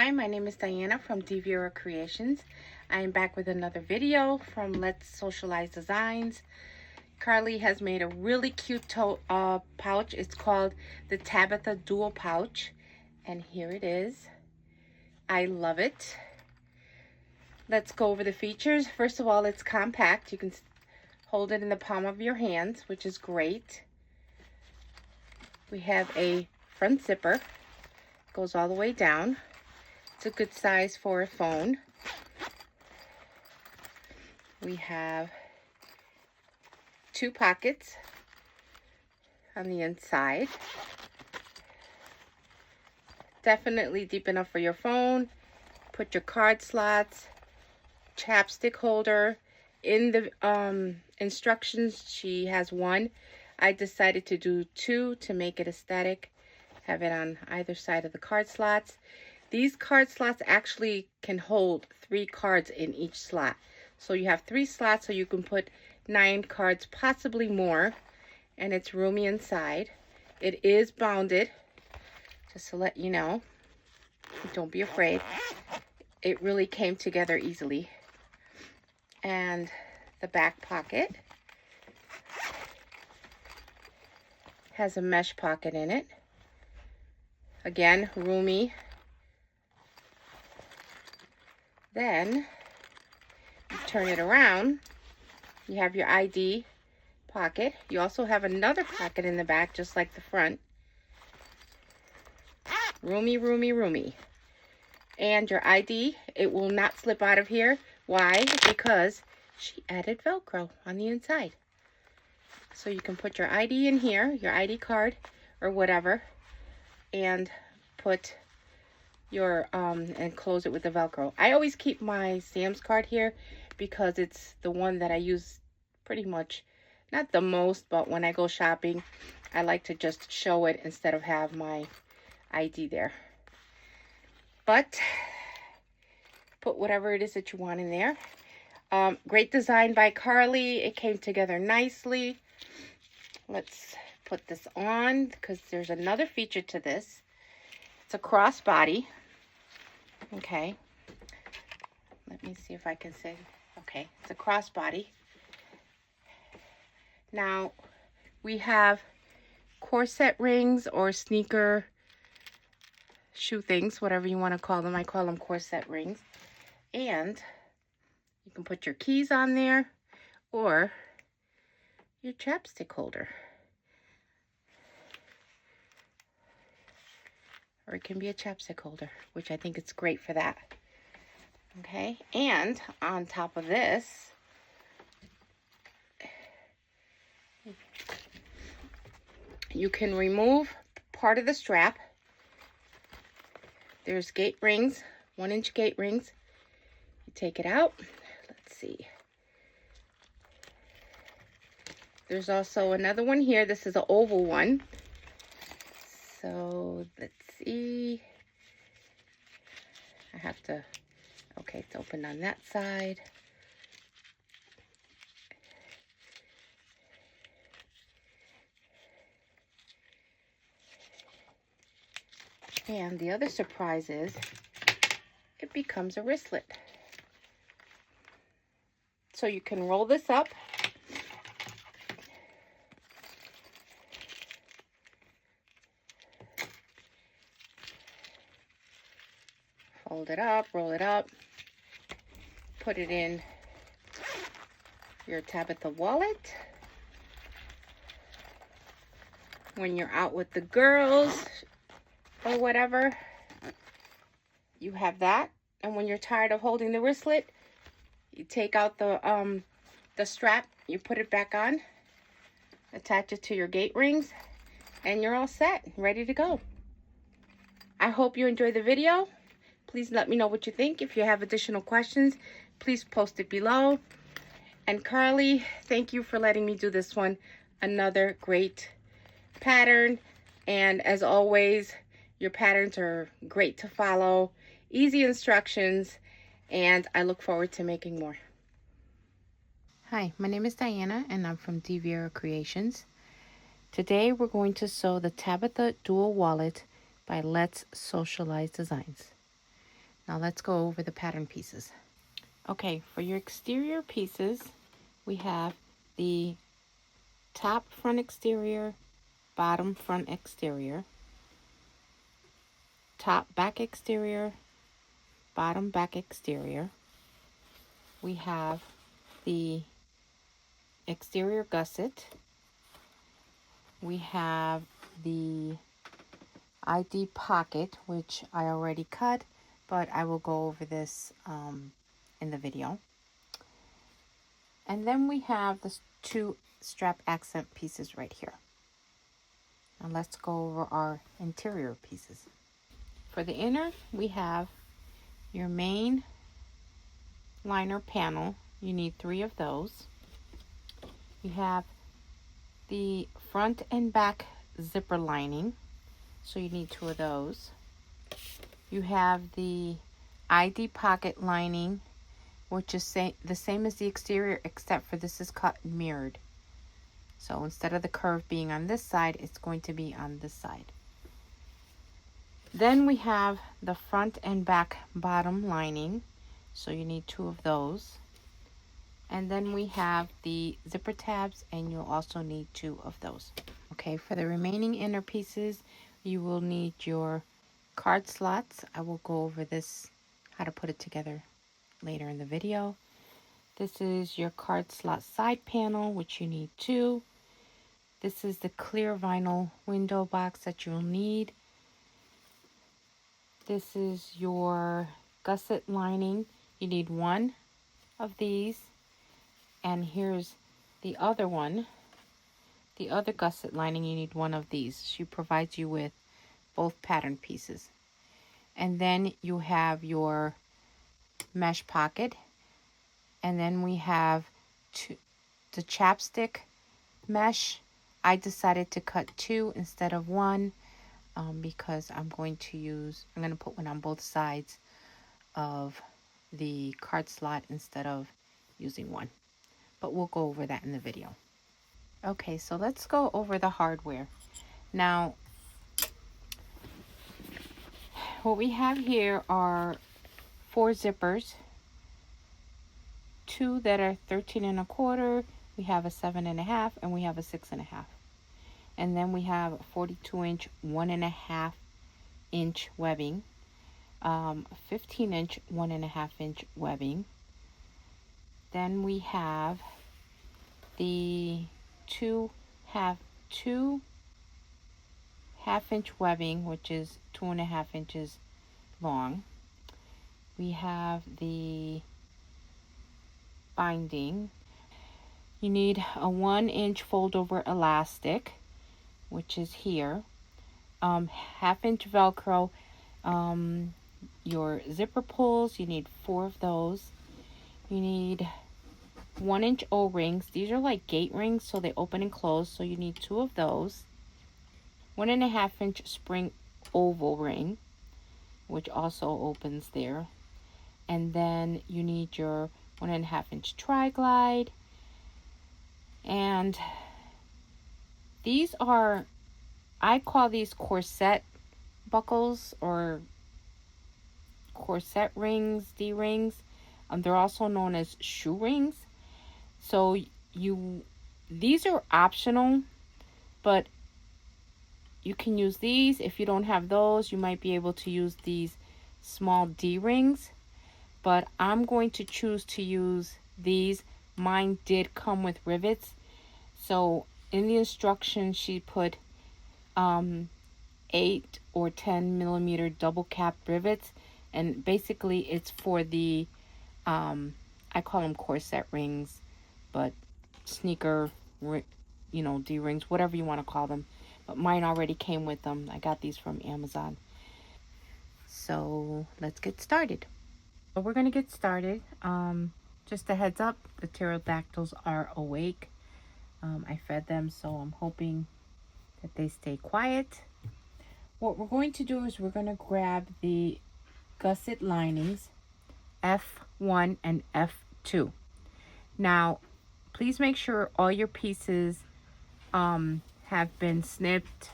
Hi, my name is Diana from Tabitha Creations. I am back with another video from Let's Socialize Designs. Carly has made a really cute pouch. It's called the Tabitha Dual Pouch, and here it is. I love it. Let's go over the features. First of all, it's compact. You can hold it in the palm of your hands, which is great. We have a front zipper. Goes all the way down. It's a good size for a phone. We have 2 pockets on the inside. Definitely deep enough for your phone. Put your card slots, chapstick holder. In the instructions, she has 1. I decided to do 2 to make it aesthetic. Have it on either side of the card slots. These card slots actually can hold 3 cards in each slot. So you have 3 slots, so you can put 9 cards, possibly more. And it's roomy inside. It is bounded, just to let you know. Don't be afraid. It really came together easily. And the back pocket has a mesh pocket in it. Again, roomy. Then you turn it around. You have your ID pocket. You also have another pocket in the back, just like the front. Roomy, roomy, roomy. And your ID, it will not slip out of here. Why? Because she added Velcro on the inside. So you can put your ID in here, your ID card or whatever, and put your and close it with the Velcro. I always keep my Sam's card here because it's the one that I use pretty much, not the most, but when I go shopping, I like to just show it instead of have my ID there. But put whatever it is that you want in there. Great design by Carly. It came together nicely. Let's put this on because there's another feature to this. It's a crossbody. Okay. Let me see if I can say. Okay, it's a crossbody. Now, we have corset rings or sneaker shoe things, whatever you want to call them. I call them corset rings. And you can put your keys on there or your chapstick holder. Or it can be a chapstick holder, which I think it's great for that. Okay, and on top of this, you can remove part of the strap. There's gate rings, 1-inch gate rings. You take it out. Let's see. There's also another one here. This is an oval one. So let's see. I have to, okay, it's open on that side. And the other surprise is it becomes a wristlet. So you can roll this up. Fold it up, roll it up, put it in your Tabitha wallet. When you're out with the girls or whatever, you have that. And when you're tired of holding the wristlet, you take out the strap, you put it back on, attach it to your gate rings, and you're all set, ready to go. I hope you enjoyed the video. Please let me know what you think. If you have additional questions, please post it below. And Carly, thank you for letting me do this one. Another great pattern. And as always, your patterns are great to follow. Easy instructions. And I look forward to making more. Hi, my name is Diana and I'm from Tabitha Creations. Today we're going to sew the Tabitha Dual Wallet by Let's Socialize Designs. Now let's go over the pattern pieces. Okay, for your exterior pieces, we have the top front exterior, bottom front exterior, top back exterior, bottom back exterior. We have the exterior gusset. We have the ID pocket, which I already cut, but I will go over this in the video. And then we have the two strap accent pieces right here. Now let's go over our interior pieces. For the inner, we have your main liner panel. You need 3 of those. You have the front and back zipper lining, so you need 2 of those. You have the ID pocket lining, which is the same as the exterior, except for this is cut and mirrored. So instead of the curve being on this side, it's going to be on this side. Then we have the front and back bottom lining, so you need 2 of those. And then we have the zipper tabs, and you'll also need 2 of those. Okay, for the remaining inner pieces, you will need your card slots. I will go over this, how to put it together later in the video. This is your card slot side panel, which you need 2. This is the clear vinyl window box that you'll need. This is your gusset lining. You need 1 of these. And here's the other one. The other gusset lining, you need 1 of these. She provides you with both pattern pieces. And then you have your mesh pocket. And then we have the chapstick mesh. I decided to cut 2 instead of 1 because I'm going to put one on both sides of the card slot instead of using 1. But we'll go over that in the video. Okay, so let's go over the hardware. Now, what we have here are 4 zippers, 2 that are 13 1/4, we have a 7 1/2, and we have a 6 1/2. And then we have a 42-inch, 1 1/2 inch webbing, 15-inch, 1 1/2 inch webbing. Then we have the 2 half-inch webbing, which is 2 1/2 inches long. We have the binding. You need a 1-inch fold-over elastic, which is here. Half-inch Velcro. Your zipper pulls, you need 4 of those. You need 1-inch O-rings. These are like gate rings, so they open and close, so you need 2 of those. 1 1/2 inch spring oval ring, which also opens there. And then you need your 1 1/2 inch tri-glide. And these are, I call these corset buckles or corset rings, D-rings. They're also known as shoe rings. So these are optional, but you can use these. If you don't have those, you might be able to use these small D-rings. But I'm going to choose to use these. Mine did come with rivets. So in the instructions, she put 8 or 10 millimeter double cap rivets. And basically it's for the, I call them corset rings, but sneaker, D-rings, whatever you want to call them. But mine already came with them. I got these from Amazon. So let's get started. So we're going to get started. Just a heads up, the pterodactyls are awake. I fed them, so I'm hoping that they stay quiet. What we're going to do is we're going to grab the gusset linings, F1 and F2. Now, please make sure all your pieces have been snipped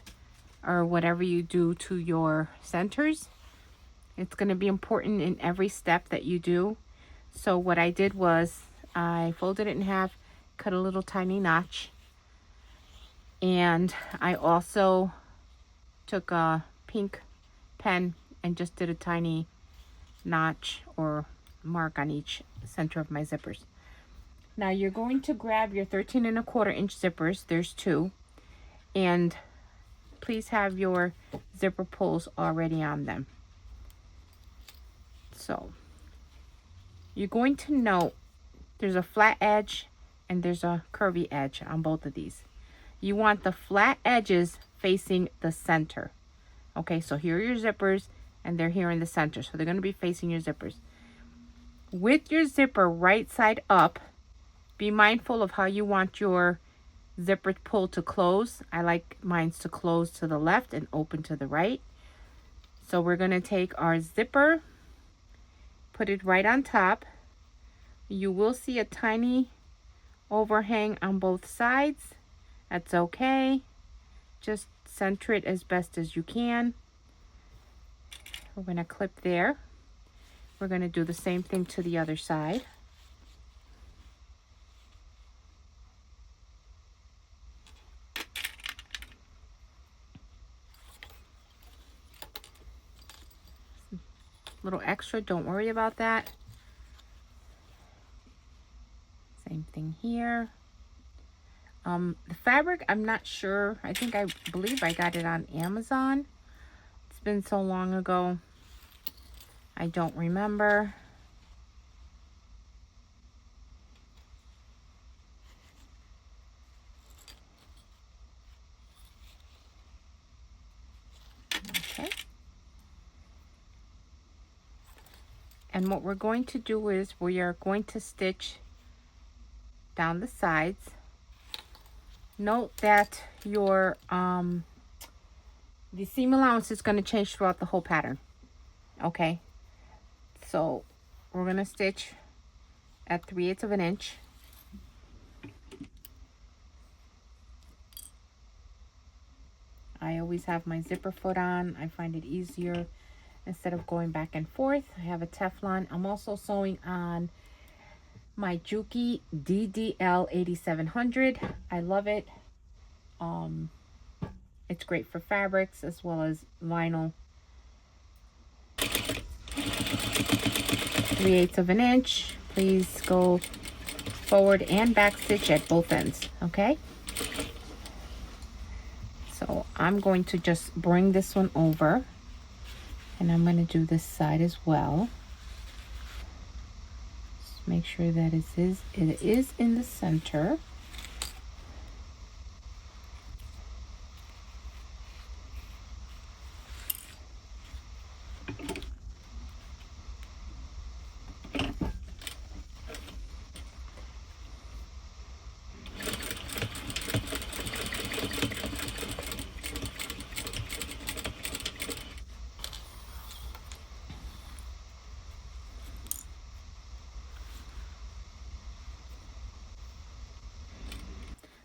or whatever you do to your centers. It's going to be important in every step that you do. So what I did was I folded it in half, cut a little tiny notch, and I also took a pink pen and just did a tiny notch or mark on each center of my zippers. Now you're going to grab your 13¼ inch zippers. There's 2, and please have your zipper pulls already on them. So you're going to note there's a flat edge and there's a curvy edge on both of these. You want the flat edges facing the center. Okay, so here are your zippers and they're here in the center. So they're going to be facing your zippers. With your zipper right side up, be mindful of how you want your zipper pull to close. I like mine to close to the left and open to the right. So we're going to take our zipper, put it right on top. You will see a tiny overhang on both sides. That's okay. Just center it as best as you can. We're going to clip there. We're going to do the same thing to the other side. Little extra, don't worry about that. Same thing here. The fabric, I'm not sure. I believe I got it on Amazon. It's been so long ago. I don't remember. Okay. And what we're going to do is we are going to stitch down the sides. Note that your the seam allowance is going to change throughout the whole pattern. Okay, so we're going to stitch at 3/8 inch. I always have my zipper foot on. I find it easier instead of going back and forth. I have a Teflon. I'm also sewing on my Juki DDL 8700. I love it. It's great for fabrics as well as vinyl. 3/8 inch. Please go forward and back stitch at both ends. Okay. So I'm going to just bring this one over, and I'm going to do this side as well. Just make sure that it is in the center.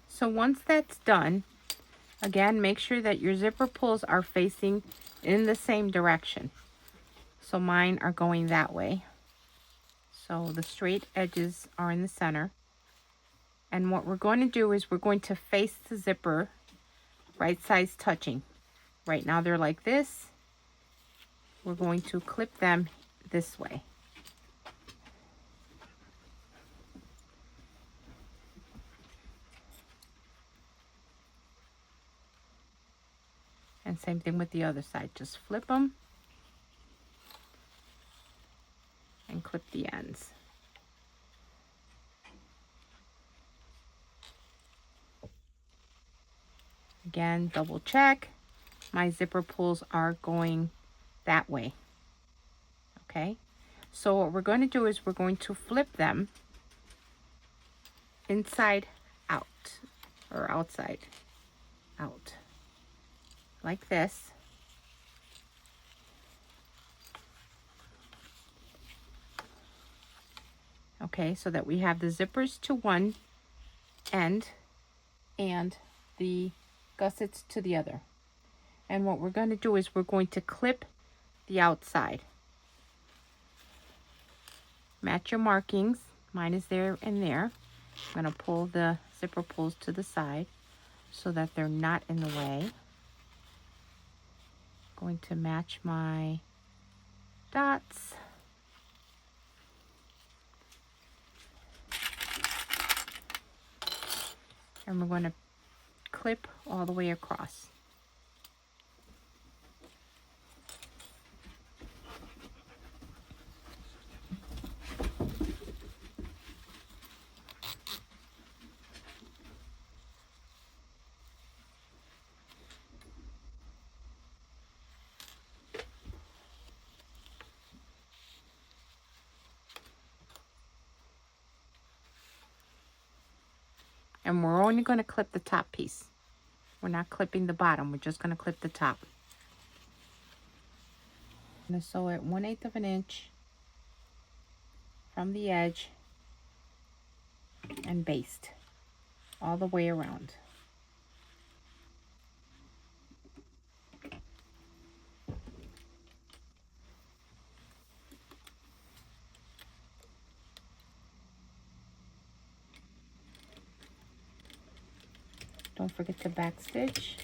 So once that's done, again, make sure that your zipper pulls are facing in the same direction. So mine are going that way. So the straight edges are in the center. And what we're going to do is we're going to face the zipper right sides touching. Right now they're like this. We're going to clip them this way. And same thing with the other side. Just flip them and clip the ends. Again, double check. My zipper pulls are going that way. Okay. So what we're going to do is we're going to flip them inside out or outside out. Like this. Okay, so that we have the zippers to one end and the gussets to the other. And what we're going to do is we're going to clip the outside. match your markings. Mine is there and there. I'm going to pull the zipper pulls to the side so that they're not in the way. Going to match my dots. And we're going to clip all the way across. And we're only going to clip the top piece. We're not clipping the bottom. We're just going to clip the top. I'm going to sew it 1/8 of an inch from the edge and baste all the way around. Don't forget to back stitch.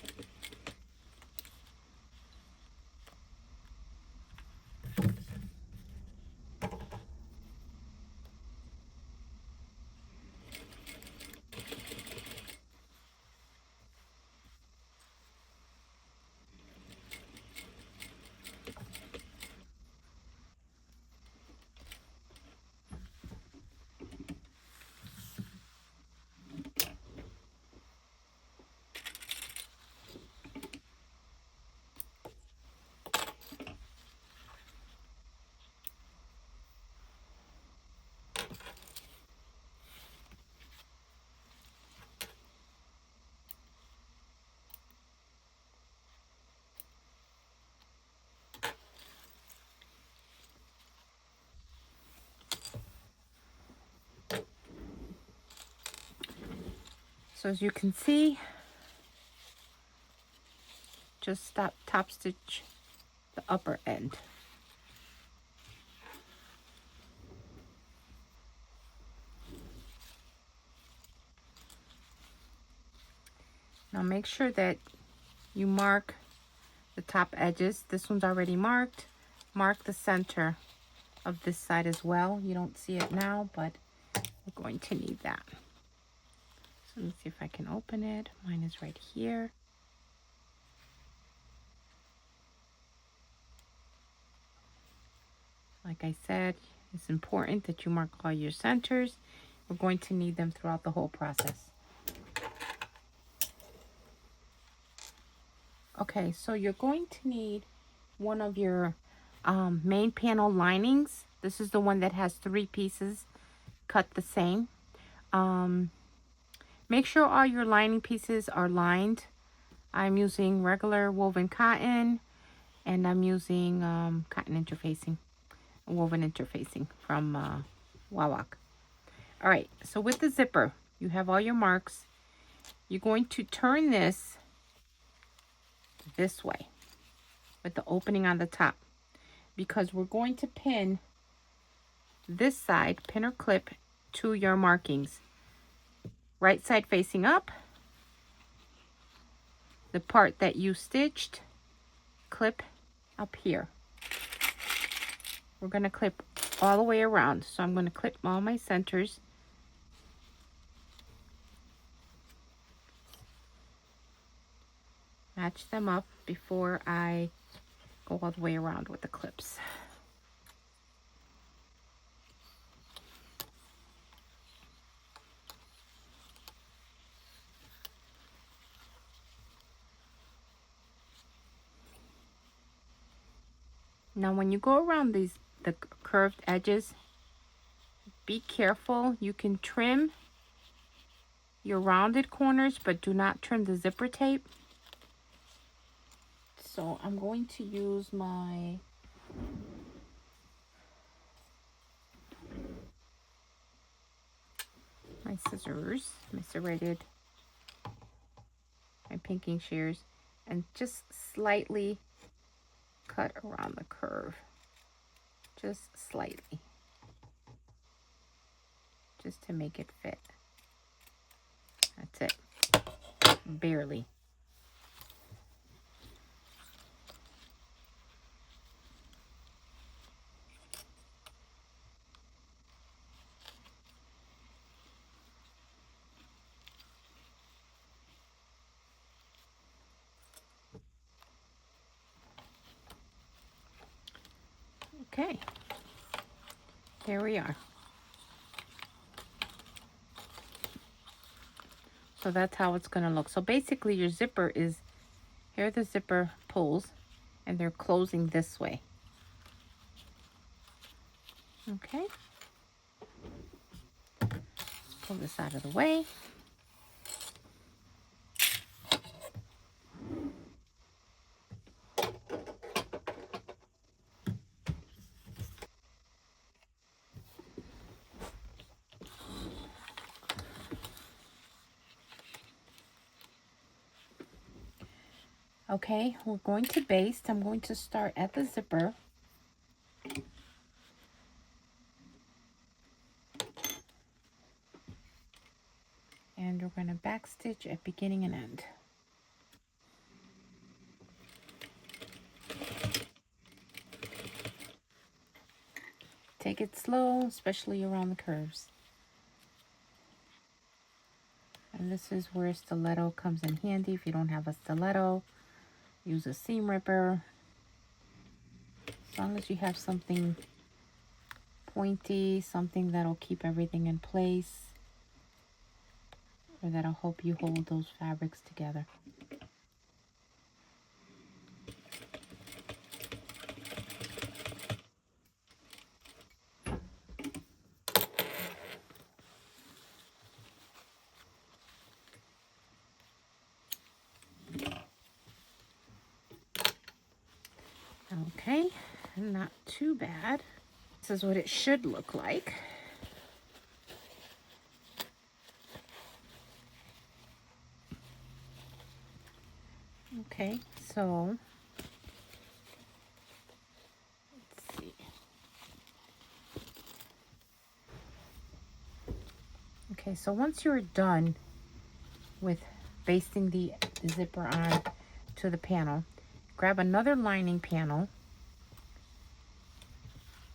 So as you can see, just top stitch the upper end. Now make sure that you mark the top edges. This one's already marked. Mark the center of this side as well. You don't see it now, but we're going to need that. So let me see if I can open it. Mine is right here. Like I said, it's important that you mark all your centers. We're going to need them throughout the whole process. Okay, so you're going to need one of your main panel linings. This is the one that has 3 pieces cut the same. Make sure all your lining pieces are lined. I'm using regular woven cotton, and I'm using cotton interfacing, woven interfacing from Wawak. All right, so with the zipper, you have all your marks. You're going to turn this way with the opening on the top, because we're going to pin this side, pin or clip to your markings. Right side facing up. The part that you stitched, clip up here. We're going to clip all the way around. So I'm going to clip all my centers. Match them up before I go all the way around with the clips. Now when you go around the curved edges, be careful. You can trim your rounded corners, but do not trim the zipper tape. So I'm going to use my scissors, my serrated, my pinking shears, and just slightly cut around the curve, just slightly. just to make it fit. That's it. Barely. Okay, there we are. So that's how it's going to look. So basically your zipper is, here are the zipper pulls, and they're closing this way. Okay. Pull this out of the way. Okay, we're going to baste. I'm going to start at the zipper. And we're going to back stitch at beginning and end. Take it slow, especially around the curves. And this is where stiletto comes in handy. If you don't have a stiletto, use a seam ripper. As long as you have something pointy, something that'll keep everything in place, or that'll help you hold those fabrics together. Okay, not too bad. This is what it should look like. Okay, so let's see. Okay, so once you're done with basting the zipper on to the panel, grab another lining panel.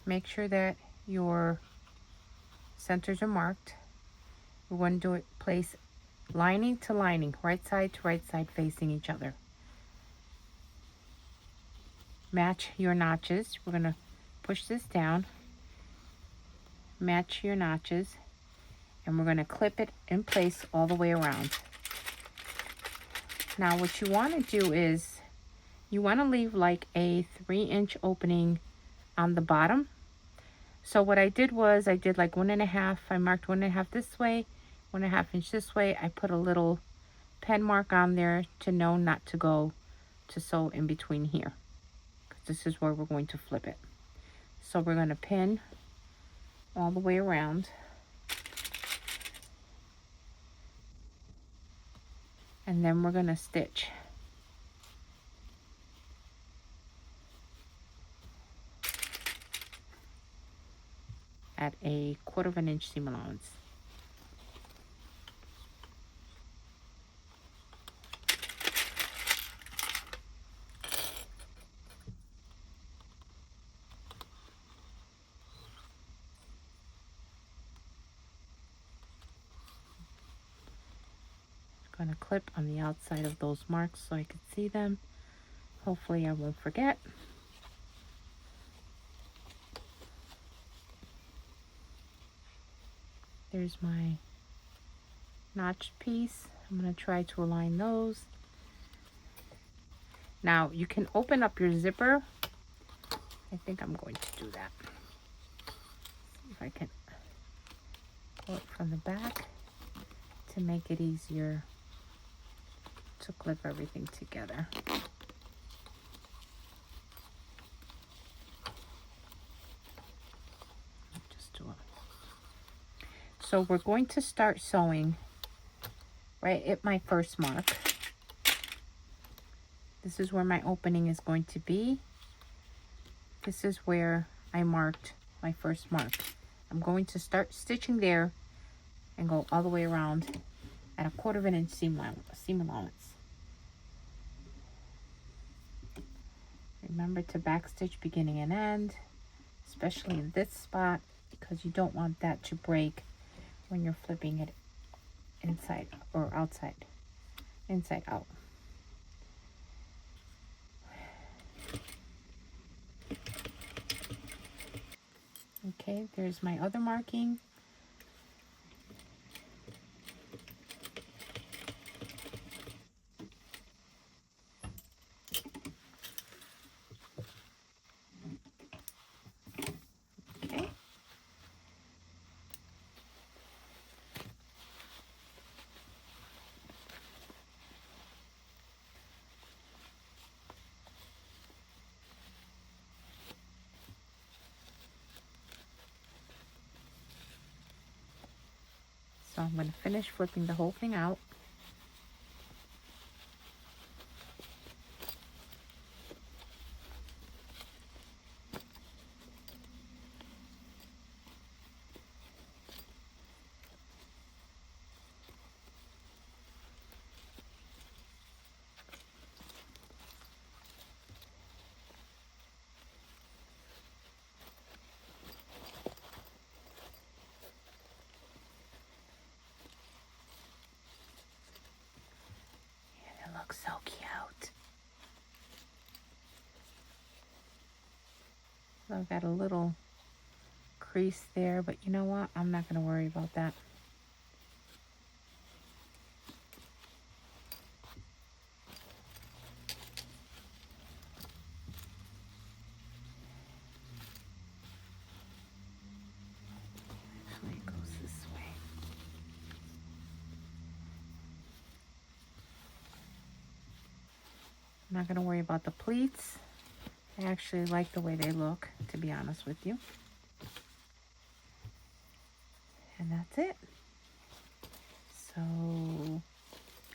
Make sure that your centers are marked. We're going to do it, place lining to lining, right side to right side facing each other. Match your notches. We're going to push this down, match your notches, and we're going to clip it in place all the way around. Now what you want to do is you want to leave like a 3-inch opening on the bottom. So what I did was I did like 1.5. I marked 1.5 this way, 1.5 inch this way. I put a little pen mark on there to know not to go to sew in between here, because this is where we're going to flip it. So we're going to pin all the way around. And then we're going to stitch. At a 1/4 inch seam allowance. I'm going to clip on the outside of those marks so I can see them. Hopefully I won't forget. There's my notched piece. I'm going to try to align those. Now you can open up your zipper. I think I'm going to do that. See if I can pull it from the back to make it easier to clip everything together. Just do it. So we're going to start sewing right at my first mark. This is where my opening is going to be. This is where I marked my first mark. I'm going to start stitching there and go all the way around at a 1/4 inch seam allowance. Remember to backstitch beginning and end, especially in this spot, because you don't want that to break when you're flipping it inside or outside, inside out. Okay, there's my other marking. Okay. So I'm going to finish flipping the whole thing out. Looks so cute. So I've got a little crease there, but you know what? I'm not going to worry about that. Actually, it goes this way. I'm not going to worry about the pleats. I actually like the way they look, to be honest with you. And that's it. So,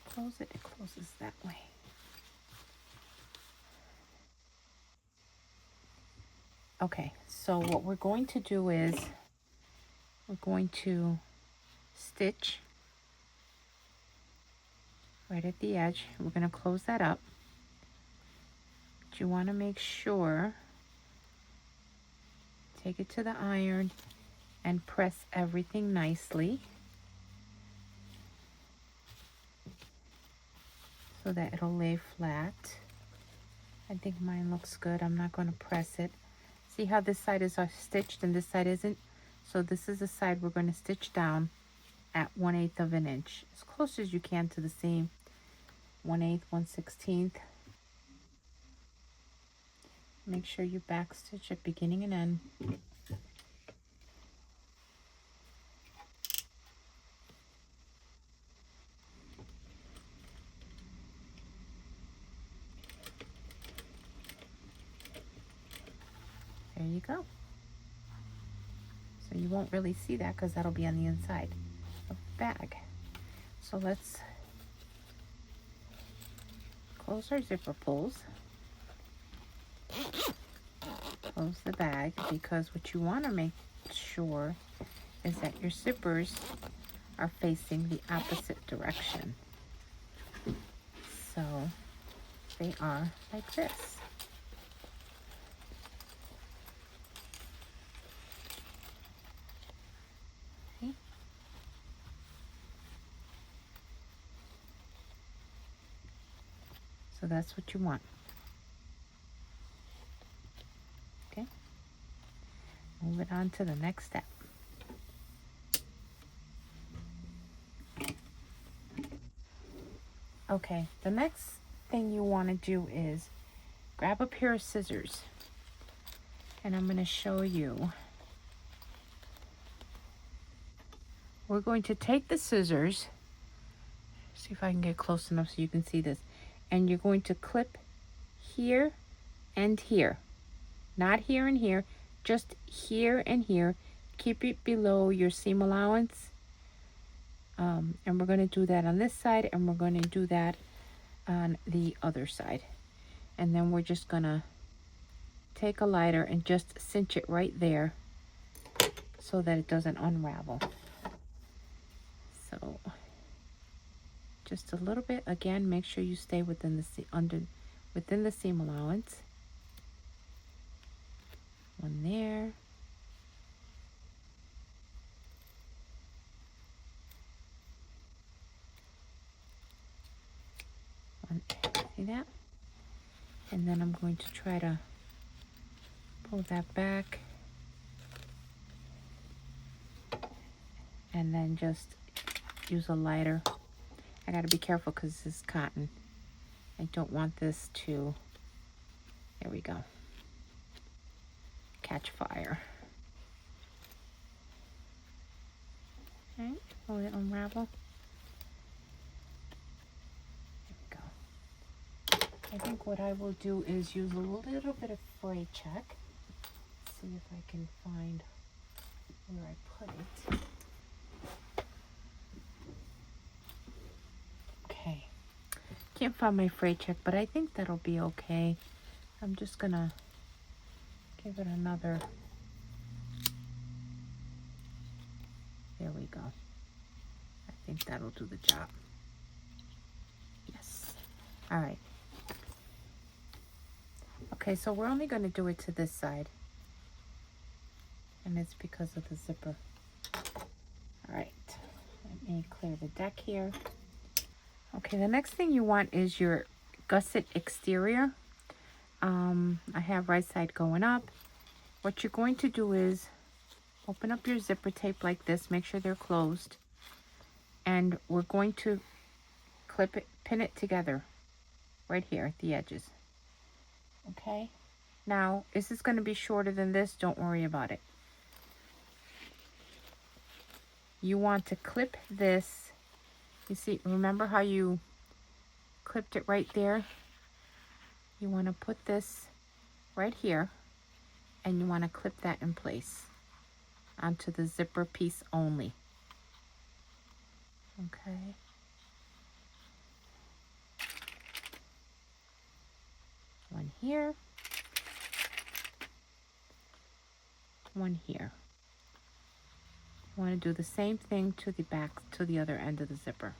close it. It closes that way. Okay, so what we're going to do is we're going to stitch right at the edge. We're going to close that up. But you want to make sure, take it to the iron and press everything nicely so that it'll lay flat. I think mine looks good. I'm not going to press it. See how this side is stitched and this side isn't? So this is the side we're going to stitch down at 1/8 of an inch, as close as you can to the seam. 1/8, 1/16. Make sure you back stitch at beginning and end. There you go. So you won't really see that because that'll be on the inside of the bag. So let's close our zipper pulls. Close the bag, because what you want to make sure is that your zippers are facing the opposite direction. So they are like this. Okay. So that's what you want. Okay. Move it on to the next step. Okay, the next thing you want to do is grab a pair of scissors, and I'm going to show you. We're going to take the scissors, see if I can get close enough so you can see this, and you're going to clip here and here, not here and here, just here and here. Keep it below your seam allowance. And we're going to do that on this side, and we're going to do that on the other side. And then we're just going to take a lighter and just cinch it right there so that it doesn't unravel. So just a little bit. Again, make sure you stay within the seam allowance. One there. One, see that? And then I'm going to try to pull that back. And then just use a lighter. I gotta be careful because this is cotton. I don't want this to, there we go, catch fire. Okay, will it unravel? There we go. I think what I will do is use a little bit of fray check. See if I can find where I put it. Okay, can't find my fray check, but I think that'll be okay. I'm just gonna give it another, there we go. I think that'll do the job. Yes, all right. Okay, so we're only gonna do it to this side, and it's because of the zipper. All right, let me clear the deck here. Okay, the next thing you want is your gusset exterior. I have right side going up. What you're going to do is open up your zipper tape like this. Make sure they're closed. And we're going to clip it, pin it together right here at the edges. Okay? Now, is this going to be shorter than this? Don't worry about it. You want to clip this. You see, remember how you clipped it right there? You want to put this right here, and you want to clip that in place onto the zipper piece only. Okay. One here. One here. You want to do the same thing to the back, to the other end of the zipper.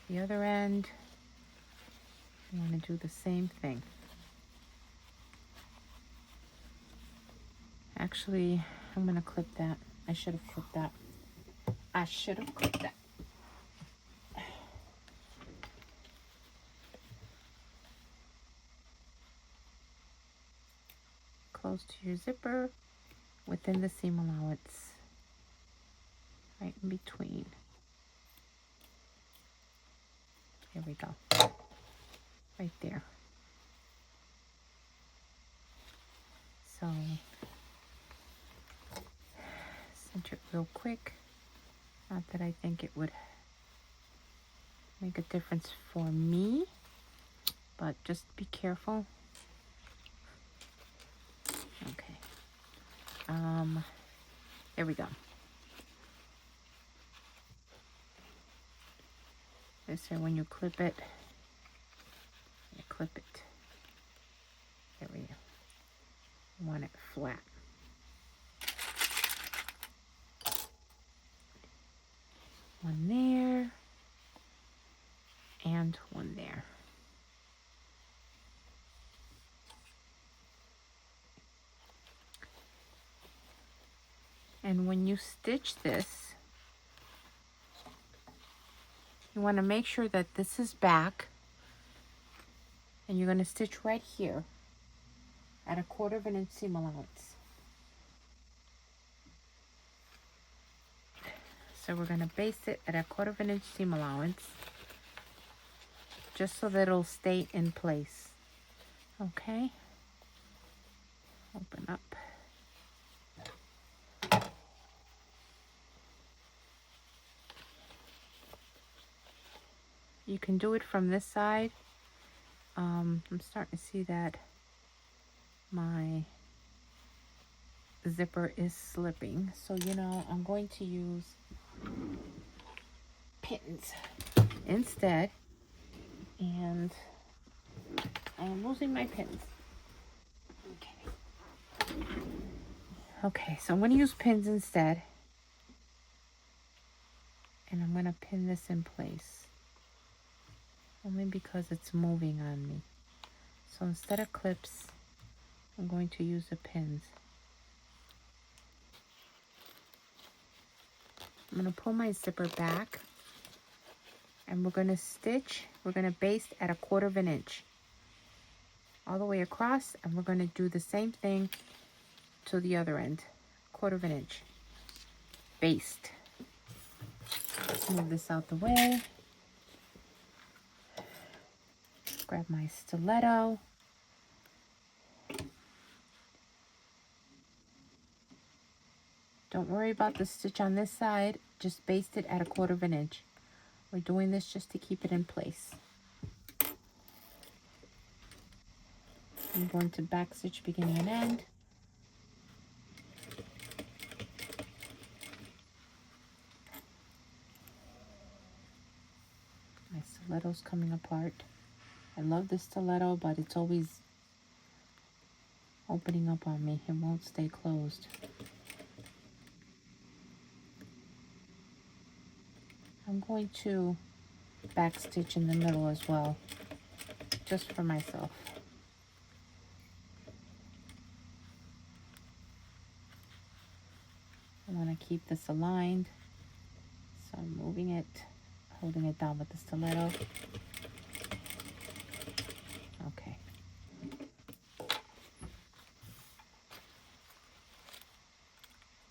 The other end, you want to do the same thing. Actually, I'm going to clip that. I should have clipped that. I should have clipped that. Close to your zipper within the seam allowance, right in between. There we go, right there. So cinch it real quick. Not that I think it would make a difference for me, but just be careful. Okay. There we go. They say when you clip it, you clip it. There we go. You want it flat. One there, and one there. And when you stitch this, you want to make sure that this is back, and you're going to stitch right here at 1/4 inch seam allowance. So we're going to base it at 1/4 inch seam allowance, just so that it'll stay in place. Okay, open up. You can do it from this side. I'm starting to see that my zipper is slipping. So, you know, I'm going to use pins instead. And I am losing my pins. Okay. Okay, so I'm going to use pins instead. And I'm going to pin this in place. Only because it's moving on me. So instead of clips, I'm going to use the pins. I'm going to pull my zipper back. And we're going to stitch. We're going to baste at 1/4 inch. All the way across. And we're going to do the same thing to the other end. 1/4 inch. Baste. Let's move this out the way. Grab my stiletto. Don't worry about the stitch on this side. Just baste it at 1/4 inch. We're doing this just to keep it in place. I'm going to back stitch beginning and end. My stiletto's coming apart. I love the stiletto, but it's always opening up on me. It won't stay closed. I'm going to back stitch in the middle as well, just for myself. I want to keep this aligned, so I'm moving it, holding it down with the stiletto. Okay.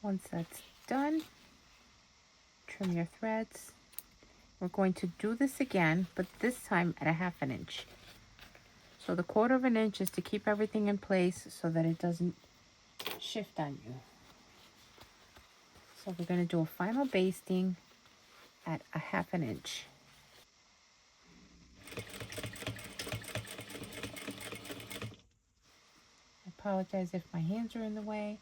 Once that's done, trim your threads. We're going to do this again, but this time at 1/2 inch. So the 1/4 inch is to keep everything in place so that it doesn't shift on you. So we're going to do a final basting at 1/2 inch. I apologize if my hands are in the way.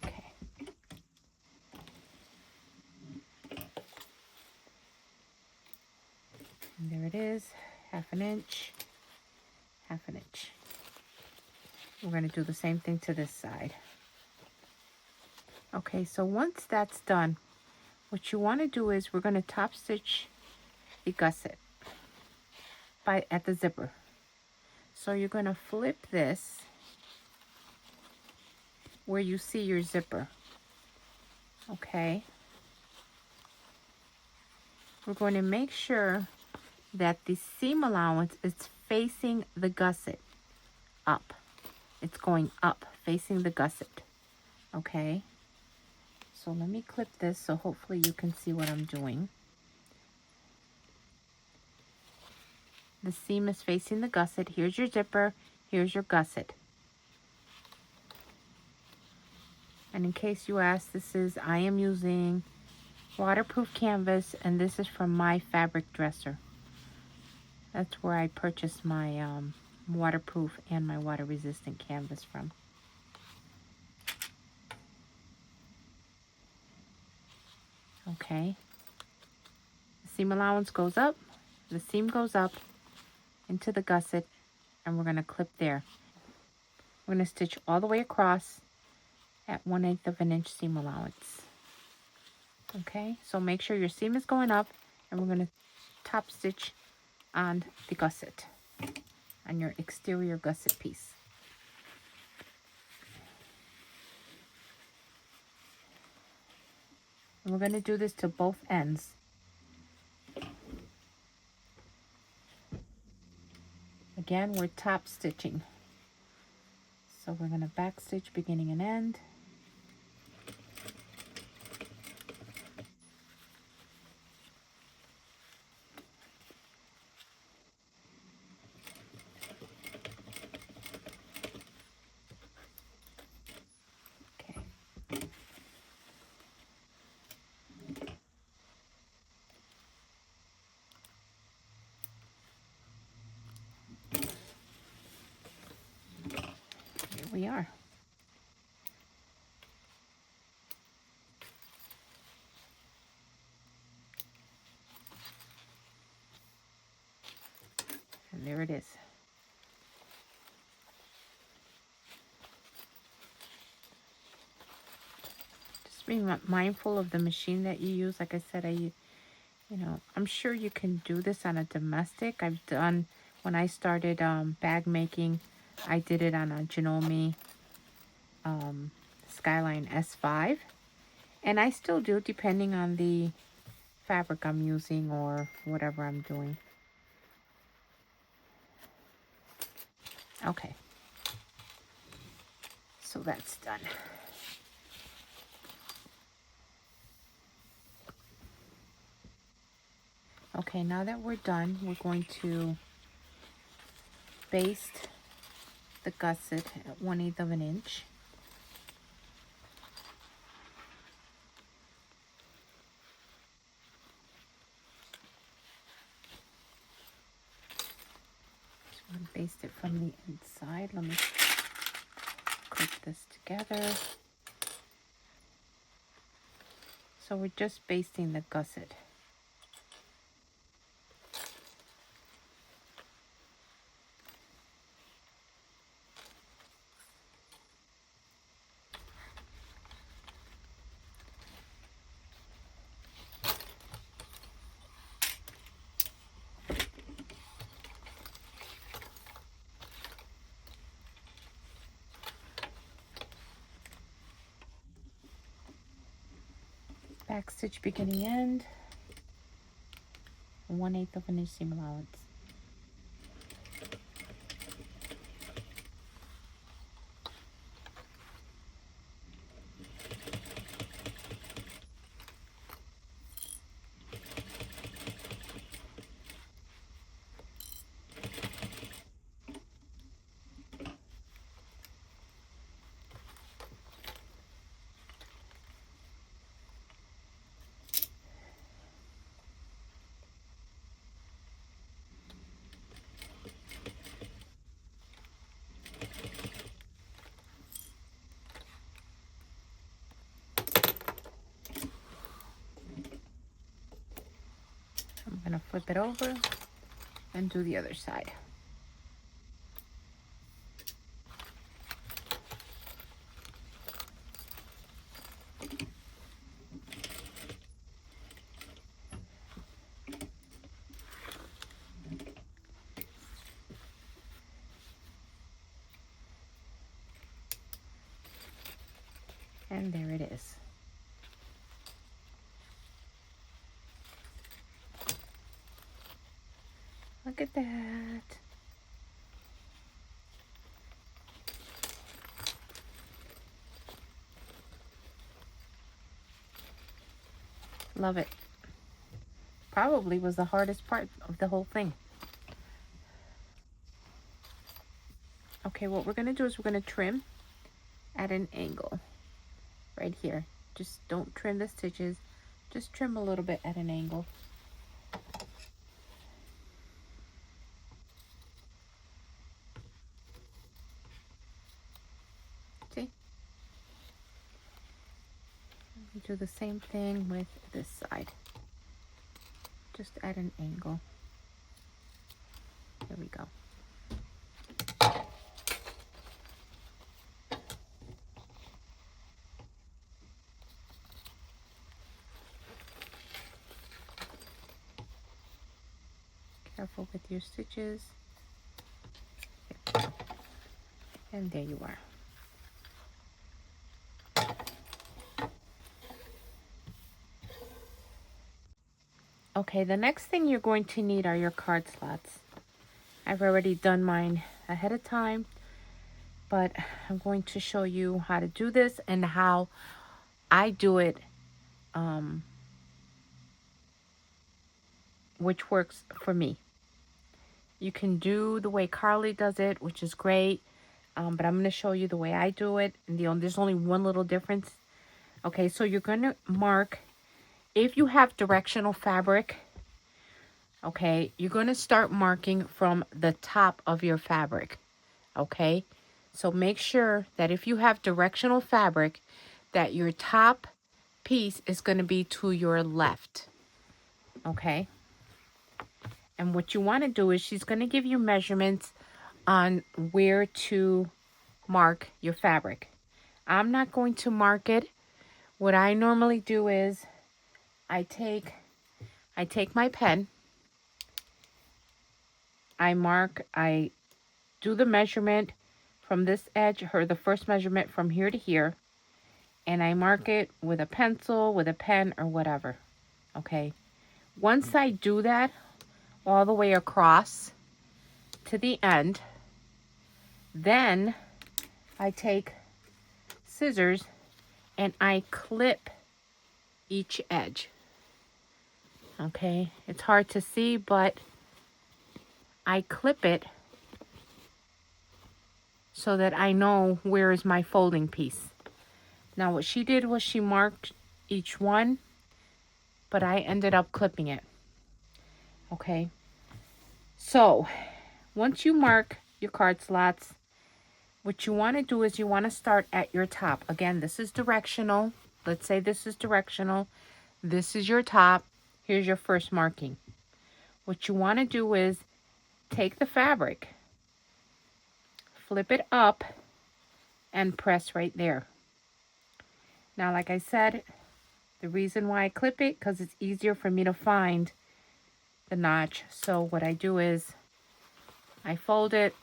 Okay. And there it is, 1/2 inch, 1/2 inch. We're going to do the same thing to this side. Okay, so once that's done, what you want to do is we're going to top stitch the gusset at the zipper. So you're going to flip this where you see your zipper. Okay. We're going to make sure that the seam allowance is facing the gusset up. It's going up, facing the gusset. Okay. So let me clip this so hopefully you can see what I'm doing. The seam is facing the gusset. Here's your zipper. Here's your gusset. And in case you ask, I am using waterproof canvas, and this is from My Fabric Dresser. That's where I purchased my waterproof and my water resistant canvas from. Okay. The seam allowance goes up. The seam goes up into the gusset, and we're going to clip there. We're going to stitch all the way across at 1/8 inch seam allowance. Okay, so make sure your seam is going up, and we're going to top stitch on the gusset, on your exterior gusset piece. And we're going to do this to both ends. Again, we're top stitching. So we're going to back stitch beginning and end. Okay. Here we are. And there it is. Just be mindful of the machine that you use. Like I said, I'm sure you can do this on a domestic. I've done, when I started bag making, I did it on a Janome Skyline S5. And I still do, depending on the fabric I'm using or whatever I'm doing. Okay. So that's done. Okay, now that we're done, we're going to baste the gusset at 1/8 of an inch. So I'm going to baste it from the inside. Let me clip this together. So we're just basting the gusset. Back stitch beginning end, 1/8 of an inch seam allowance. I'm going to flip it over and do the other side. And there it is. Look at that. Love it. Probably was the hardest part of the whole thing. Okay, what we're going to do is we're going to trim at an angle right here. Just don't trim the stitches. Just trim a little bit at an angle. See? We do the same thing with this side. Just at an angle. There we go. Careful with your stitches. And there you are. Okay, the next thing you're going to need are your card slots. I've already done mine ahead of time, but I'm going to show you how to do this and how I do it, which works for me. You can do the way Carly does it, which is great, but I'm going to show you the way I do it. And there's only one little difference. Okay, so you're going to mark, if you have directional fabric, okay, you're going to start marking from the top of your fabric, okay? So make sure that if you have directional fabric, that your top piece is going to be to your left, okay? And what you want to do is she's going to give you measurements on where to mark your fabric. I'm not going to mark it. What I normally do is I take my pen, I do the measurement from this edge, or the first measurement from here to here, and I mark it with a pencil, with a pen, or whatever, okay? Once I do that all the way across to the end, then I take scissors and I clip each edge, okay? It's hard to see, but I clip it so that I know where is my folding piece. Now what she did was she marked each one, but I ended up clipping it. Okay, so once you mark your card slots, what you want to do is you want to start at your top. Again, this is directional. Let's say this is directional. This is your top. Here's your first marking. What you want to do is take the fabric, flip it up, and press right there. Now, like I said, the reason why I clip it, because it's easier for me to find the notch. So what I do is I fold it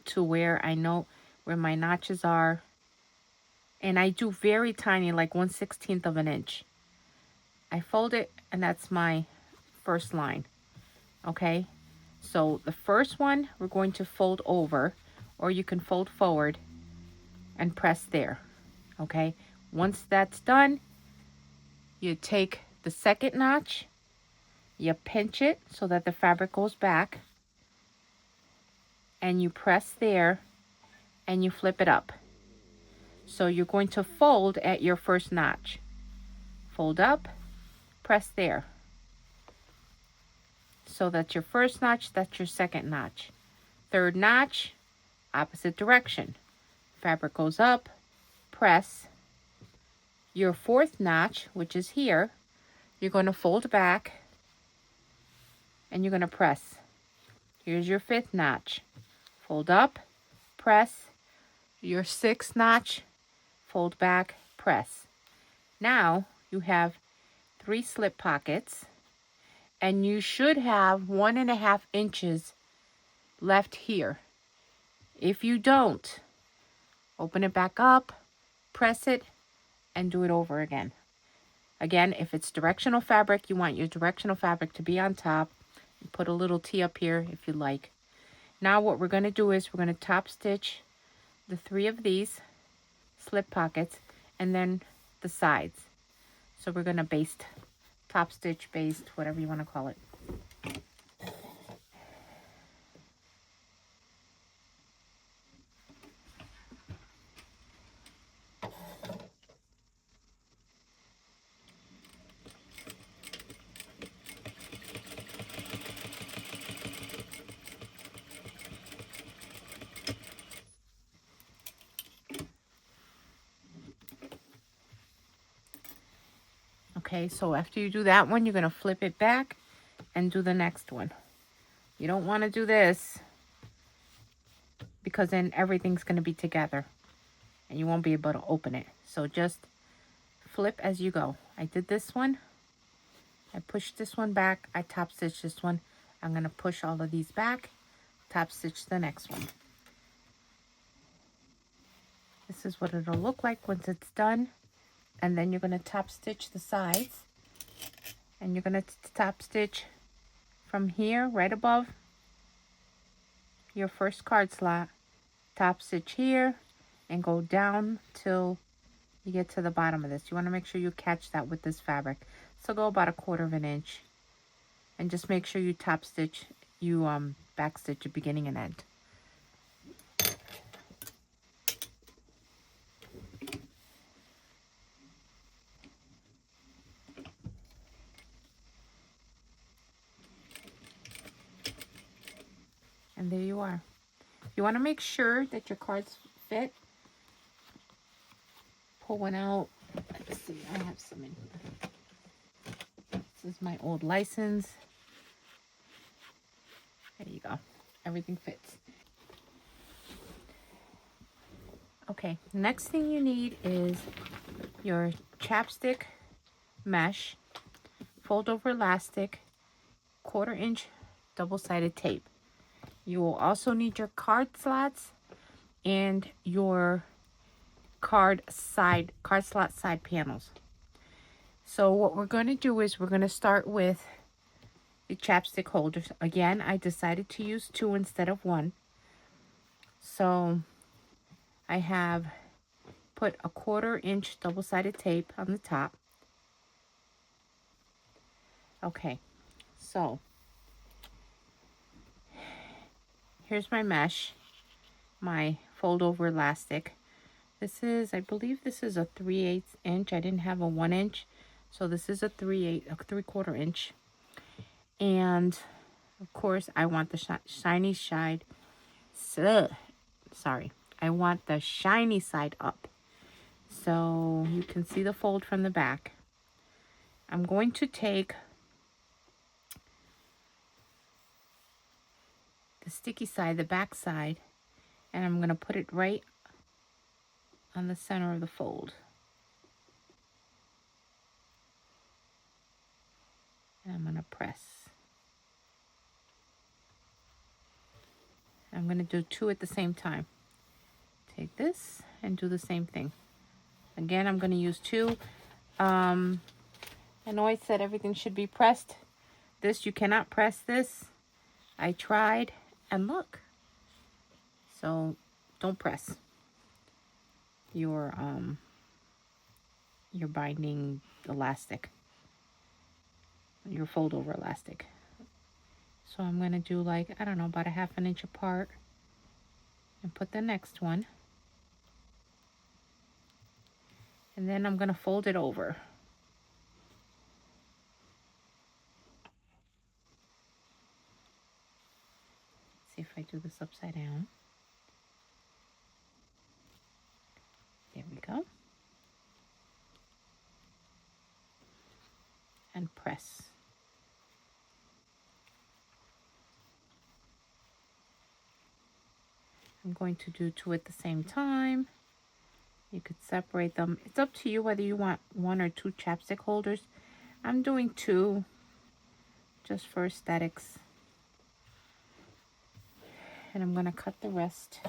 to where I know where my notches are. And I do very tiny, like 1/16 of an inch. I fold it, and that's my first line. Okay? So the first one, we're going to fold over, or you can fold forward and press there. Okay? Once that's done, you take the second notch, you pinch it so that the fabric goes back, and you press there, and you flip it up. So you're going to fold at your first notch. Fold up, press there. So that's your first notch, that's your second notch. Third notch, opposite direction. Fabric goes up, press. Your fourth notch, which is here, you're going to fold back, and you're going to press. Here's your fifth notch. Fold up, press. Your sixth notch, fold back, press. Now you have 3 slip pockets, and you should have 1.5 inches left here. If you don't, open it back up, press it, and do it over again. Again, if it's directional fabric, you want your directional fabric to be on top. Put a little T up here if you like. Now what we're going to do is we're going to top stitch the 3 of these slip pockets and then the sides. So we're going to baste, top stitch, baste, whatever you want to call it. Okay, so after you do that one, you're going to flip it back and do the next one. You don't want to do this because then everything's going to be together and you won't be able to open it. So just flip as you go. I did this one. I pushed this one back. I top stitched this one. I'm going to push all of these back, top stitch the next one. This is what it'll look like once it's done. And then you're going to top stitch the sides, and you're going to top stitch from here right above your first card slot, top stitch here, and go down till you get to the bottom of this. You want to make sure you catch that with this fabric. So go about 1/4 inch, and just make sure you top stitch, you back stitch the beginning and end. And there you are. You want to make sure that your cards fit. Pull one out. Let's see, I have some in here. This is my old license. There you go. Everything fits. Okay, next thing you need is your chapstick mesh, fold over elastic, 1/4 inch double-sided tape. You will also need your card slots and your card slot side panels. So what we're going to do is we're going to start with the chapstick holders. Again, I decided to use 2 instead of 1. So I have put a 1/4 inch double-sided tape on the top. Okay, so here's my mesh, my fold over elastic. This is, I believe this is a 3/8 inch. I didn't have a 1 inch, so this is a 3/4 inch. And of course, I want the shiny side. I want the shiny side up, so you can see the fold from the back. I'm going to take the sticky side, the back side, and I'm going to put it right on the center of the fold. And I'm going to press. I'm going to do 2 at the same time. Take this and do the same thing. Again, I'm going to use 2. I know I said everything should be pressed. This, you cannot press this. I tried, and look. So don't press your binding elastic, your fold over elastic. So I'm going to do, like, I don't know, about a 1/2 inch apart, and put the next one. And then I'm going to fold it over. Let's see if I do this upside down. There we go. And press. I'm going to do 2 at the same time. You could separate them. It's up to you whether you want 1 or 2 chapstick holders. I'm doing 2 just for aesthetics. And I'm going to cut the rest.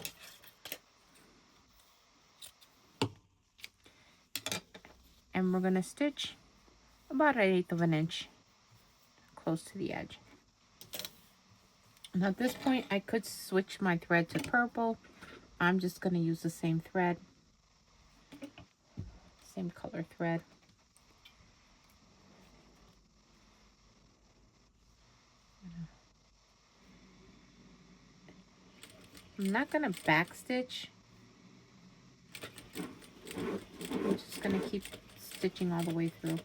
And we're going to stitch about 1/8 of an inch close to the edge. Now at this point, I could switch my thread to purple. I'm just going to use the same thread. Same color thread. I'm not going to back stitch. I'm just going to keep stitching all the way through.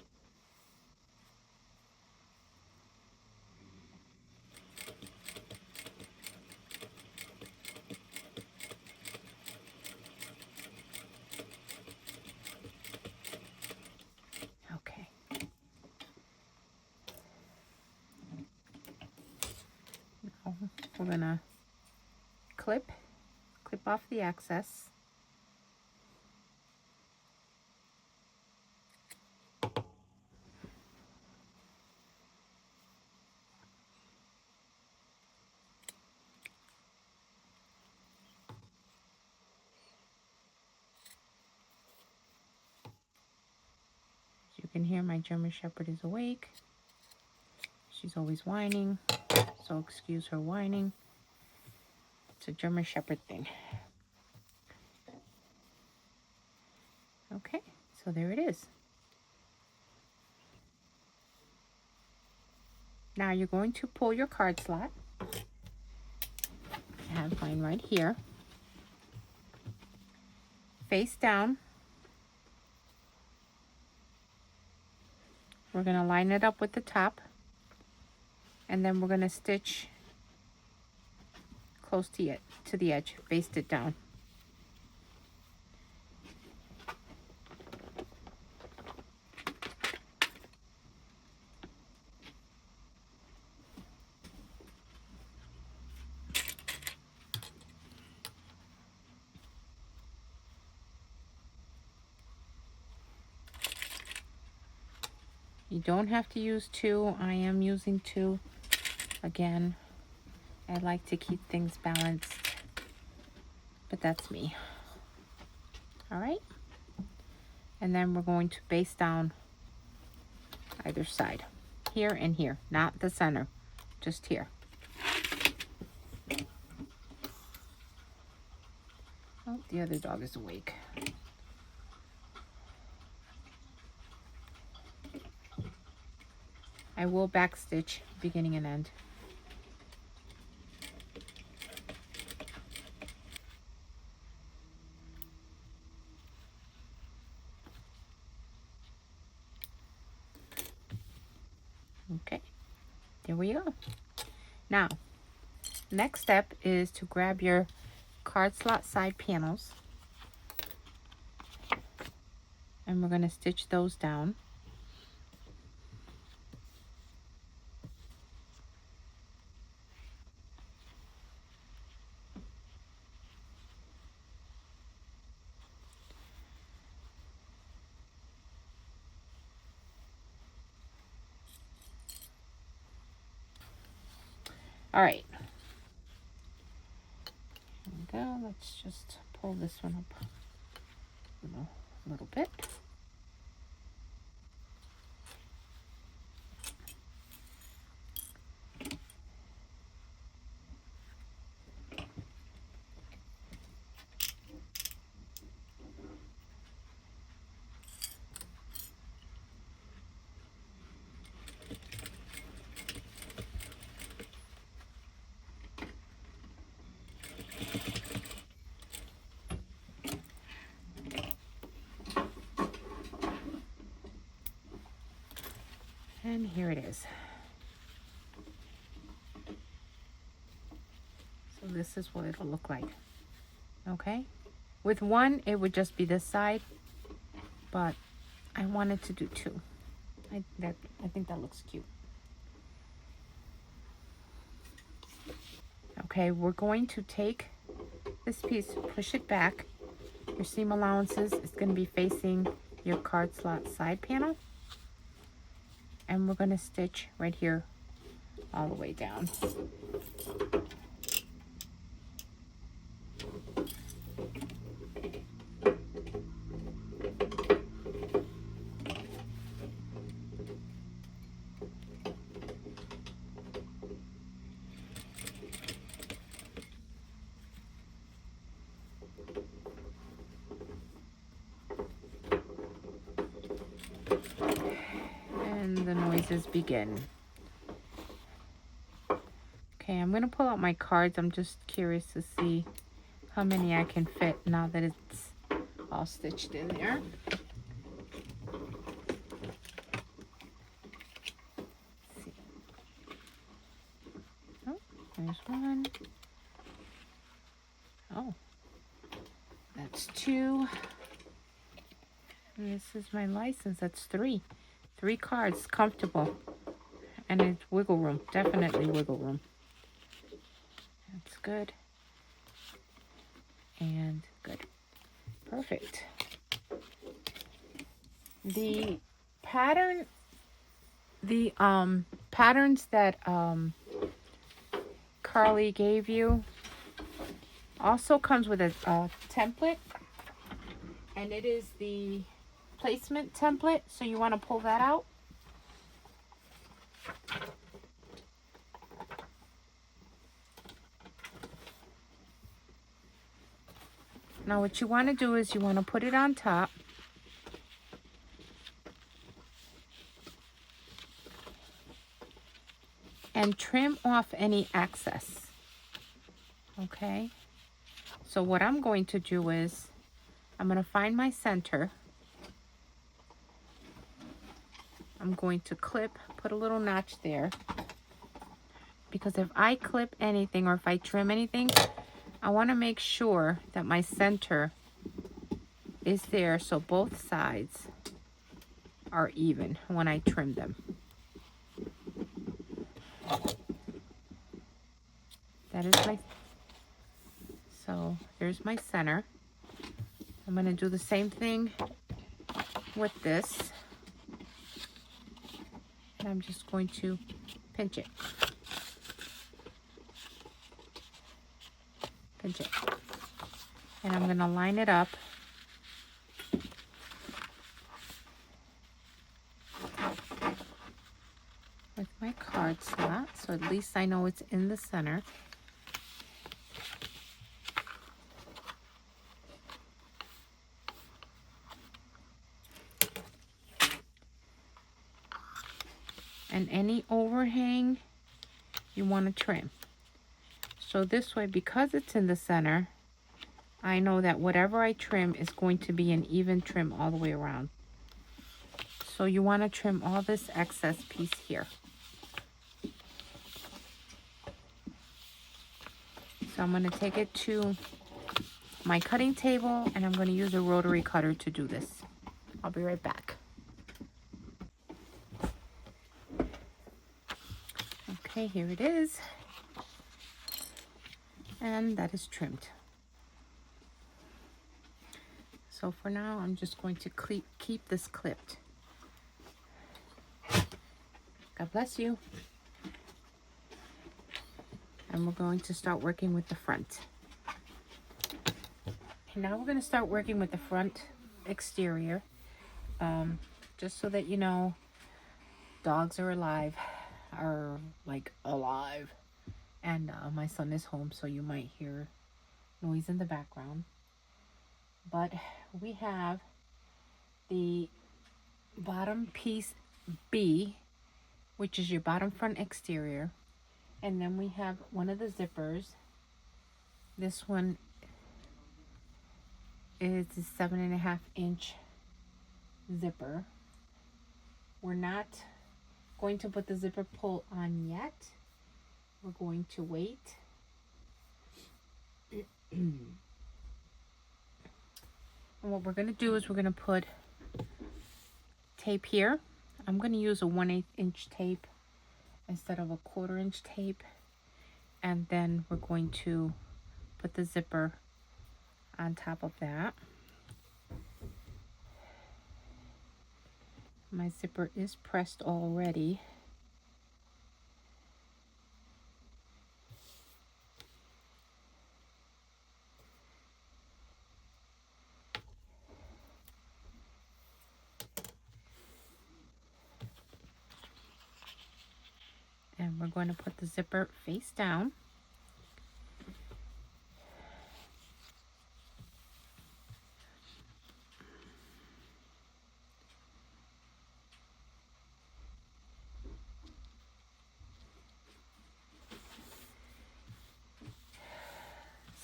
Okay. Now we're going to clip off the excess. You can hear my German Shepherd is awake. She's always whining, so excuse her whining. It's a German Shepherd thing. Okay, so there it is. Now you're going to pull your card slot. I have mine right here. Face down. We're going to line it up with the top. And then we're going to stitch close to it, to the edge. Baste it down. You don't have to use 2. I am using 2. Again, I like to keep things balanced, but that's me. All right. And then we're going to base down either side. Here and here, not the center, just here. Oh, the other dog is awake. I will backstitch beginning and end. Okay, there we go. Now, next step is to grab your card slot side panels, and we're going to stitch those down. All right. Here we go. Let's just pull this one up a little bit. And here it is. So this is what it'll look like. Okay? With 1, it would just be this side, but I wanted to do 2. I think that looks cute. Okay, we're going to take this piece, push it back. Your seam allowances is going to be facing your card slot side panel. And we're going to stitch right here all the way down. The noises begin. Okay, I'm gonna pull out my cards. I'm just curious to see how many I can fit now that it's all stitched in there. Let's see. Oh, there's 1. Oh, that's 2. And this is my license. That's 3. 3 cards, comfortable, and it's wiggle room, definitely wiggle room. That's good, and good, perfect. The pattern, the patterns that Carly gave you also comes with a template, and it is the placement template, so you want to pull that out. Now what you want to do is you want to put it on top, and trim off any excess. Okay, so what I'm going to do is I'm going to find my center. I'm going to clip, put a little notch there, because if I clip anything or if I trim anything, I want to make sure that my center is there so both sides are even when I trim them. That is my, so there's my center. I'm going to do the same thing with this. And I'm just going to pinch it. Pinch it. And I'm going to line it up with my card slot, so at least I know it's in the center. And any overhang you want to trim. So this way, because it's in the center, I know that whatever I trim is going to be an even trim all the way around. So you want to trim all this excess piece here. So I'm going to take it to my cutting table, and I'm going to use a rotary cutter to do this. I'll be right back. Okay, here it is. And that is trimmed. So for now, I'm just going to keep this clipped. God bless you. And we're going to start working with the front. And now we're going to start working with the front exterior. Just so that you know, dogs are alive. And my son is home, so you might hear noise in the background. But we have the bottom piece B, which is your bottom front exterior. And then we have one of the zippers. This one is a 7.5 inch zipper. We're not going to put the zipper pull on yet. We're going to wait. And what we're going to do is we're going to put tape here. I'm going to use a 1/8 inch tape instead of a 1/4 inch tape. And then we're going to put the zipper on top of that. My zipper is pressed already. And we're going to put the zipper face down.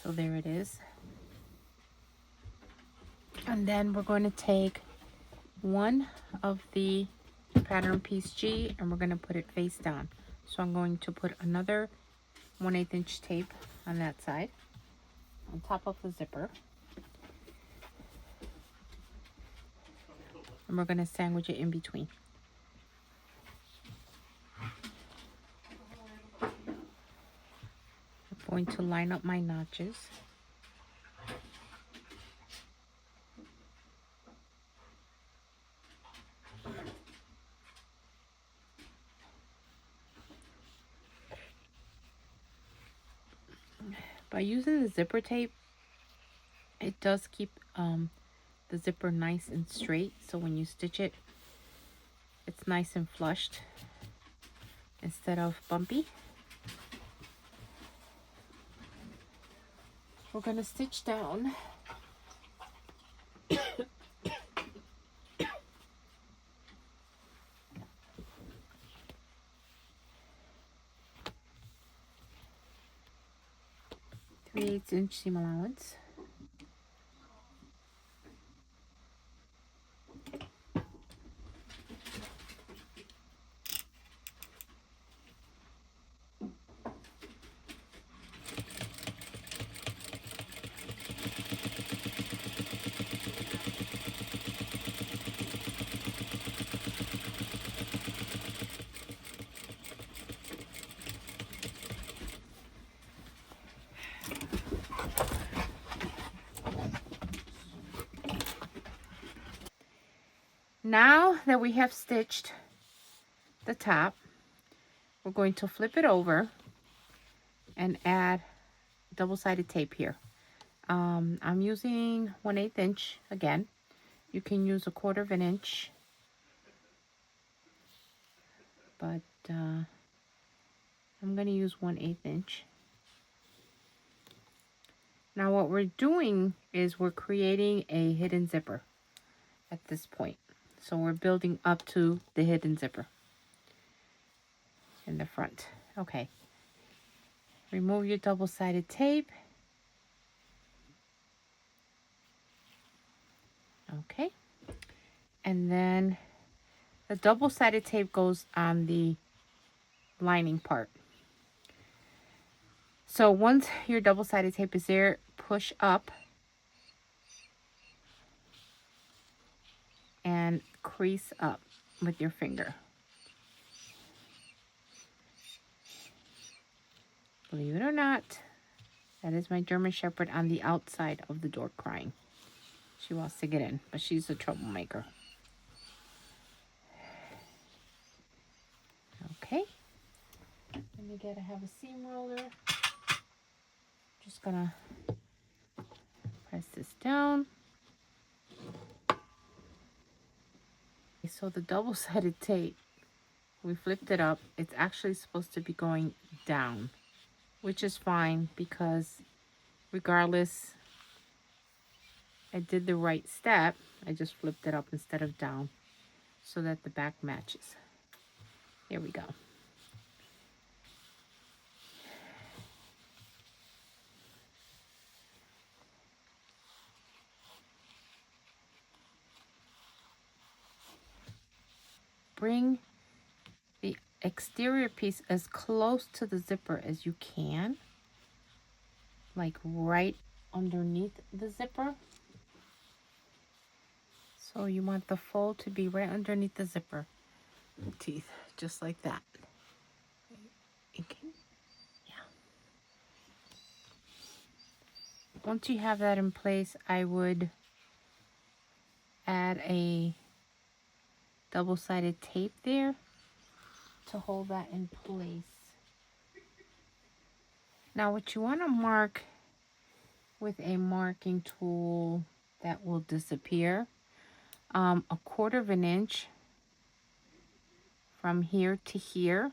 So there it is. And then we're going to take one of the pattern piece G and we're going to put it face down. So I'm going to put another 1/8 inch tape on that side on top of the zipper. And we're going to sandwich it in between. I'm going to line up my notches. By using the zipper tape, it does keep the zipper nice and straight, so when you stitch it, it's nice and flushed instead of bumpy. We're going to stitch down. Three-eighths inch seam allowance. Now that we have stitched the top, we're going to flip it over and add double-sided tape here. I'm using 1/8 inch again. You can use 1/4 inch, but I'm going to use 1/8 inch. Now what we're doing is we're creating a hidden zipper at this point. So we're building up to the hidden zipper in the front. Okay. Remove your double-sided tape. Okay. And then the double-sided tape goes on the lining part. So once your double-sided tape is there, push up and crease up with your finger. Believe it or not, that is my German Shepherd on the outside of the door crying. She wants to get in, but she's a troublemaker. Okay. I have a seam roller. Just gonna press this down. So the double-sided tape, we flipped it up. It's actually supposed to be going down, which is fine because regardless, I did the right step. I just flipped it up instead of down so that the back matches. There we go. Bring the exterior piece as close to the zipper as you can, like right underneath the zipper. So you want the fold to be right underneath the zipper teeth, just like that. Okay. Yeah. Once you have that in place, I would add a double-sided tape there to hold that in place. Now what you want to mark with a marking tool that will disappear, 1/4 inch from here to here,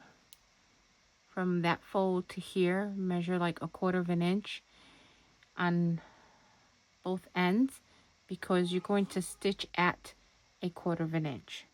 from that fold to here, measure like 1/4 inch on both ends because you're going to stitch at 1/4 inch.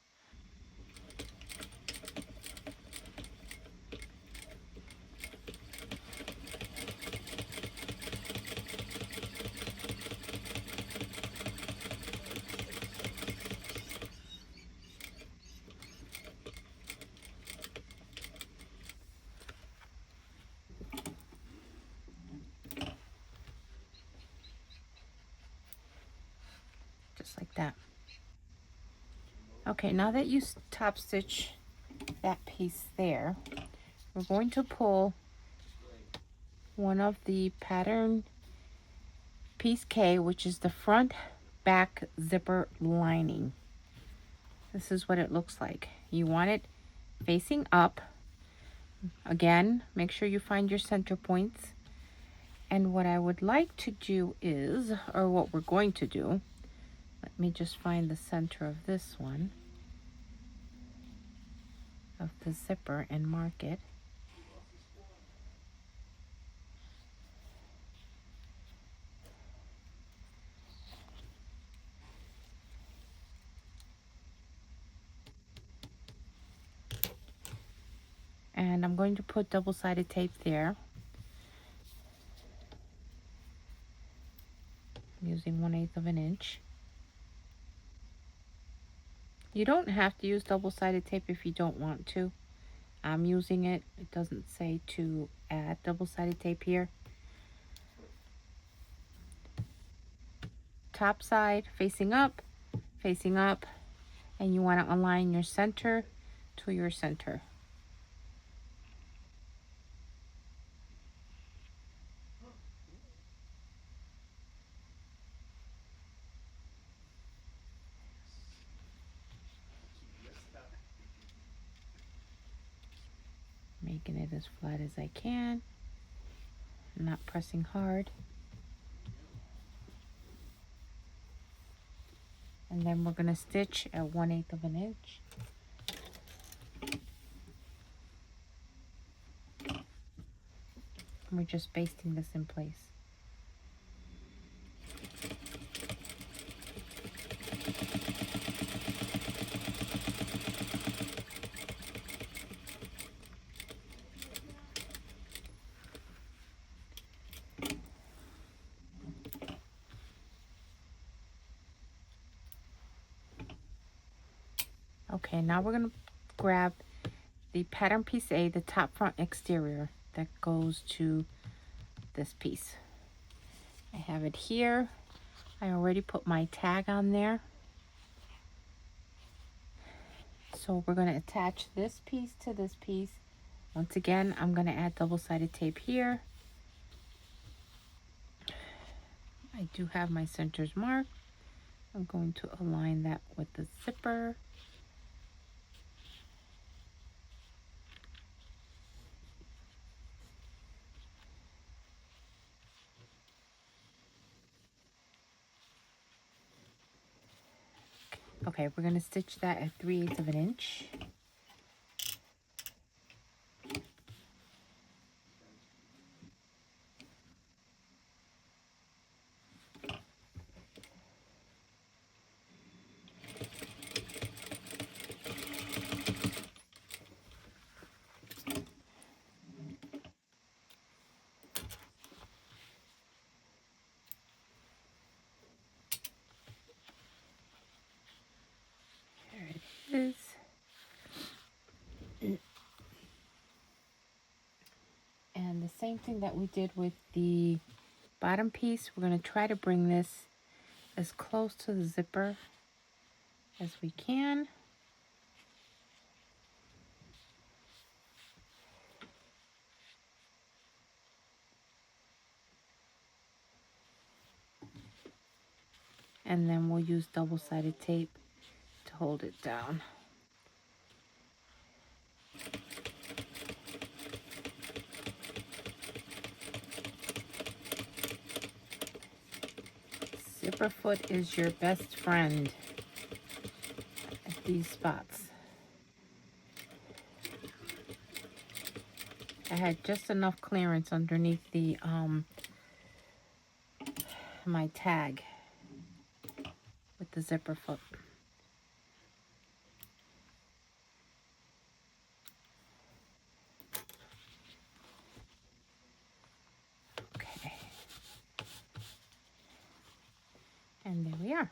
Just like that. Okay, now that you top stitch that piece there, we're going to pull one of the pattern piece K, which is the front back zipper lining. This is what it looks like. You want it facing up. Again, make sure you find your center points. And what I would like to do is, or what we're going to do, let me just find the center of this one, of the zipper, and mark it. And I'm going to put double-sided tape there. I'm using 1/8 inch. You don't have to use double-sided tape if you don't want to. I'm using it. It doesn't say to add double-sided tape here. Top side facing up, and you want to align your center to your center. making it as flat as I can, not pressing hard. And then we're going to stitch at 1/8 of an inch. And we're just basting this in place. Okay, now we're going to grab the pattern piece A, the top front exterior that goes to this piece. I have it here. I already put my tag on there. So we're going to attach this piece to this piece. Once again, I'm going to add double-sided tape here. I do have my centers marked. I'm going to align that with the zipper. Okay, we're going to stitch that at 3/8 of an inch. There it is. And the same thing that we did with the bottom piece, we're going to try to bring this as close to the zipper as we can. And then we'll use double-sided tape to hold it down. Zipper foot is your best friend at these spots. I had just enough clearance underneath the my tag with the zipper foot. Okay. And there we are.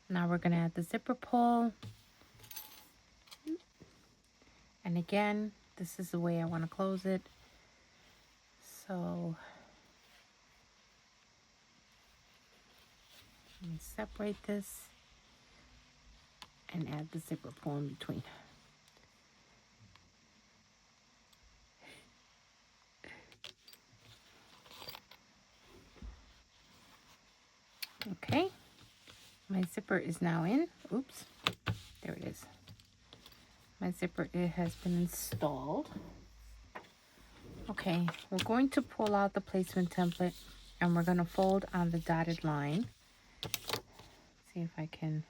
Now we're going to add the zipper pull. And again, this is the way I want to close it. So let me separate this and add the zipper pull in between. Okay, my zipper is now in. Oops, there it is. My zipper, it has been installed. Okay, we're going to pull out the placement template and we're going to fold on the dotted line. See if I can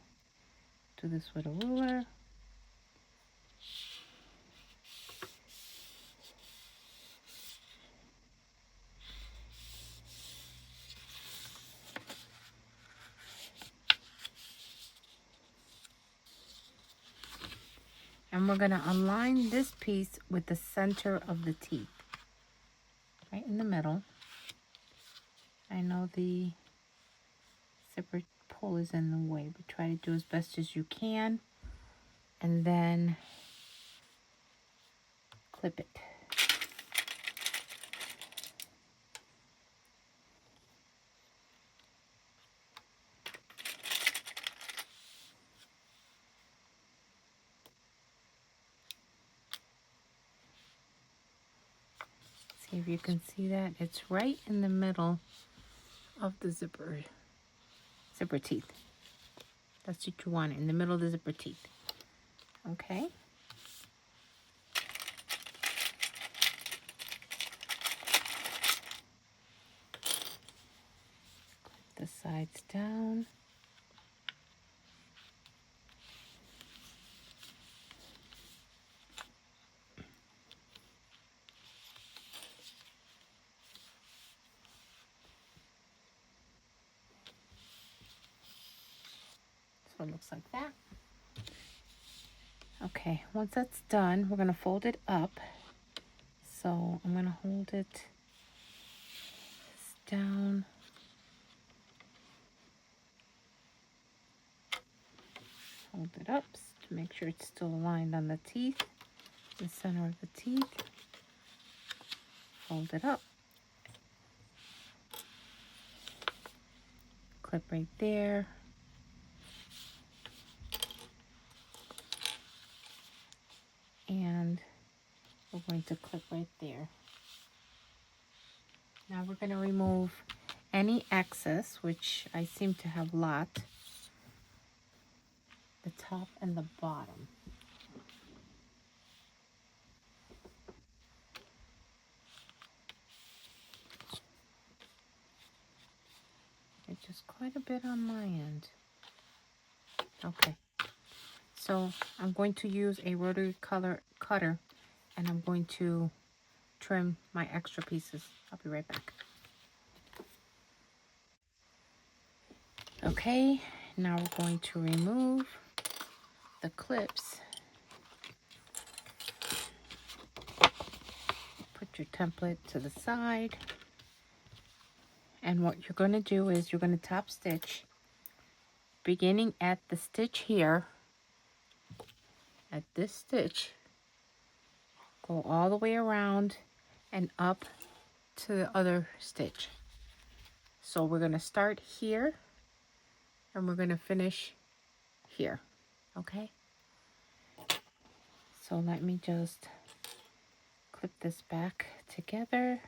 do this with a ruler. And we're going to align this piece with the center of the teeth, right in the middle. I know the zipper pull is in the way, but try to do as best as you can. And then clip it. See if you can see that. It's right in the middle of the zipper teeth. That's what you want, in the middle of the zipper teeth. Okay. the sides down. So it looks like that. Okay, once that's done, we're going to fold it up. So I'm going to hold it down. Hold it up to make sure it's still aligned on the teeth, the center of the teeth. Fold it up. Clip right there. And we're going to clip right there. Now we're going to remove any excess, which I seem to have a lot, the top and the bottom. It's just quite a bit on my end. Okay, so I'm going to use a rotary cutter and I'm going to trim my extra pieces. I'll be right back. Okay, now we're going to remove the clips. Put your template to the side. And what you're going to do is you're going to top stitch beginning at the stitch here, at this stitch, go all the way around and up to the other stitch. So we're going to start here and we're going to finish here. Okay, so let me just clip this back together.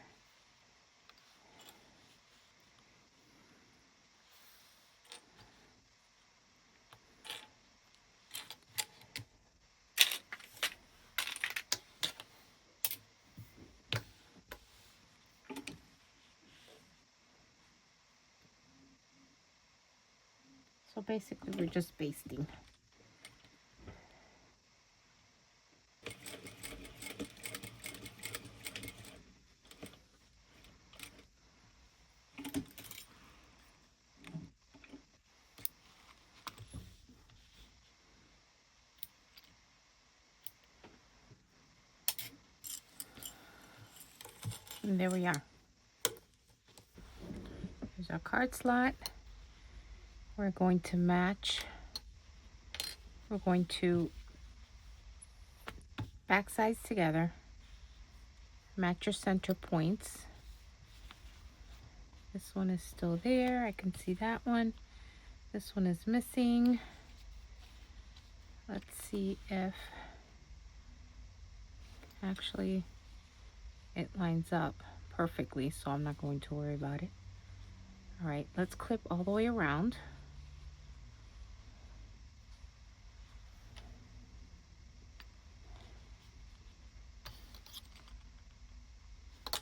So basically we're just basting. And there we are. Here's our card slot. We're going to match. We're going to back sides together. Match your center points. This one is still there. I can see that one. This one is missing. Let's see if actually it lines up perfectly, so I'm not going to worry about it. All right, let's clip all the way around.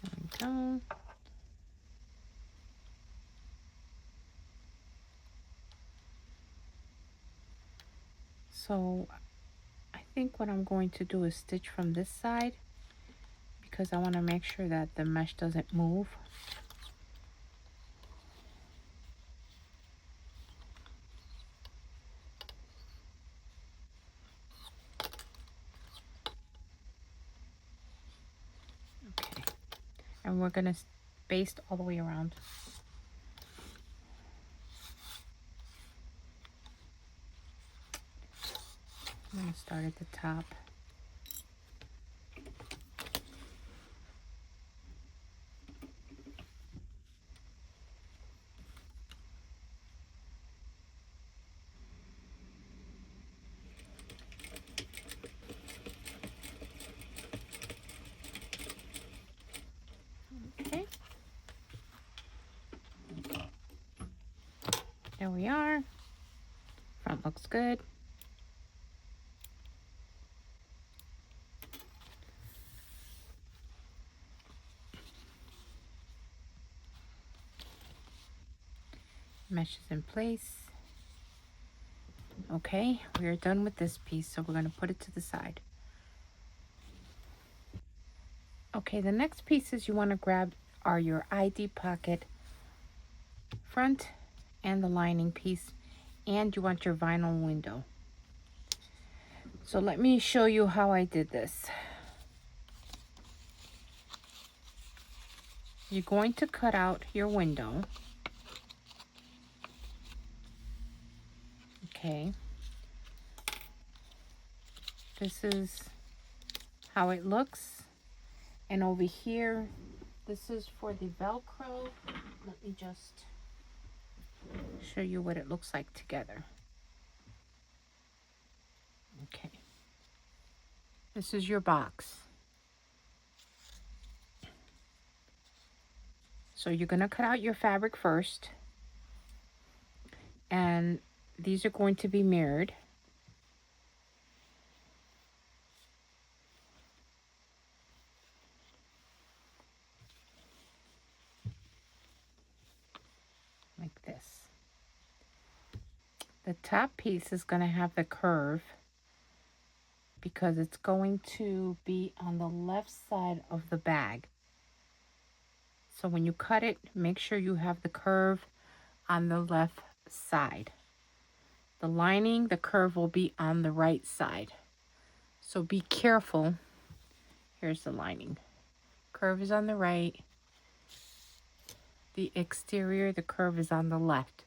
There we go. So I think what I'm going to do is stitch from this side because I want to make sure that the mesh doesn't move. Okay, and we're going to baste all the way around. I'm going to start at the top. Okay. There we are. Front looks good. Meshes in place. Okay, we are done with this piece, so we're going to put it to the side. Okay, the next pieces you want to grab are your ID pocket front and the lining piece, and you want your vinyl window. So let me show you how I did this. You're going to cut out your window. Okay. This is how it looks. And over here, this is for the Velcro. Let me just show you what it looks like together. Okay. This is your box. So you're going to cut out your fabric first. And these are going to be mirrored. Like this. The top piece is going to have the curve because it's going to be on the left side of the bag. So when you cut it, make sure you have the curve on the left side. The lining, the curve will be on the right side. So be careful. Here's the lining. Curve is on the right. The exterior, the curve is on the left.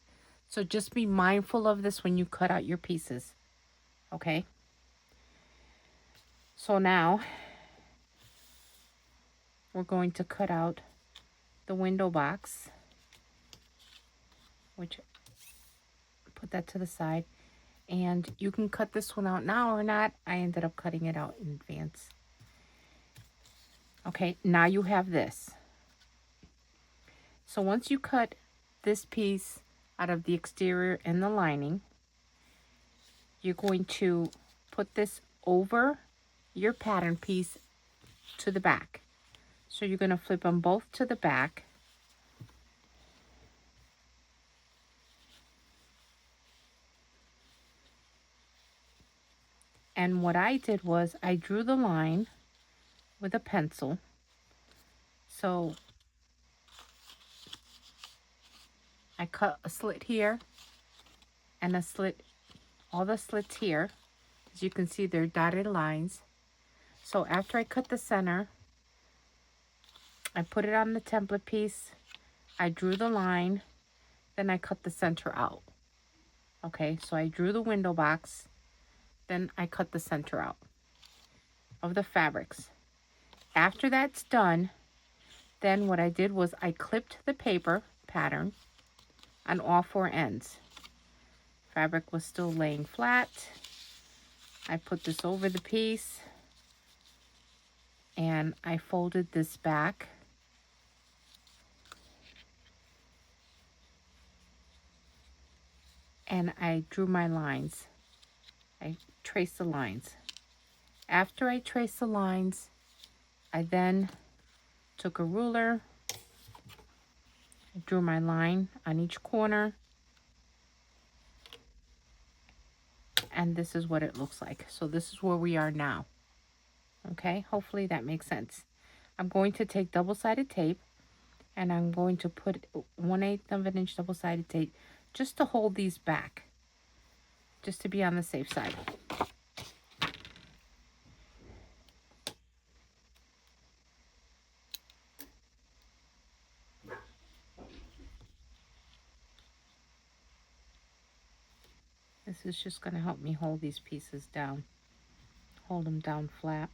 So just be mindful of this when you cut out your pieces. Okay? So now we're going to cut out the window box, which put that to the side. And you can cut this one out now or not. I ended up cutting it out in advance. Okay, now you have this. So once you cut this piece out of the exterior and the lining, you're going to put this over your pattern piece to the back. So you're going to flip them both to the back. And what I did was I drew the line with a pencil. So I cut a slit here and a slit, all the slits here. As you can see, they're dotted lines. So after I cut the center, I put it on the template piece. I drew the line, then I cut the center out. Okay, so I drew the window box, then I cut the center out of the fabrics. After that's done, then what I did was I clipped the paper pattern on all four ends. Fabric was still laying flat. I put this over the piece and I folded this back. And I drew my lines. I traced the lines. After I traced the lines, I then took a ruler, drew my line on each corner, and this is what it looks like. So this is where we are now. Okay, hopefully that makes sense. I'm going to take double-sided tape, and I'm going to put 1/8 of an inch double-sided tape just to hold these back, just to be on the safe side. This is just going to help me hold these pieces down, hold them down flat.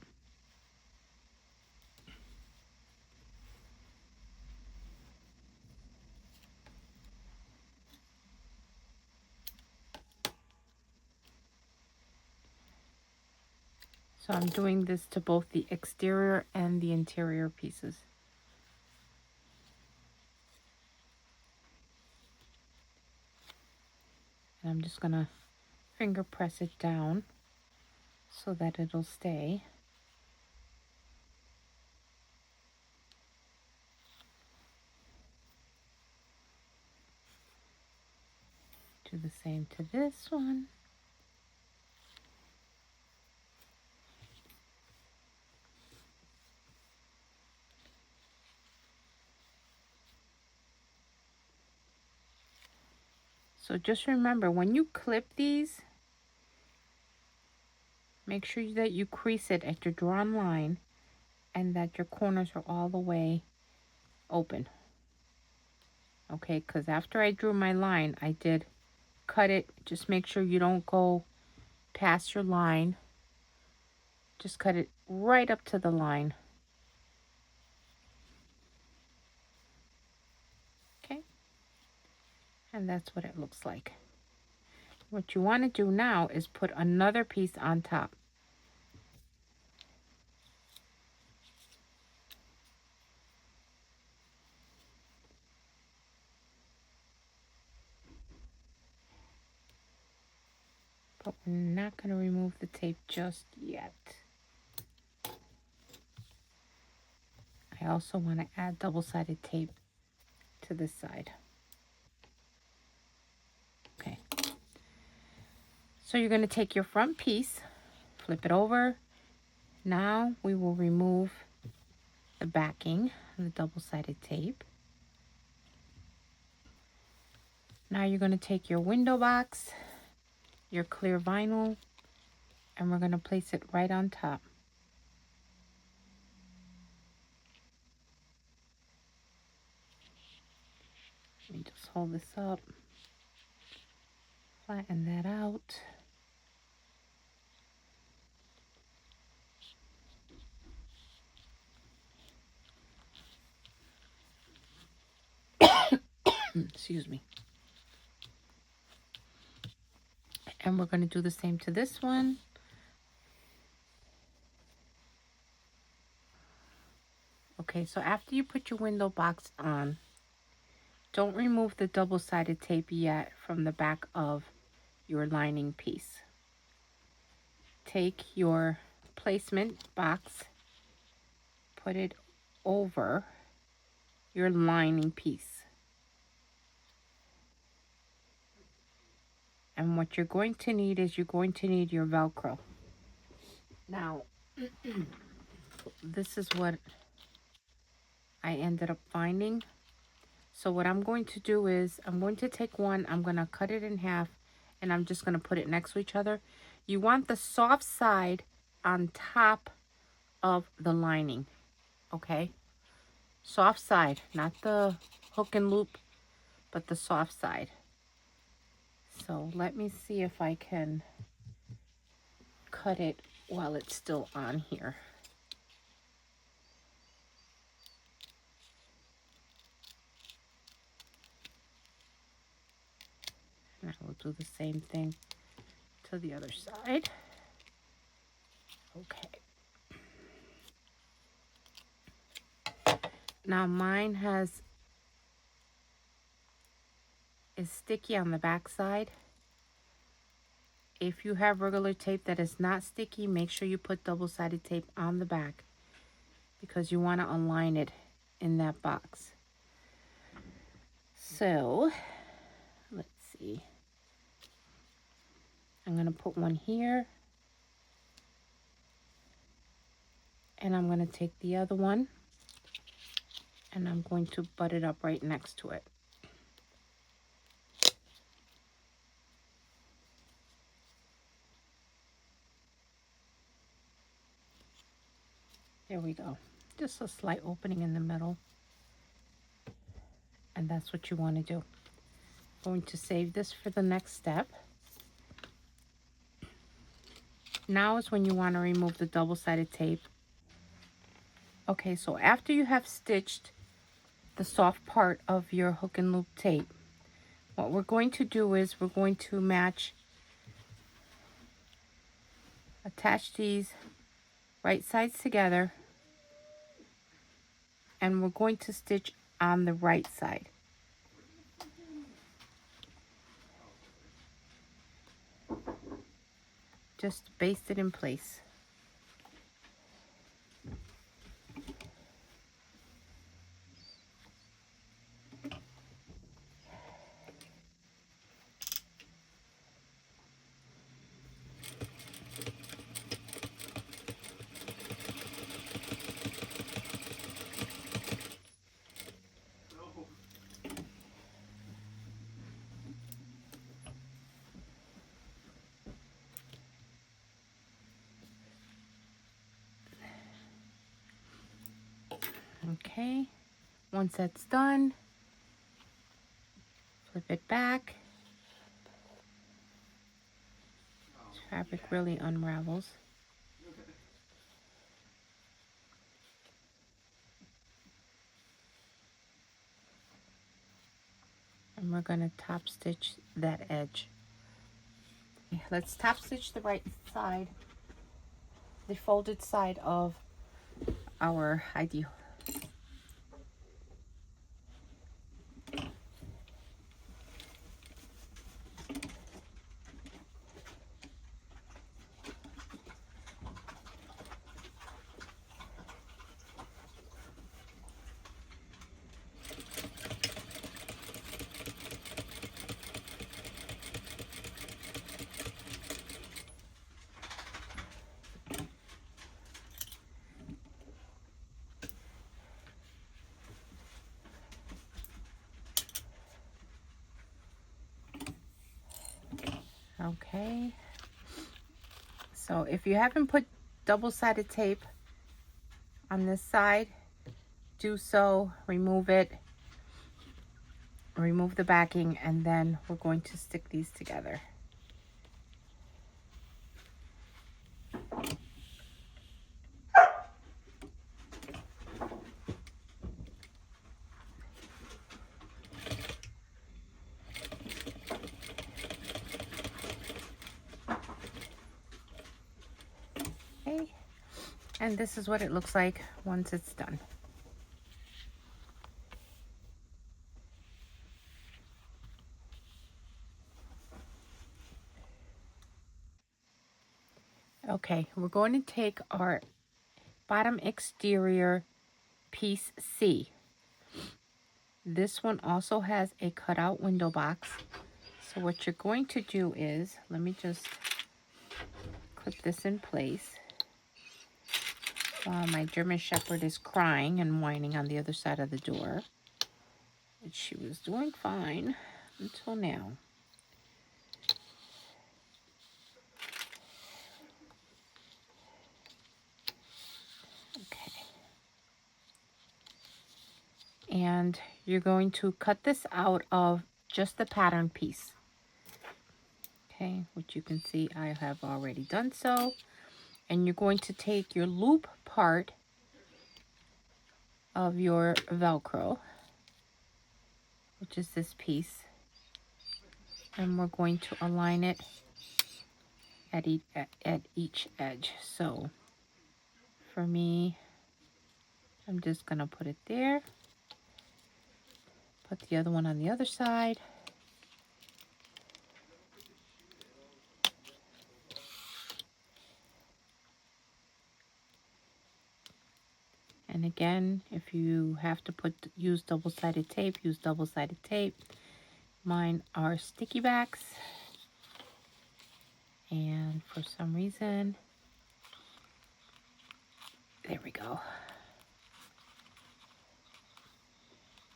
So I'm doing this to both the exterior and the interior pieces. And I'm just going to finger press it down so that it'll stay. the same to this one. So just remember, when you clip these, make sure that you crease it at your drawn line and that your corners are all the way open. Okay, because after I drew my line, I did cut it. Just make sure you don't go past your line. Just cut it right up to the line. Okay, and that's what it looks like. What you want to do now is put another piece on top. But we're not going to remove the tape just yet. I also want to add double-sided tape to this side. Okay. So you're going to take your front piece, flip it over. Now we will remove the backing of the double-sided tape. Now you're going to take your window box, your clear vinyl, and we're going to place it right on top. Let me just hold this up, flatten that out. Excuse me. And we're going to do the same to this one. Okay, so after you put your window box on, don't remove the double-sided tape yet from the back of your lining piece. Take your placement box, put it over your lining piece. And what you're going to need is you're going to need your Velcro. Now, this is what I ended up finding. So what I'm going to do is I'm going to take one, I'm going to cut it in half, and I'm just going to put it next to each other. You want the soft side on top of the lining, okay? Soft side, not the hook and loop, but the soft side. So let me see if I can cut it while it's still on here. And I will do the same thing to the other side. Okay. Now mine is sticky on the back side. If you have regular tape that is not sticky, make sure you put double-sided tape on the back because you want to align it in that box. So, let's see. I'm going to put one here. And I'm going to take the other one. And I'm going to butt it up right next to it. There we go. Just a slight opening in the middle. And that's what you want to do. I'm going to save this for the next step. Now is when you want to remove the double-sided tape. Okay, so after you have stitched the soft part of your hook and loop tape, what we're going to do is we're going to attach these right sides together, and we're going to stitch on the right side. Just baste it in place. Okay, once that's done, flip it back. Fabric really unravels. And we're going to top stitch that edge. Let's top stitch the right side, the folded side of our ID. Okay, so if you haven't put double-sided tape on this side, do so, remove it, remove the backing, and then we're going to stick these together. Okay, and this is what it looks like once it's done. Okay, we're going to take our bottom exterior piece C. This one also has a cutout window box. So what you're going to do is, let me just clip this in place while my German Shepherd is crying and whining on the other side of the door. And she was doing fine until now. Okay. And you're going to cut this out of just the pattern piece. Okay, which you can see I have already done so. And you're going to take your loop part of your Velcro, which is this piece, and we're going to align it at each edge. So for me, I'm just gonna put it there, put the other one on the other side, and again, if you have to use double-sided tape, use double-sided tape. Mine are sticky backs, and for some reason, there we go.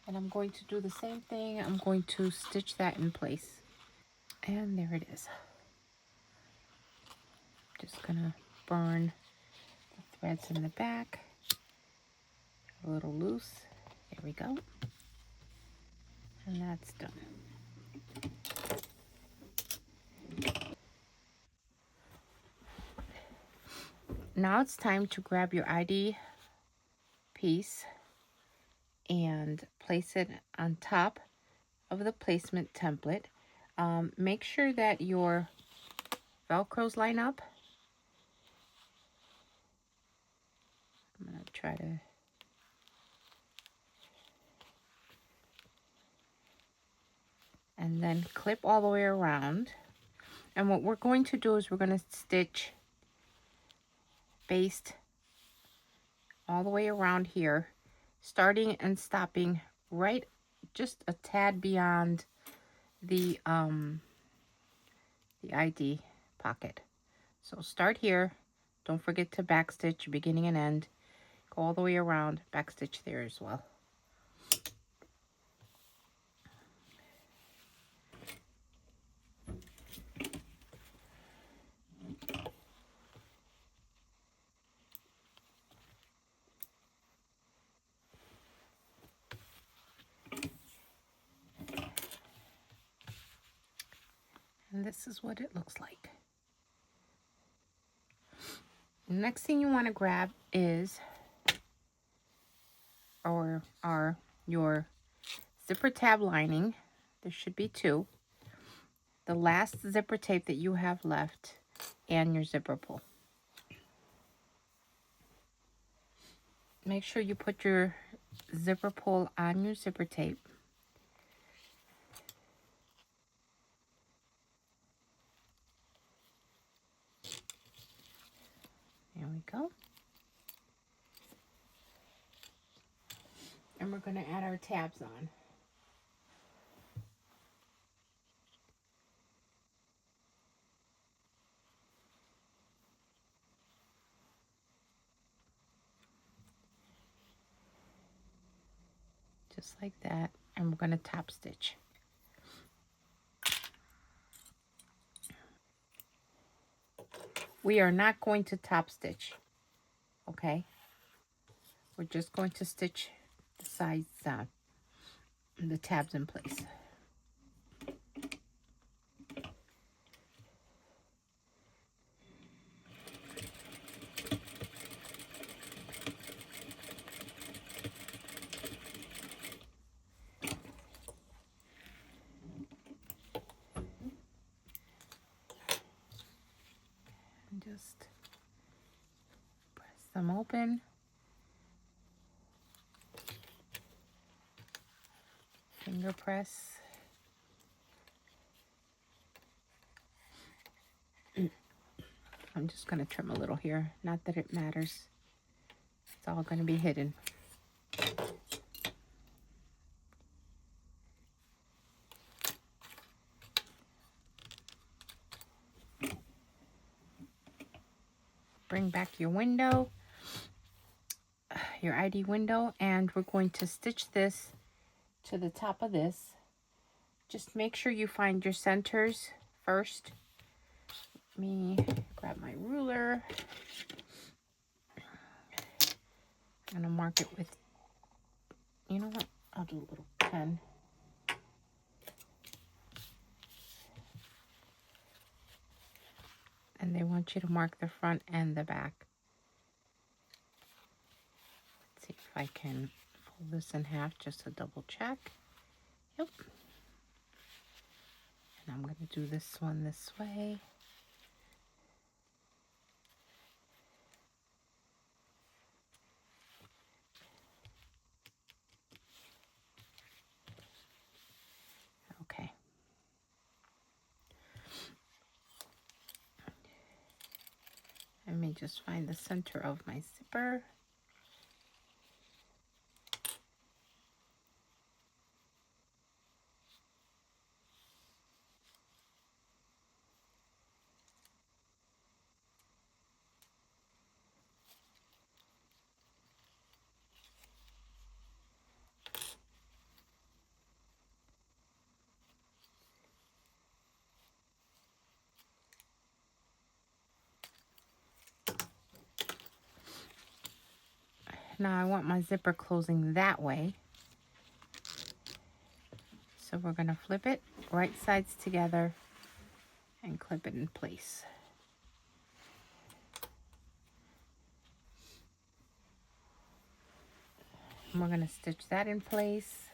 And I'm going to do the same thing. I'm going to stitch that in place. And there it is. Just gonna burn the threads in the back. A little loose. There we go. And that's done. Now it's time to grab your ID piece and place it on top of the placement template. Make sure that your Velcros line up. I'm going to try to... And then clip all the way around. And what we're going to do is we're going to stitch baste all the way around here, starting and stopping right just a tad beyond the ID pocket. So start here, don't forget to backstitch beginning and end, go all the way around, backstitch there as well. And this is what it looks like. The next thing you want to grab is your zipper tab lining. There should be 2. The last zipper tape that you have left, and your zipper pull. Make sure you put your zipper pull on your zipper tape. There we go. And we're going to add our tabs on. Just like that. And we're going to top stitch. We are not going to top stitch, okay? We're just going to stitch the sides, the tabs in place. And just press them open. Finger press. I'm just going to trim a little here. Not that it matters. It's all going to be hidden. Bring back your window, your ID window, and we're going to stitch this to the top of this. Just make sure you find your centers first. Let me grab my ruler. I'm gonna mark it with, you know what? I'll do a little pen. And they want you to mark the front and the back. Let's see if I can fold this in half just to double check. Yep. And I'm going to do this one this way. Okay. Let me just find the center of my zipper. Now I want my zipper closing that way. So we're going to flip it right sides together and clip it in place. And we're going to stitch that in place.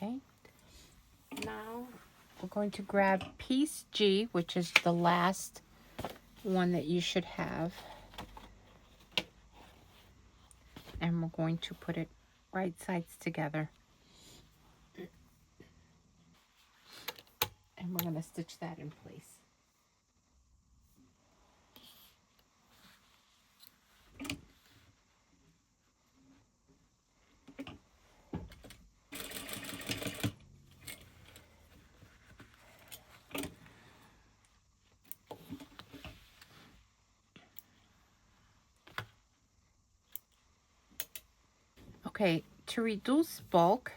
Okay, now we're going to grab piece G, which is the last one that you should have, and we're going to put it right sides together, and we're going to stitch that in place. Okay, to reduce bulk,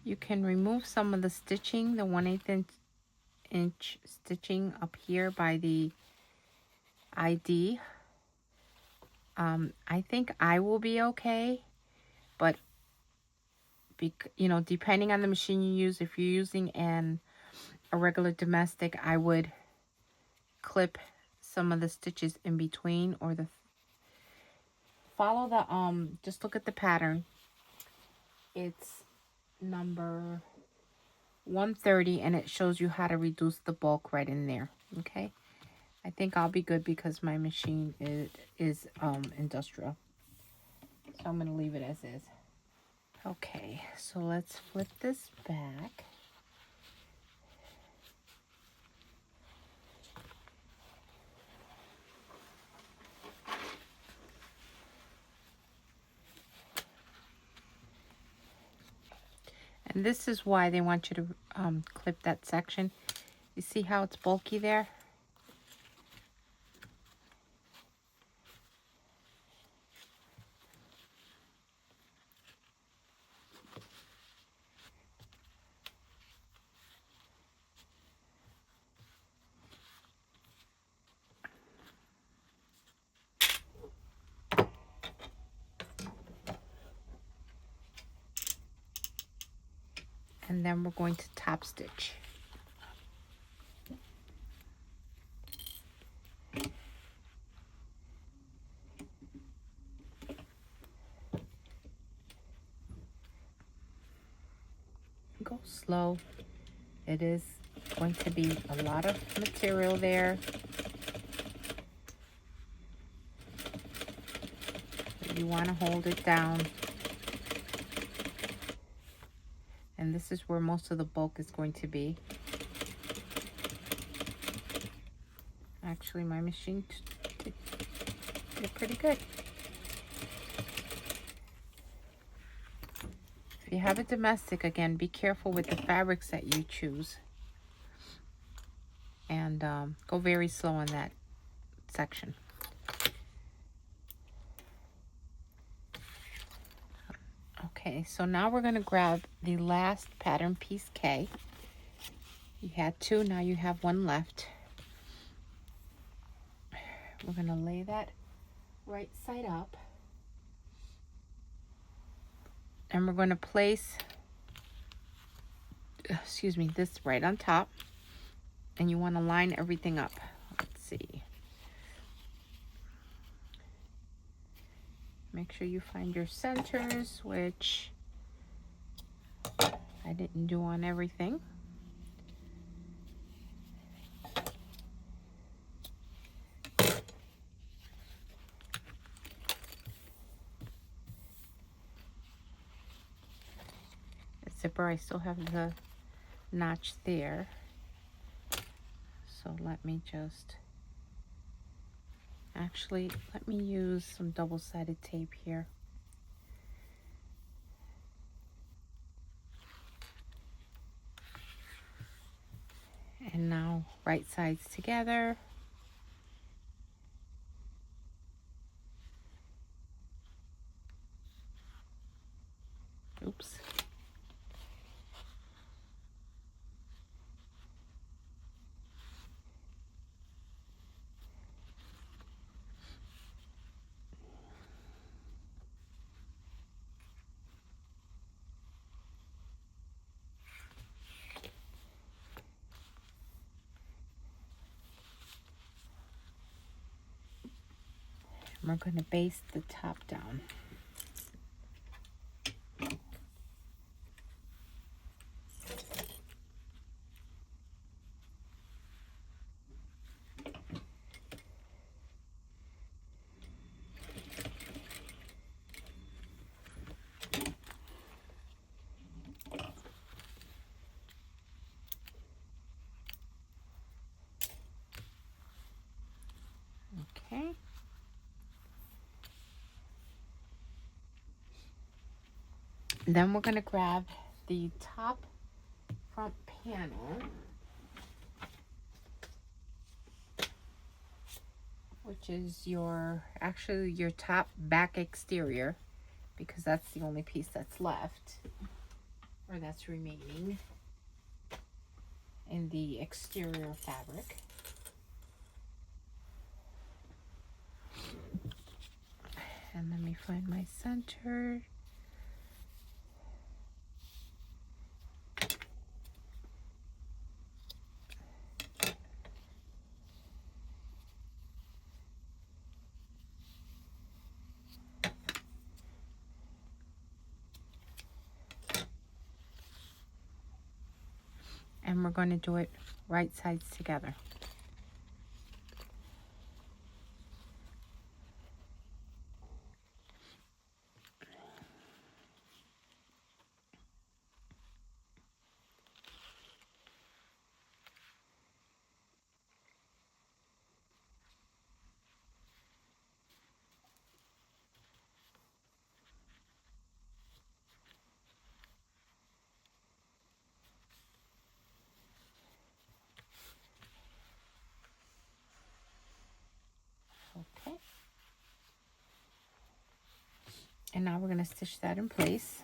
you can remove some of the stitching, the 1/8 inch stitching up here by the ID. I think I will be okay, but you know, depending on the machine you use, if you're using a regular domestic, I would clip some of the stitches in between, or follow the just look at the pattern. It's number 130 and it shows you how to reduce the bulk right in there. Okay, I think I'll be good because my machine is industrial, so I'm gonna leave it as is. Okay, so let's flip this back. And this is why they want you to clip that section. You see how it's bulky there? And then we're going to top stitch. Go slow. It is going to be a lot of material there. You want to hold it down. And this is where most of the bulk is going to be. Actually, my machine did pretty good. If you have a domestic, again, be careful with the fabrics that you choose. And go very slow on that section. Okay, so now we're going to grab the last pattern piece K. You had 2, now you have 1 left. We're going to lay that right side up. And we're going to place, excuse me, this right on top. And you want to line everything up. Let's see. Make sure you find your centers, which I didn't do on everything. The zipper, I still have the notch there. So let me just, actually, let me use some double-sided tape here. And now right sides together. Oops. We're going to baste the top down. Okay. Then we're going to grab the top front panel, which is actually your top back exterior, because that's the only piece that's left, or that's remaining in the exterior fabric. And let me find my center. And we're going to do it right sides together. Okay. And now we're going to stitch that in place.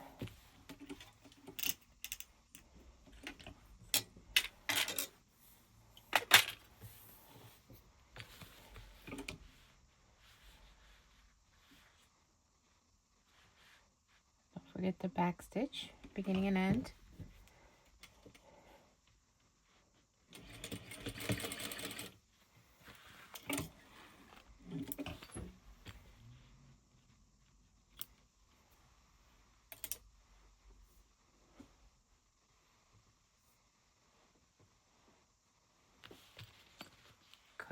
Don't forget the back stitch, beginning and end.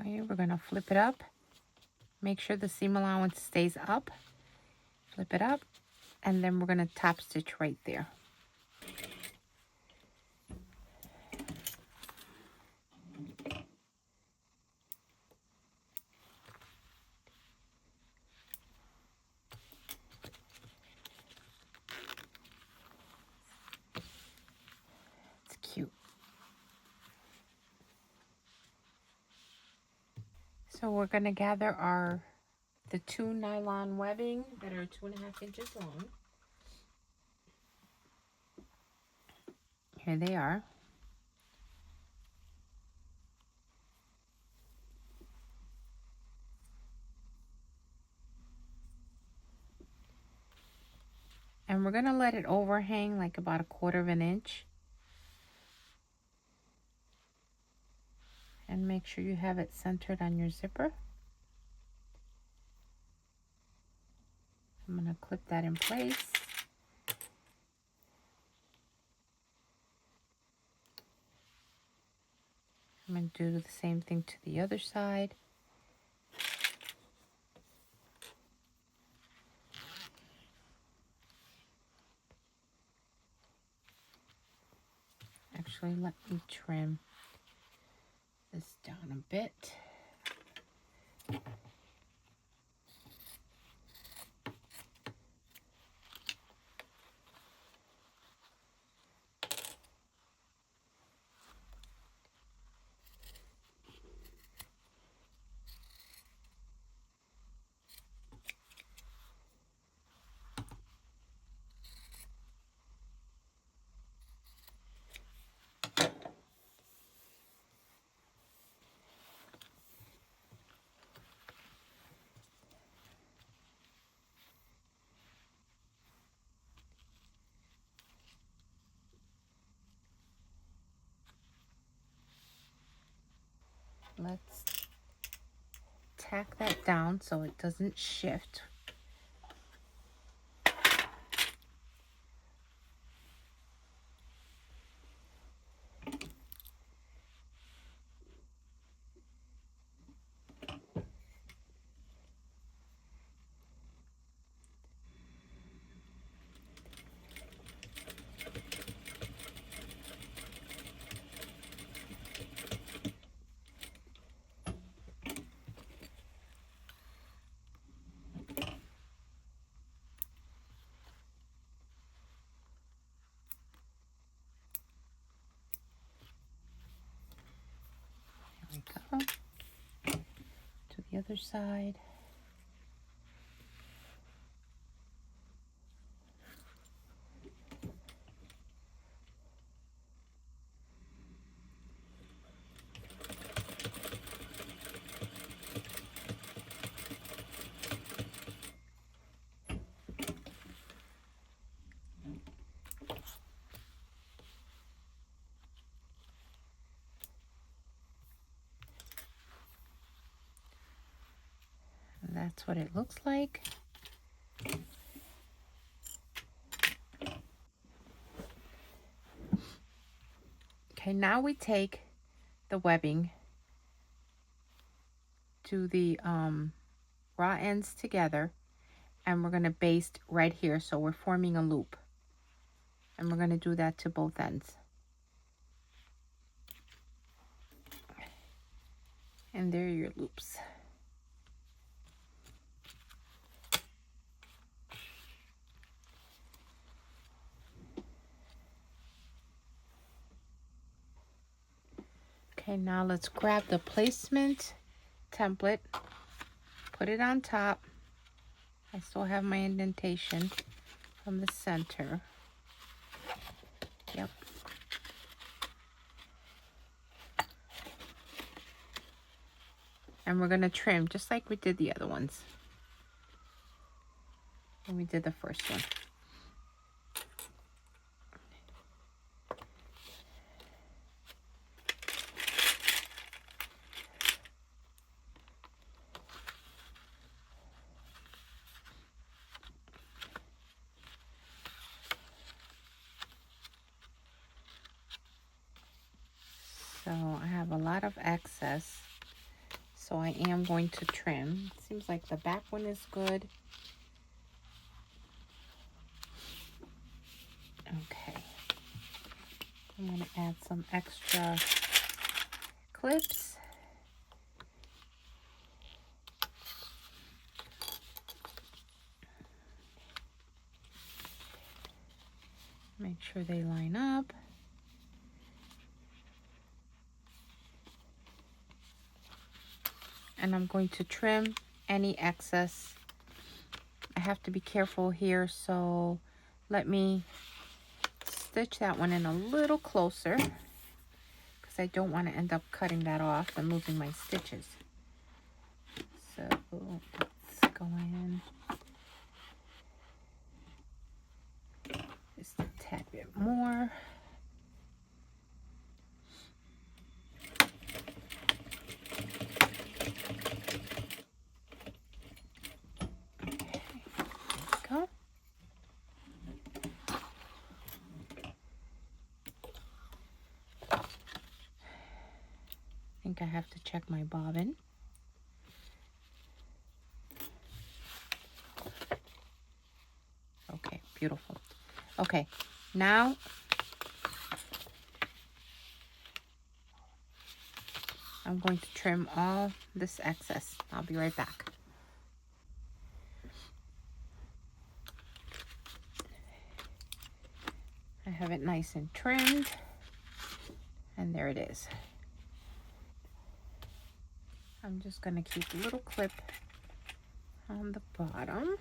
Okay, we're going to flip it up. Make sure the seam allowance stays up. Flip it up, and then we're going to top stitch right there. It's cute. So we're going to gather the 2 nylon webbing that are 2.5 inches long. Here they are. And we're going to let it overhang like about 1/4 inch. And make sure you have it centered on your zipper. I'm going to clip that in place. I'm going to do the same thing to the other side. Actually, let me trim this down a bit. Let's tack that down so it doesn't shift. There we go. To the other side. that's what it looks like. Okay, now we take the webbing to the raw ends together, and we're going to baste right here, so we're forming a loop, and we're going to do that to both ends. And there are your loops. Okay, now let's grab the placement template, put it on top. I still have my indentation from the center. Yep. And we're going to trim just like we did the other ones when we did the first one. So I have a lot of excess, so I am going to trim. It seems like the back one is good. Okay. I'm going to add some extra clips. Make sure they line up. And I'm going to trim any excess. I have to be careful here, so let me stitch that one in a little closer, because I don't want to end up cutting that off and losing my stitches. So let's go in just a tad bit more. I think I have to check my bobbin. Okay, beautiful. Okay, now I'm going to trim all this excess. I'll be right back. I have it nice and trimmed, and there it is. I'm just going to keep a little clip on the bottom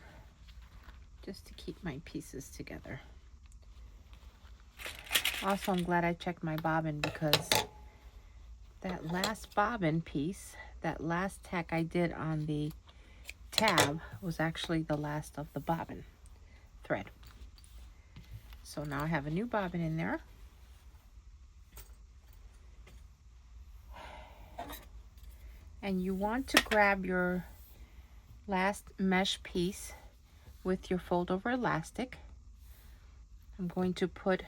just to keep my pieces together. Also, I'm glad I checked my bobbin, because that last bobbin piece, that last tack I did on the tab, was actually the last of the bobbin thread. So now I have a new bobbin in there. And you want to grab your last mesh piece with your fold over elastic. I'm going to put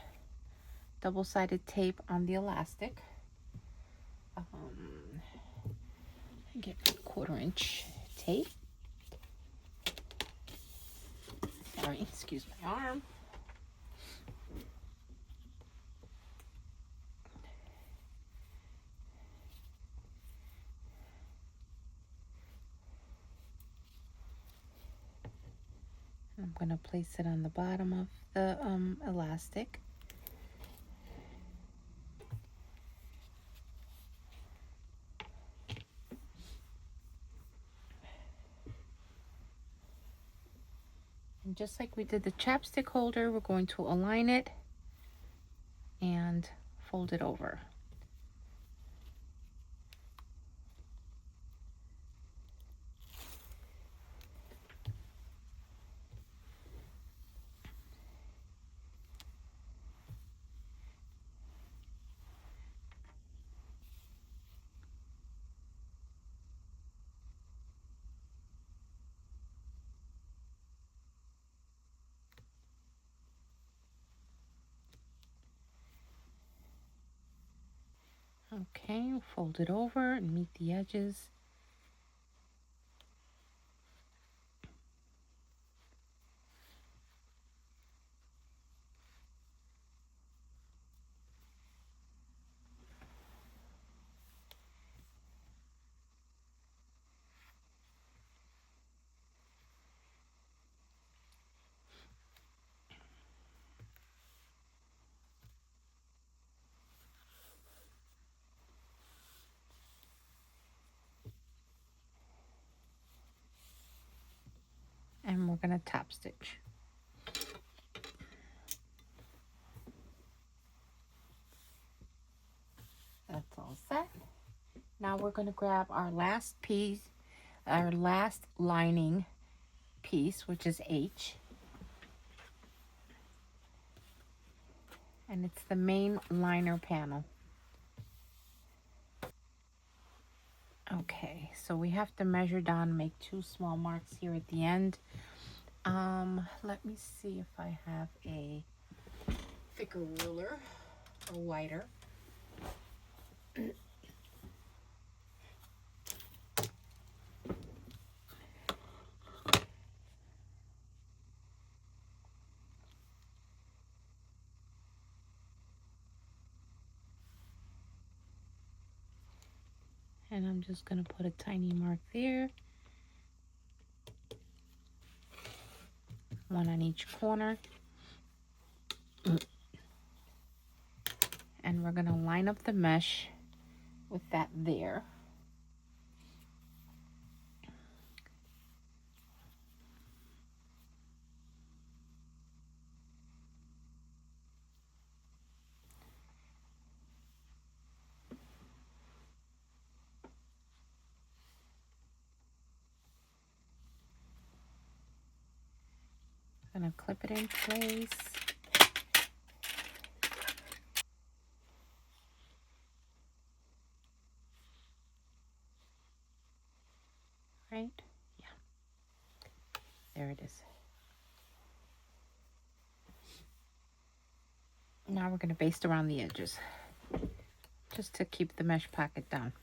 double-sided tape on the elastic. Get my 1/4 inch tape. Sorry, excuse my arm. I'm going to place it on the bottom of the elastic. And just like we did the chapstick holder, we're going to align it and fold it over. Okay, fold it over and meet the edges. And we're going to top stitch. That's all set. Now we're going to grab our last piece, our last lining piece, which is H. And it's the main liner panel. Okay, so we have to measure down, make 2 small marks here at the end. Let me see if I have a thicker ruler or wider. And I'm just going to put a tiny mark there. One on each corner. And we're going to line up the mesh with that there. I'm going to clip it in place. Right? Yeah. There it is. Now we're going to baste around the edges, just to keep the mesh pocket down.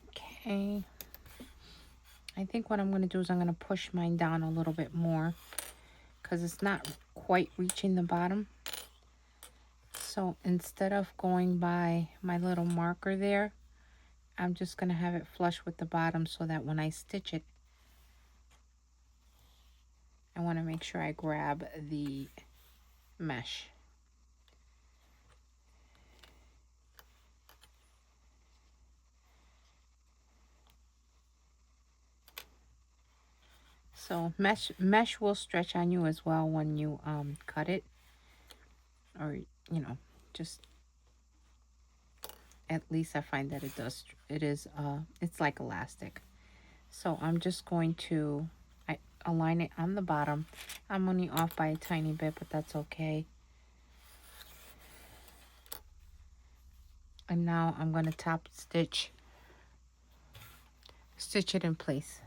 Okay. I think what I'm going to do is I'm going to push mine down a little bit more because it's not quite reaching the bottom. So instead of going by my little marker there, I'm just going to have it flush with the bottom so that when I stitch it, I want to make sure I grab the mesh. So mesh will stretch on you as well when you cut it, or just at least I find that it does. It's like elastic. So I'm just going to align it on the bottom. I'm only off by a tiny bit, but that's okay. And now I'm going to top stitch it in place.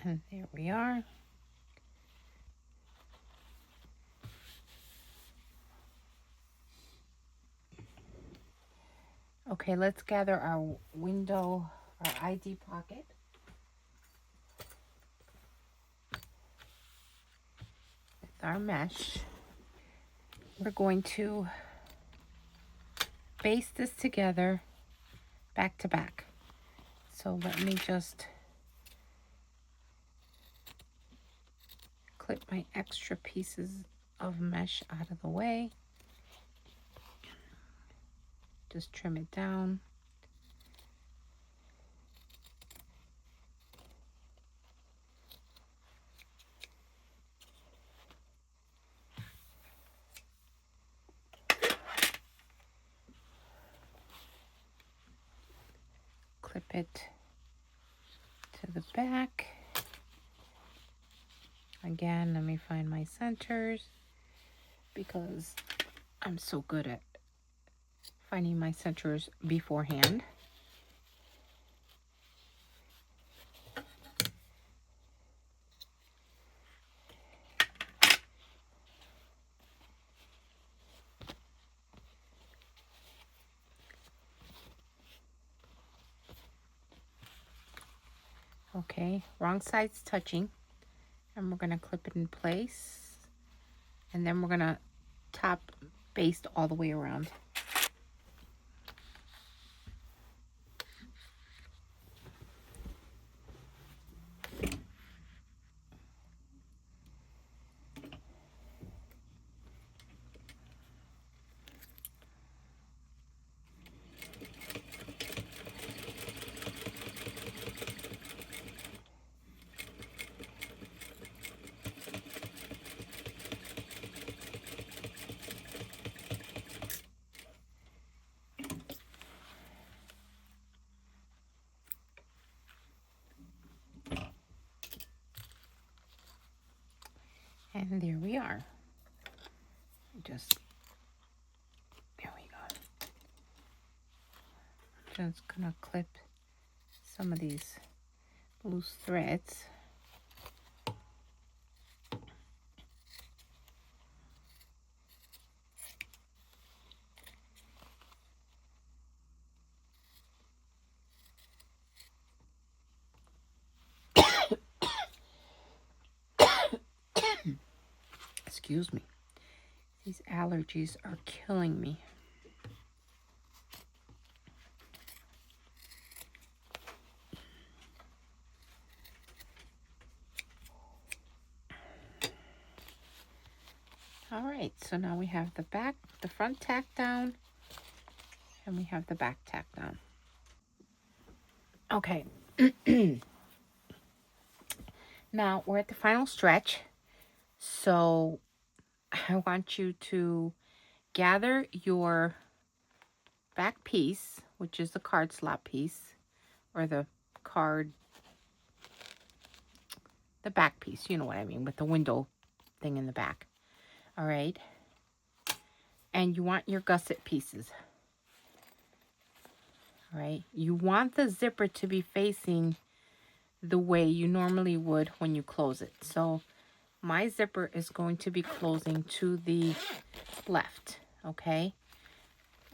And there we are. Okay, let's gather our window, our ID pocket. With our mesh. We're going to baste this together back to back. So let me just clip my extra pieces of mesh out of the way. Just trim it down. it to the back. Again, let me find my centers because I'm so good at finding my centers beforehand. Okay, wrong side's touching, and we're gonna clip it in place, and then we're gonna top baste all the way around. And there we are. There we go. Just gonna clip some of these loose threads. Excuse me. These allergies are killing me. All right, so now we have the front tack down, and we have the back tack down. Okay. Now we're at the final stretch. So I want you to gather your back piece, which is the card slot piece, or the back piece, you know what I mean, with the window thing in the back. All right. And you want your gusset pieces. All right. You want the zipper to be facing the way you normally would when you close it. So my zipper is going to be closing to the left. Okay.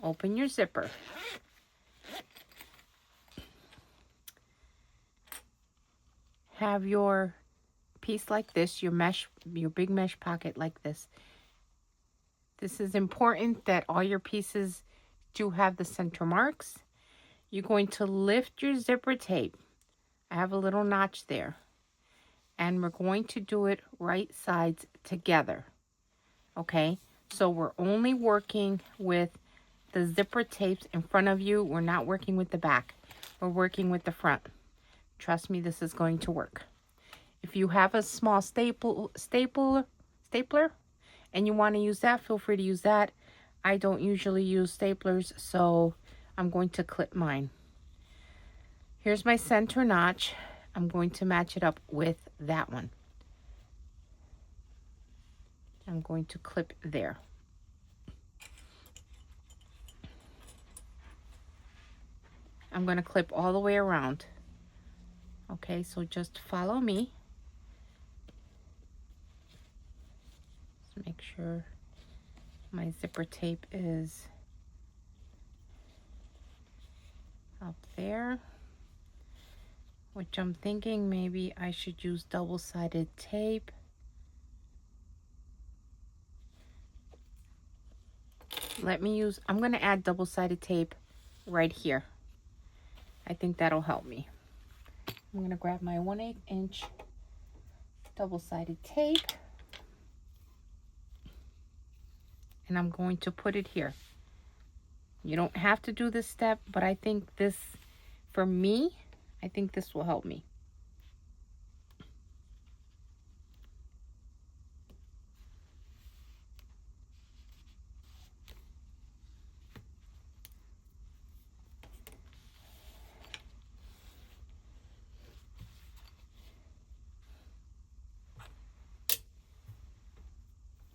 Open your zipper. Have your piece like this, your big mesh pocket like this. This is important that all your pieces do have the center marks. You're going to lift your zipper tape. I have a little notch there. And we're going to do it right sides together. Okay? So we're only working with the zipper tapes in front of you. We're not working with the back. We're working with the front. Trust me, this is going to work. If you have a small stapler and you want to use that, feel free to use that. I don't usually use staplers, so I'm going to clip mine. Here's my center notch. I'm going to match it up with that one. I'm going to clip there. I'm going to clip all the way around. Okay, so just follow me. Just make sure my zipper tape is up there, which I'm thinking maybe I should use double-sided tape. I'm going to add double-sided tape right here. I think that'll help me. I'm going to grab my 1/8 inch double-sided tape, and I'm going to put it here. You don't have to do this step, but I think this, for me, I think this will help me.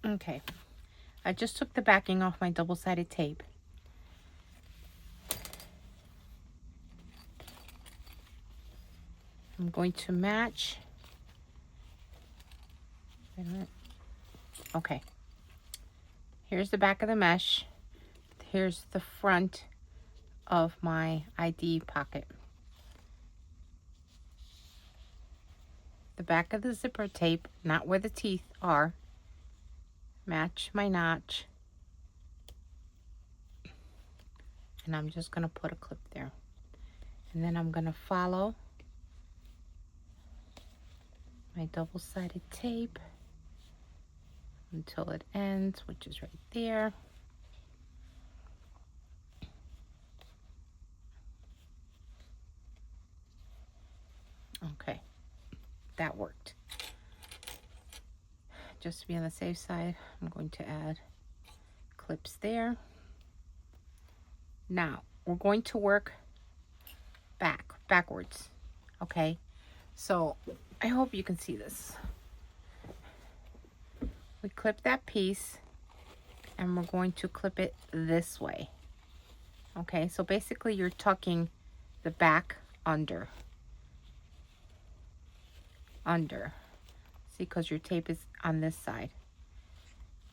Okay, I just took the backing off my double-sided tape. I'm going to match. Wait a minute. Okay, here's the back of the mesh. Here's the front of my ID pocket. The back of the zipper tape, not where the teeth are. Match my notch. And I'm just going to put a clip there. And then I'm going to follow my double-sided tape until it ends, which is right there. Okay, that worked. Just to be on the safe side, I'm going to add clips there. Now, we're going to work backwards, okay? So, I hope you can see this. We clip that piece, and we're going to clip it this way. Okay, so basically you're tucking the back under. See, because your tape is on this side.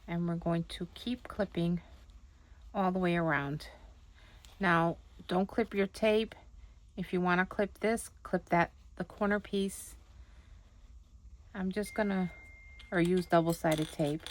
And we're going to keep clipping all the way around. Now, don't clip your tape. If you want to clip this, clip the corner piece. I'm just gonna, or use double-sided tape.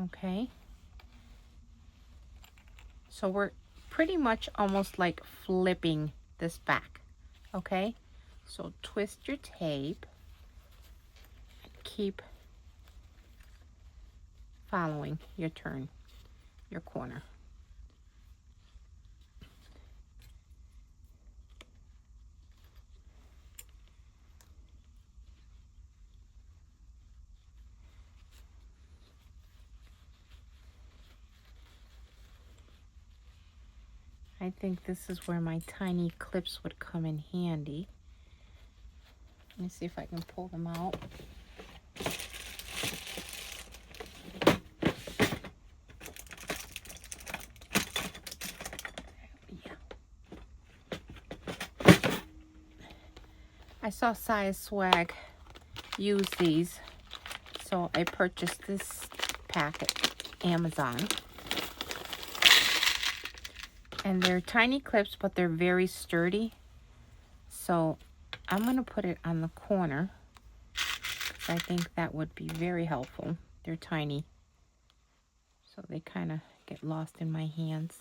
Okay. So we're pretty much almost like flipping this back. Okay. So twist your tape and keep following your turn, your corner. I think this is where my tiny clips would come in handy. Let me see if I can pull them out. Yeah. I saw Size Swag use these, so I purchased this pack at Amazon. And they're tiny clips, but they're very sturdy. So I'm going to put it on the corner. I think that would be very helpful. They're tiny, so they kind of get lost in my hands.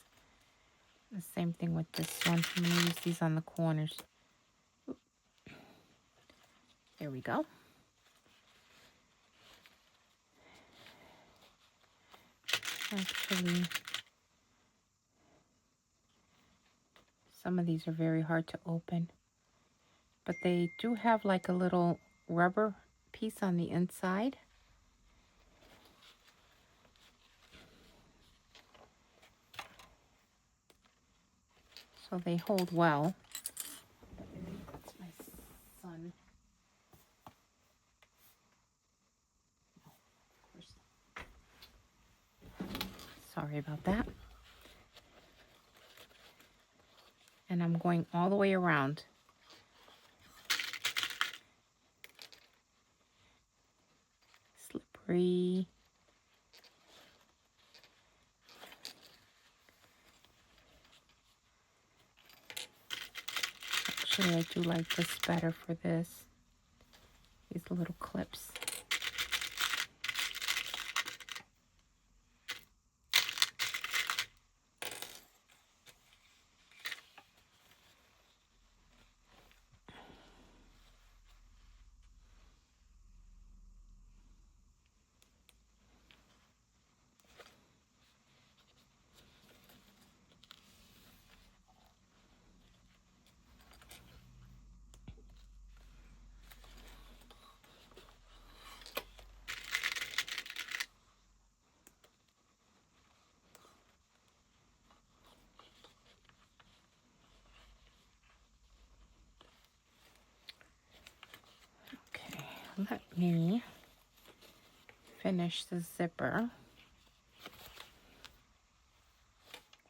The same thing with this one. I'm going to use these on the corners. There we go. Actually, some of these are very hard to open, but they do have like a little rubber piece on the inside. So they hold well. That's my son. No, of course not. Sorry about that. And I'm going all the way around. Slippery. Actually, I do like this better for this. These little clips. let me finish the zipper.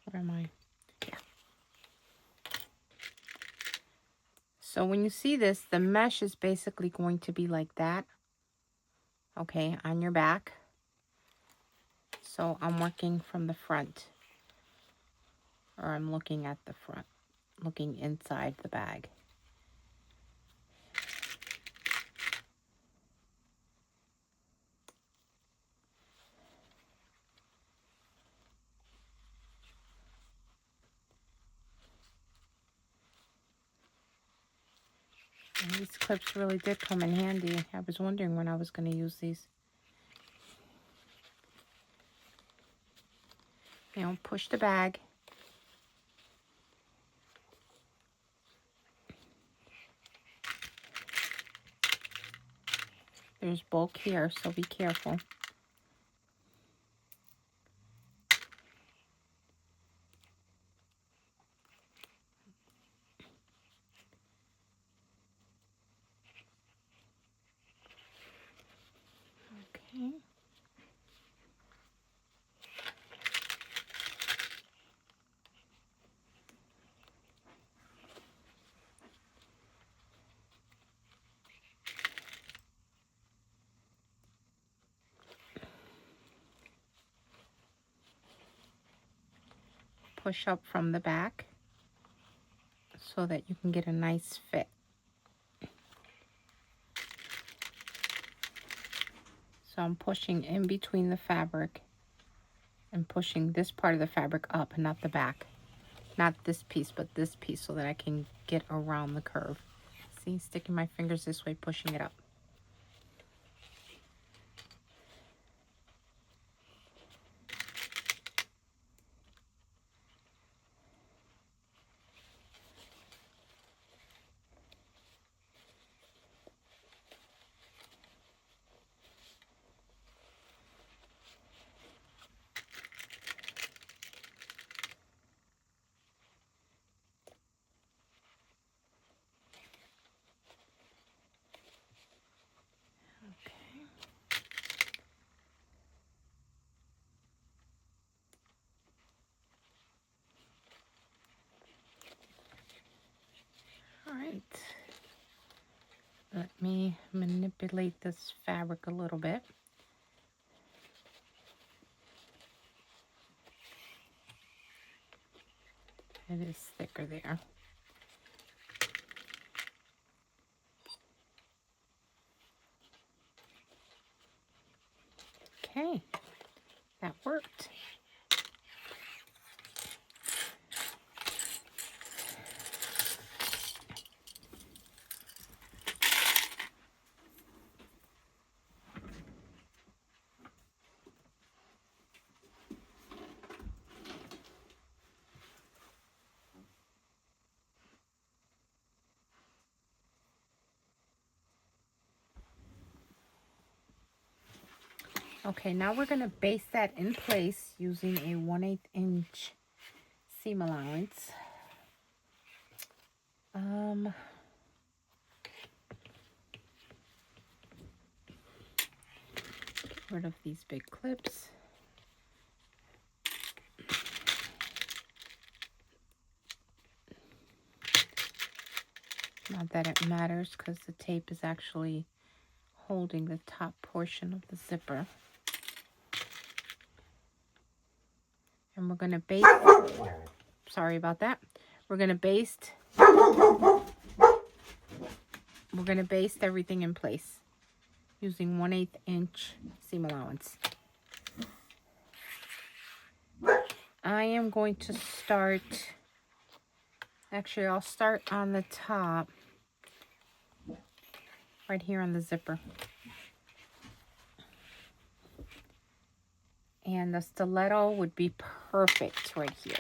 Where am I? Yeah. So when you see this, the mesh is basically going to be like that. Okay, on your back. So I'm working from the front. Or I'm looking at the front. Looking inside the bag. And these clips really did come in handy. I was wondering when I was going to use these. You know, push the bag. There's bulk here, so be careful. Okay. Push up from the back so that you can get a nice fit. So I'm pushing in between the fabric and pushing this part of the fabric up, not the back. Not this piece, but this piece, so that I can get around the curve. See, sticking my fingers this way, pushing it up. All right. Let me manipulate this fabric a little bit. It is thicker there. Okay, that worked. Okay, now we're going to baste that in place using a 1/8 inch seam allowance. Get rid of these big clips. Not that it matters because the tape is actually holding the top portion of the zipper. And we're going to baste, sorry about that. We're going to baste everything in place using 1/8 inch seam allowance. I am going to start, actually I'll start on the top, right here on the zipper. And the stiletto would be perfect right here.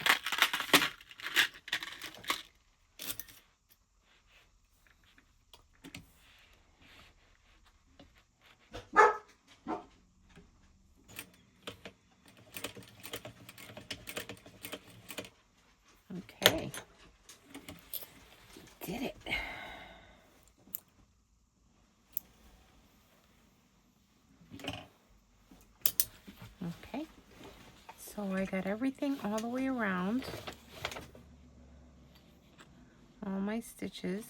Okay. Did it. So I got everything all the way around, all my stitches.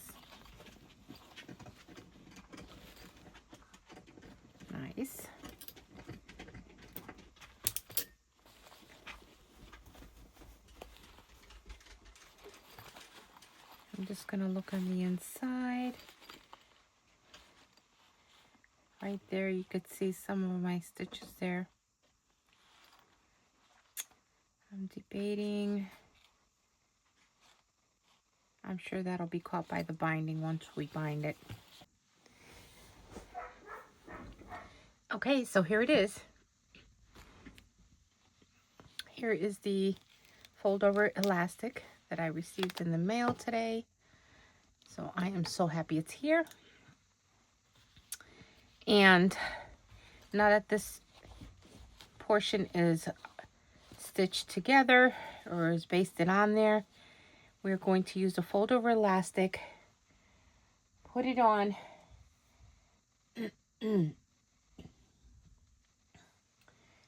Nice. I'm just gonna look on the inside. Right there, you could see some of my stitches there. I'm debating. I'm sure that'll be caught by the binding once we bind it. Okay, so here it is. Here is the fold over elastic that I received in the mail today. So I am so happy it's here. And now that this portion is stitched together or is basted on there, we're going to use the fold over elastic, put it on,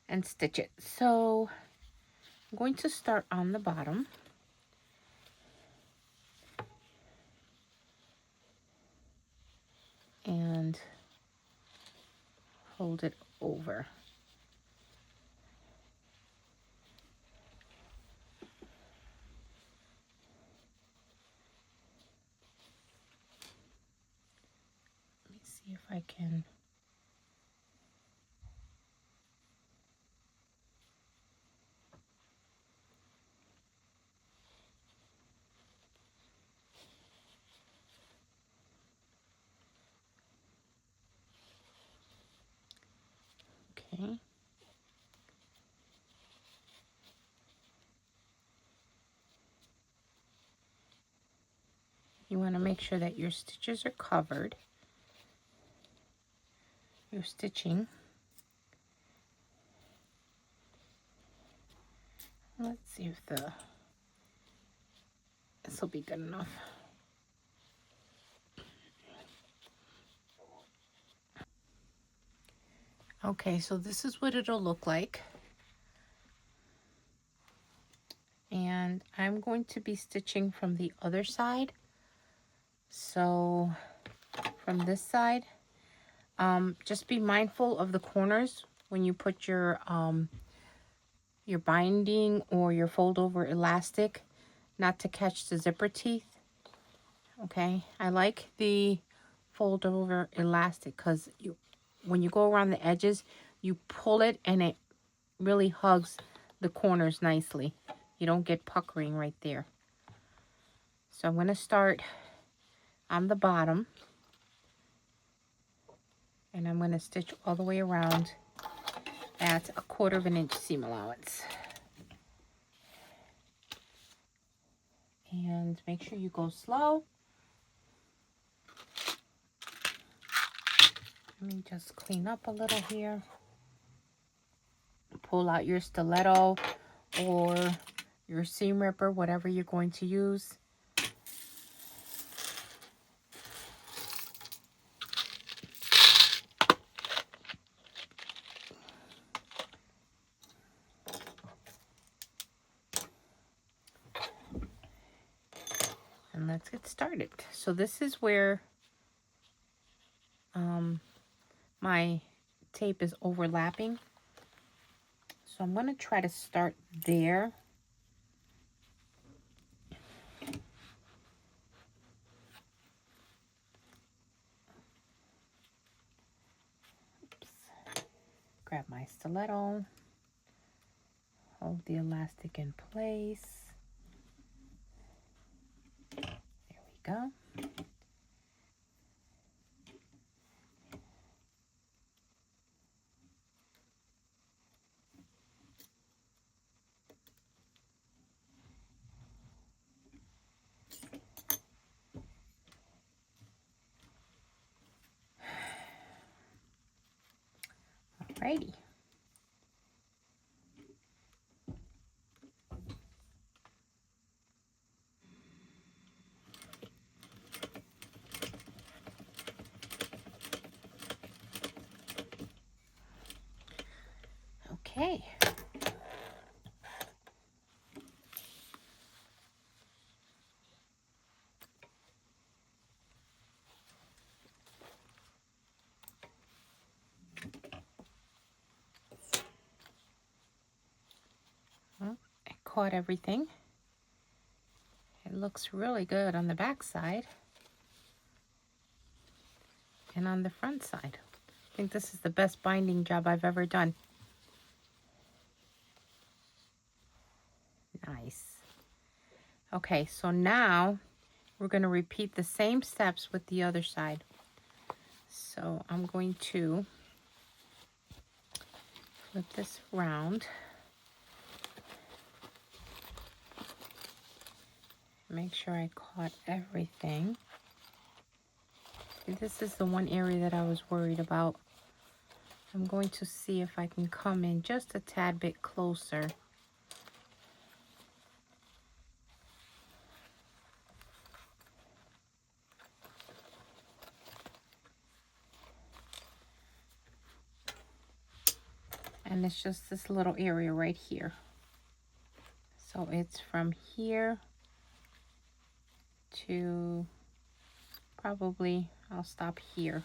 and stitch it. So I'm going to start on the bottom. And fold it over. Let me see if I can. Okay. You want to make sure that your stitches are covered. Your stitching. Let's see if this will be good enough. Okay, so this is what it'll look like. And I'm going to be stitching from the other side. So from this side, just be mindful of the corners when you put your binding or your fold over elastic, not to catch the zipper teeth. Okay, I like the fold over elastic because when you go around the edges, you pull it and it really hugs the corners nicely. You don't get puckering right there. So I'm going to start on the bottom, and I'm going to stitch all the way around at 1/4 inch seam allowance. And make sure you go slow. Let me just clean up a little here. Pull out your stiletto or your seam ripper, whatever you're going to use. And let's get started. So this is where my tape is overlapping. So I'm going to try to start there. Oops. Grab my stiletto. Hold the elastic in place. There we go. Alrighty. Okay. caught everything. It looks really good on the back side and on the front side. I think this is the best binding job I've ever done. Nice. Okay, so now we're going to repeat the same steps with the other side. So I'm going to flip this around. Make sure I caught everything. This is the one area that I was worried about. I'm going to see if I can come in just a tad bit closer. And it's just this little area right here. So it's from here to probably, I'll stop here.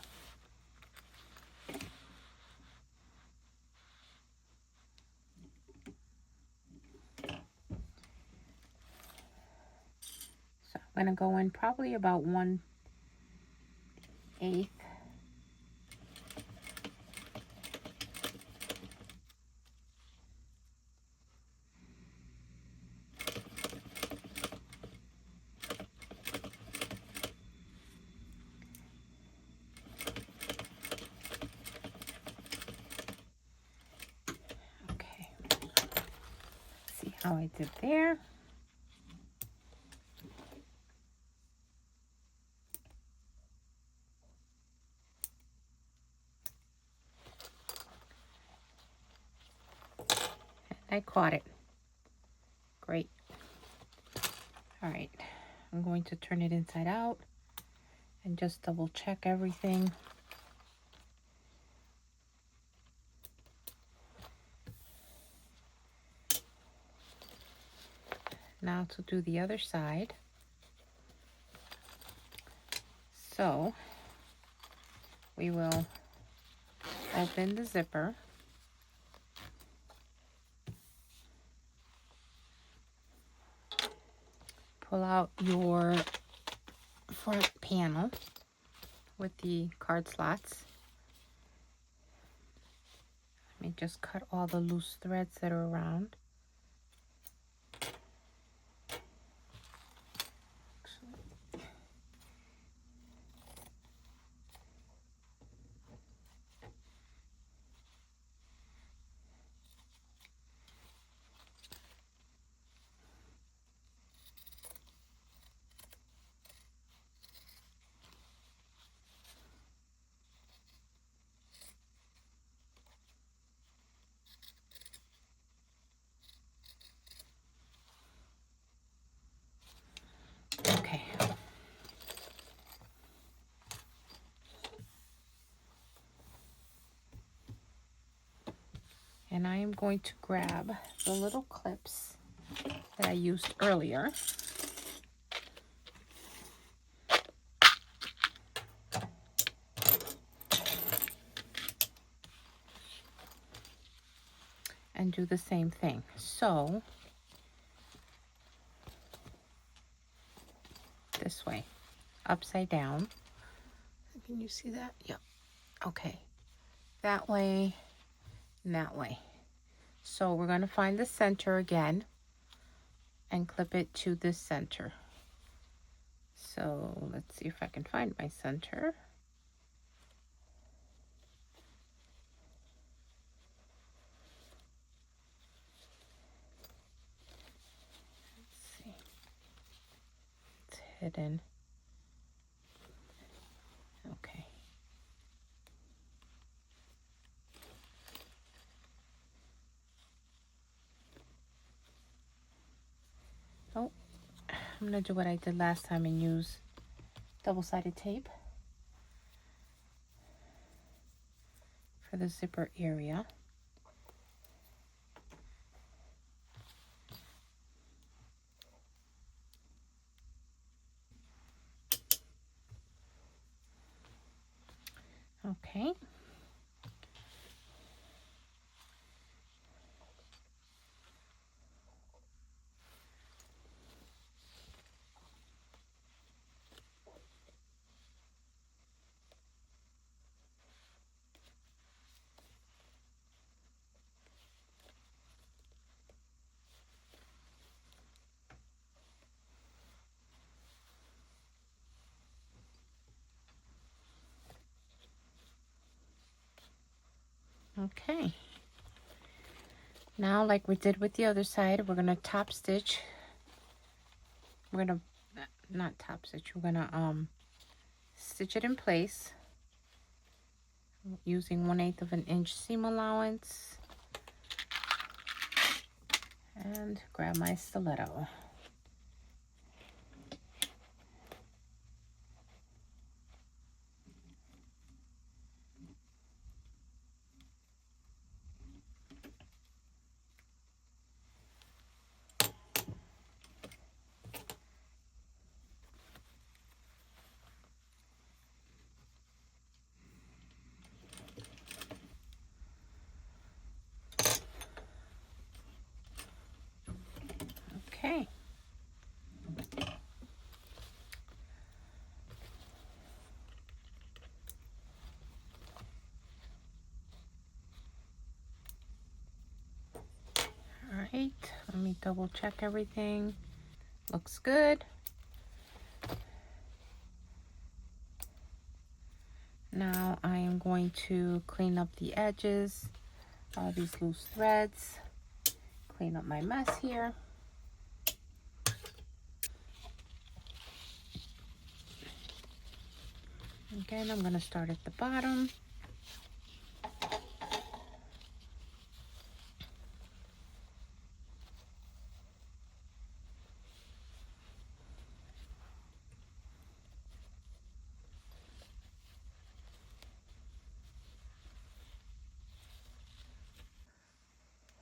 So I'm going to go in probably about 1/8. Okay. See how I did there. I caught it. Great. All right, I'm going to turn it inside out and just double check everything. Now to do the other side. So we will open the zipper. Pull out your front panel with the card slots. Let me just cut all the loose threads that are around. Okay. And I am going to grab the little clips that I used earlier. And do the same thing. So, this way, upside down. Can you see that? Yep. Okay. That way, and that way. So we're going to find the center again and clip it to this center. So let's see if I can find my center. Let's see. It's hidden. Okay. Oh, I'm going to do what I did last time and use double-sided tape for the zipper area. Okay. Okay. Now, like we did with the other side, we're gonna top stitch. We're gonna not top stitch. We're gonna stitch it in place using 1/8 of an inch seam allowance, and grab my stiletto. Okay. All right, let me double check everything. Looks good. Now I am going to clean up the edges, all these loose threads, clean up my mess here. Again, I'm going to start at the bottom.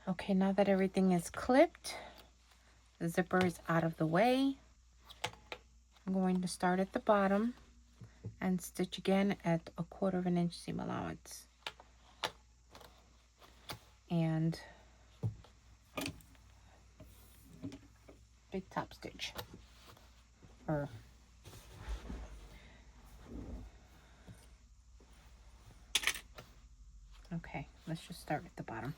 Okay, now that everything is clipped, the zipper is out of the way, I'm going to start at the bottom and stitch again at 1/4 of an inch seam allowance. And big top stitch. Okay, let's just start at the bottom.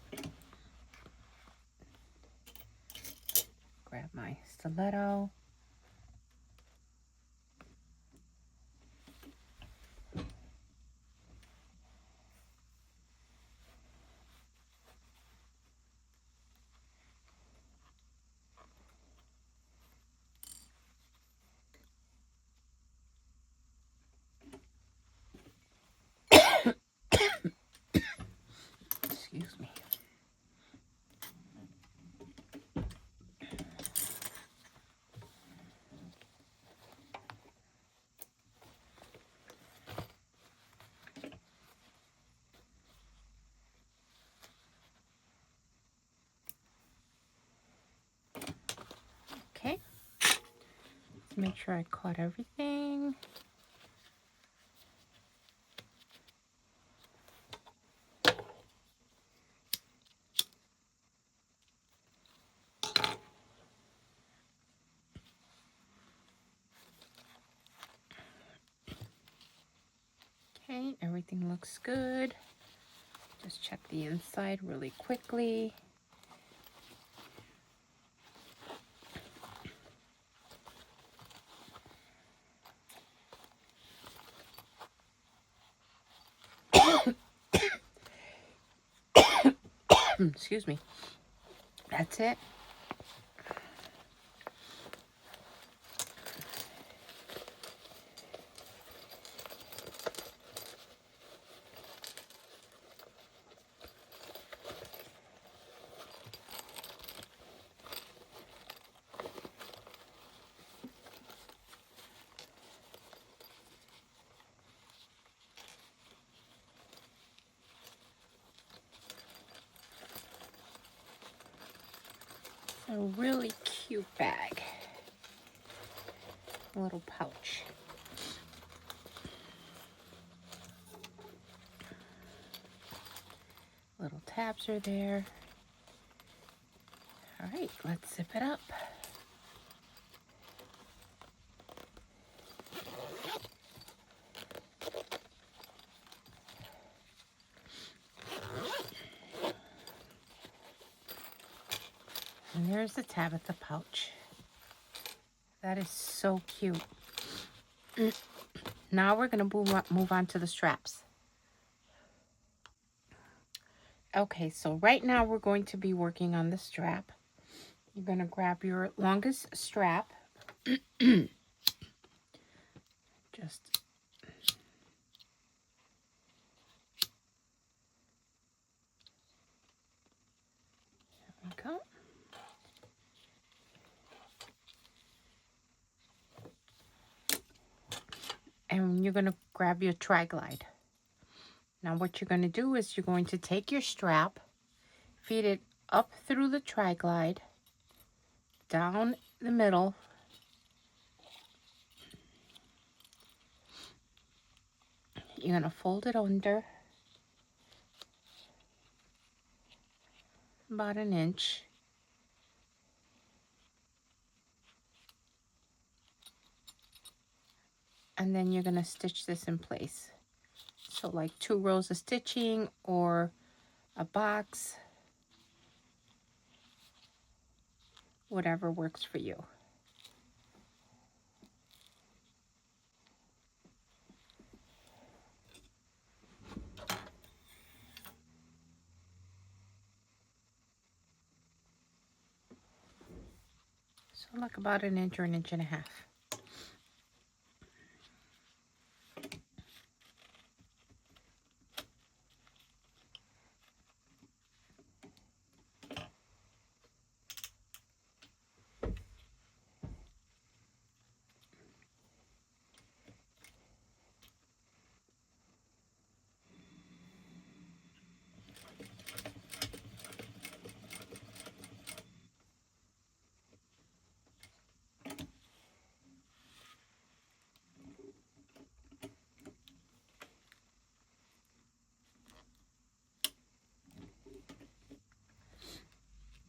Grab my stiletto. Excuse me. Okay, let's make sure I caught everything. Okay, everything looks good. Just check the inside really quickly. Excuse me. That's it. A really cute bag. A little pouch. Little tabs are there. All right, let's zip it up. And there's the Tabitha pouch. That is so cute. Now we're going to move on to the straps. Okay, so right now we're going to be working on the strap. You're going to grab your longest strap. Just there we go. And you're going to grab your tri-glide. Now what you're going to do is you're going to take your strap, feed it up through the tri-glide, down the middle, you're going to fold it under about an inch, and then you're going to stitch this in place. So like 2 rows of stitching or a box, whatever works for you. So like about an inch or an inch and a half.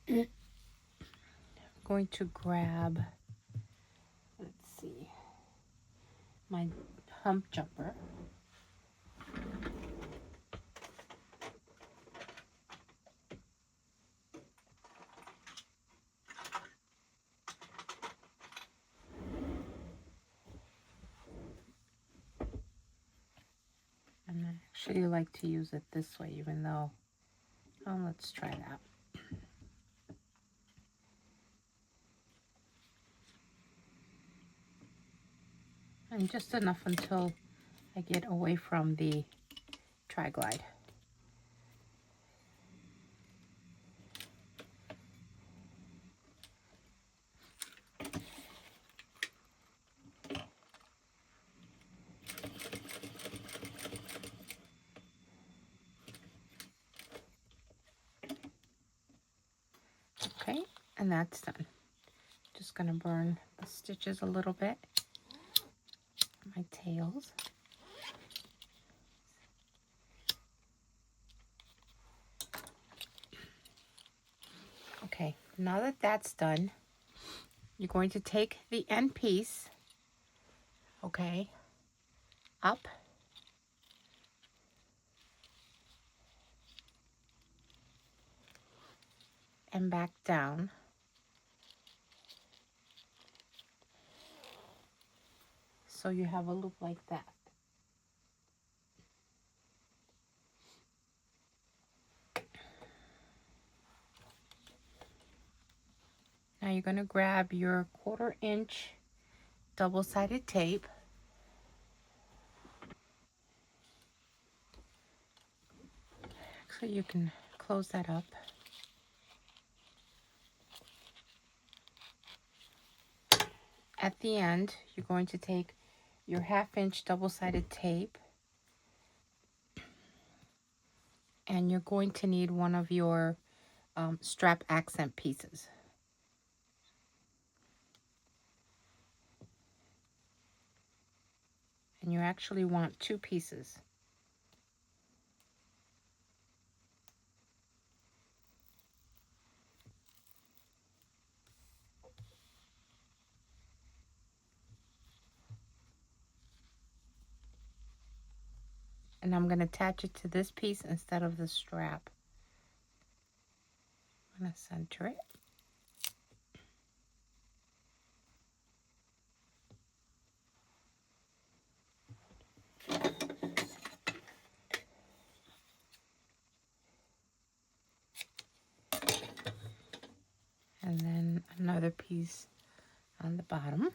I'm going to grab, let's see, my hump jumper. And I actually like to use it this way, even though, let's try that. And just enough until I get away from the tri-glide. Okay, and that's done. Just gonna burn the stitches a little bit, my tails. Okay, now that that's done, you're going to take the end piece, okay, up and back down. So you have a loop like that. Now you're going to grab your 1/4 inch double-sided tape. So you can close that up. At the end, you're going to take your 1/2 inch double-sided tape, and you're going to need one of your strap accent pieces. And you actually want 2 pieces. And I'm going to attach it to this piece instead of the strap. I'm going to center it. Another piece on the bottom.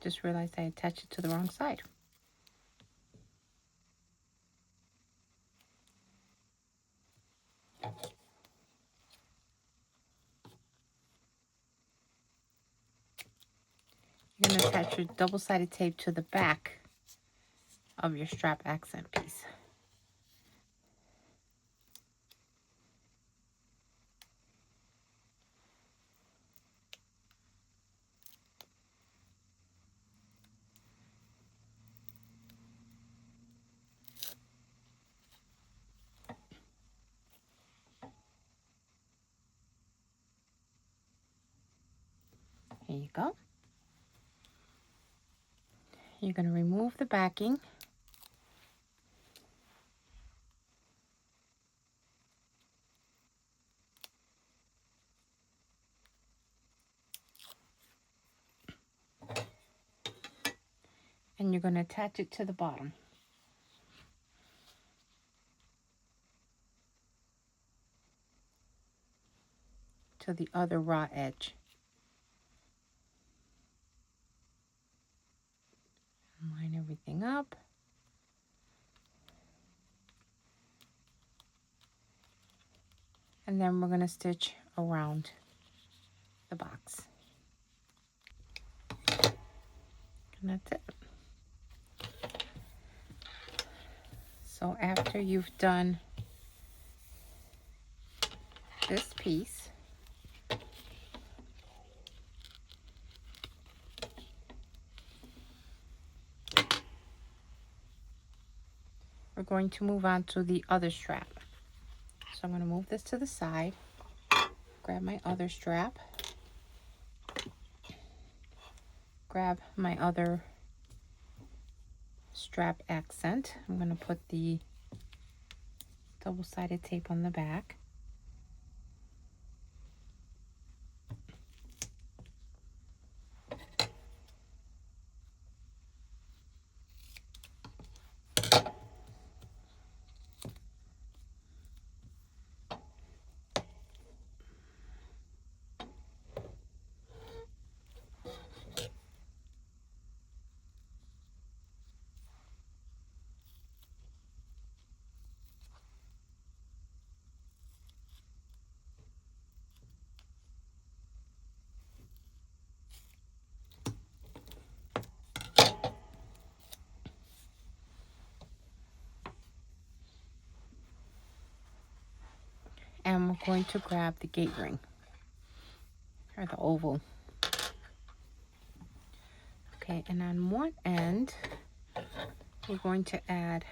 Just realized I attached it to the wrong side. You're going to attach your double-sided tape to the back of your strap accent piece. Here you go. You're going to remove the backing. And you're going to attach it to the bottom. To the other raw edge. Line everything up. And then we're going to stitch around the box. And that's it. So after you've done this piece, we're going to move on to the other strap. So I'm going to move this to the side, grab my other strap, grab my other strap accent. I'm going to put the double-sided tape on the back. And we're going to grab the gate ring, or the oval. Okay, and on one end, we're going to add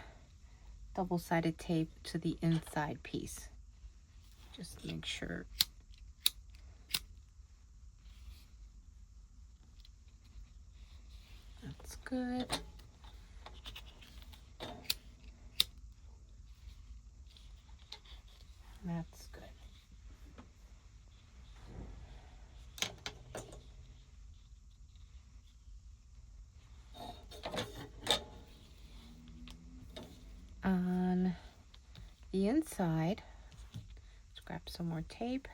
double-sided tape to the inside piece. Just make sure. That's good. That's good. On the inside, let's grab some more tape.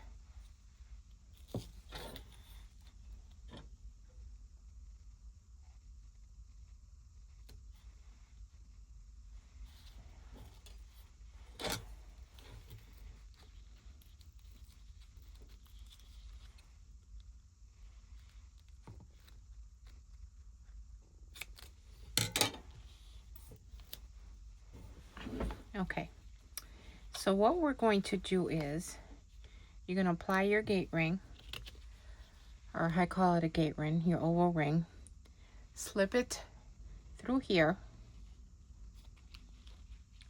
Okay, so what we're going to do is you're going to apply your gate ring, or I call it a gate ring, your oval ring. Slip it through here.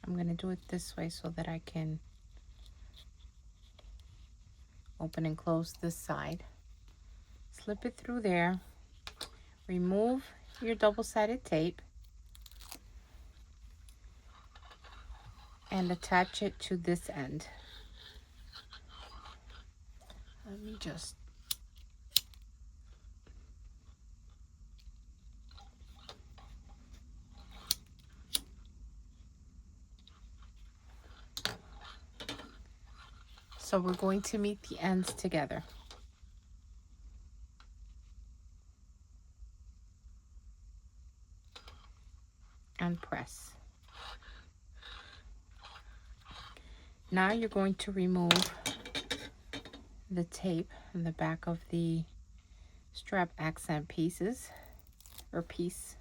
I'm going to do it this way so that I can open and close this side. Slip it through there. Remove your double-sided tape and attach it to this end. Let me just So we're going to meet the ends together. And press. Now you're going to remove the tape in the back of the strap accent pieces or piece.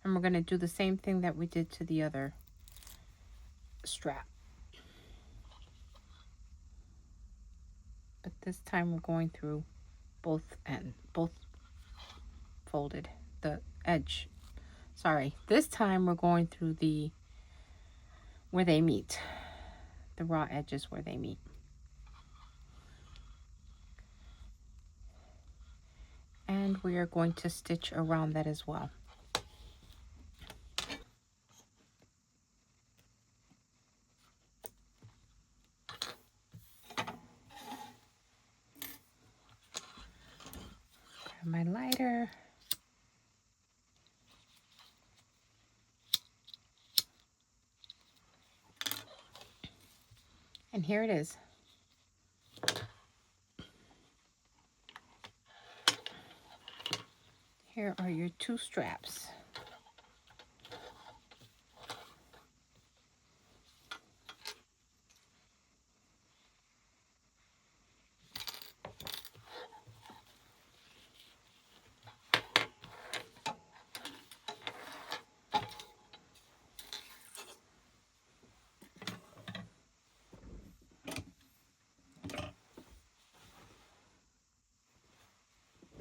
And we're going to do the same thing that we did to the other strap. But this time we're going through both folded, the edge. Sorry, this time we're going through where they meet, the raw edges where they meet. And we are going to stitch around that as well. Grab my lighter. And here it is. Here are your two straps.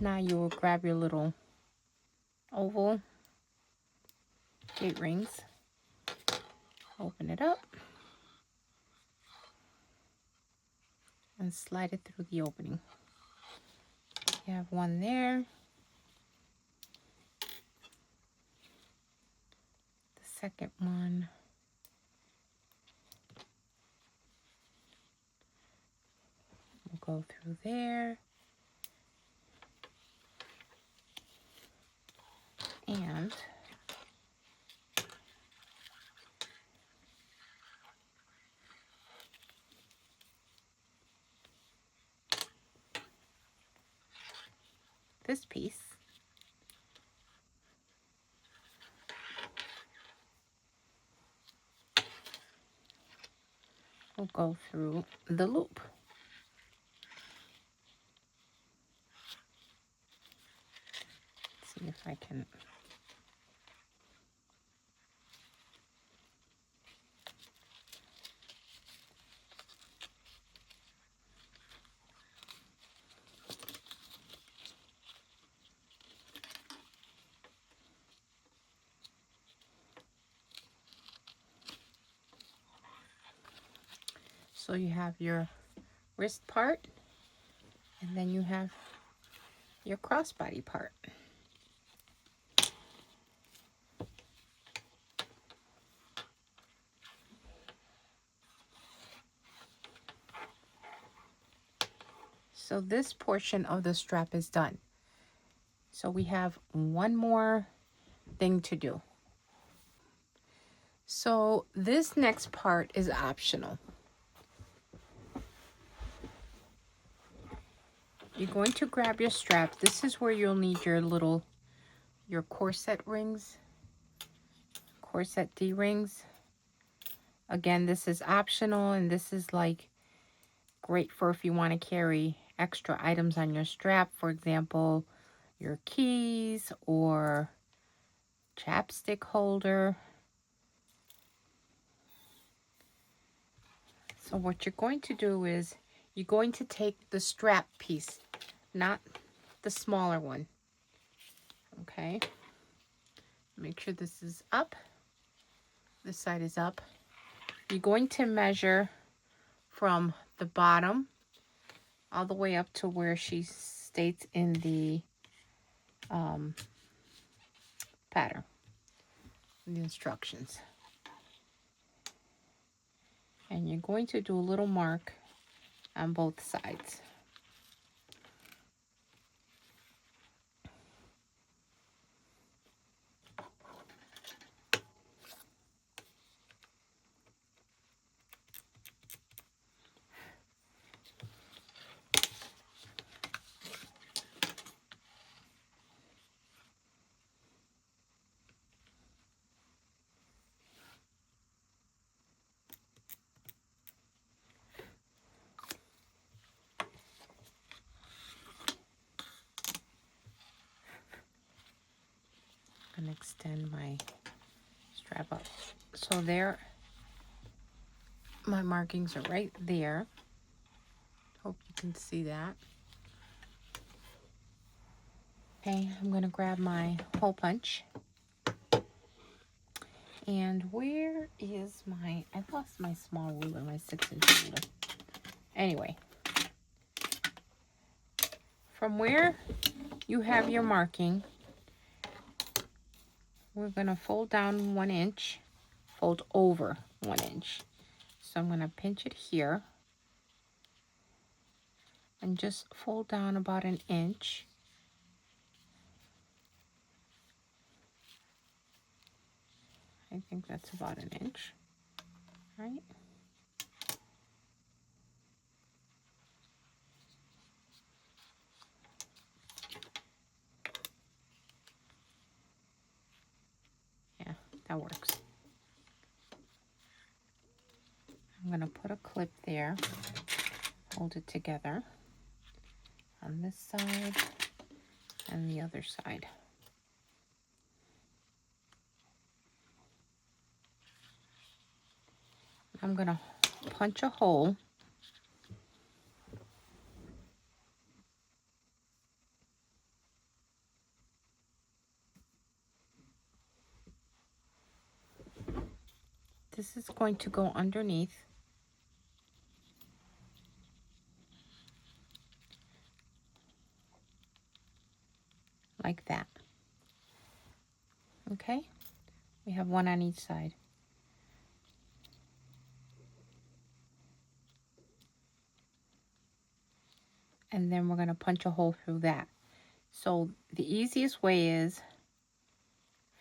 Now you will grab your little oval gate rings, open it up, and slide it through the opening. You have one there, the second one, will go through there, and this piece will go through the loop. Let's see if I can. So you have your wrist part, and then you have your crossbody part. So this portion of the strap is done. So we have one more thing to do. So this next part is optional. You're going to grab your strap. This is where you'll need your corset rings, corset D-rings. Again, this is optional, and this is like great for if you want to carry extra items on your strap. For example, your keys or chapstick holder. So what you're going to do is you're going to take the strap piece, not the smaller one. Okay, make sure this is up, this side is up. You're going to measure from the bottom all the way up to where she states in the pattern, the instructions. And you're going to do a little mark on both sides. extend my strap up. So there, my markings are right there. Hope you can see that. Okay, I'm gonna grab my hole punch. And where is my, I lost my small ruler, my 6-inch ruler. Anyway, from where you have your marking, we're gonna fold down 1 inch, fold over 1 inch. So I'm gonna pinch it here and just fold down about 1 inch. I think that's about 1 inch, right? Yeah, that works. I'm gonna put a clip there, hold it together on this side and the other side. I'm gonna punch a hole . This is going to go underneath. Like that. Okay? We have 1 on each side. And then we're going to punch a hole through that. So the easiest way is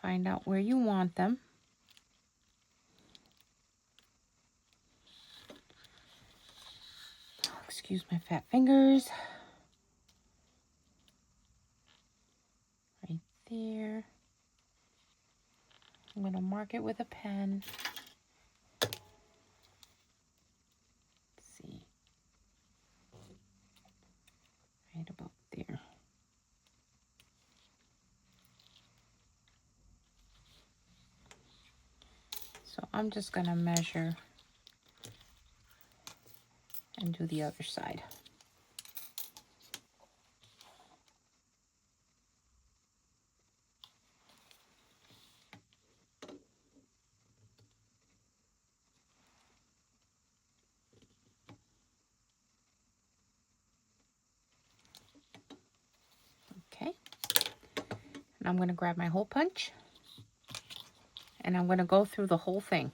find out where you want them. Oh, excuse my fat fingers. Right there. I'm going to mark it with a pen. Let's see. Right about there. So I'm just going to measure and do the other side. Okay. And I'm going to grab my hole punch and I'm going to go through the whole thing.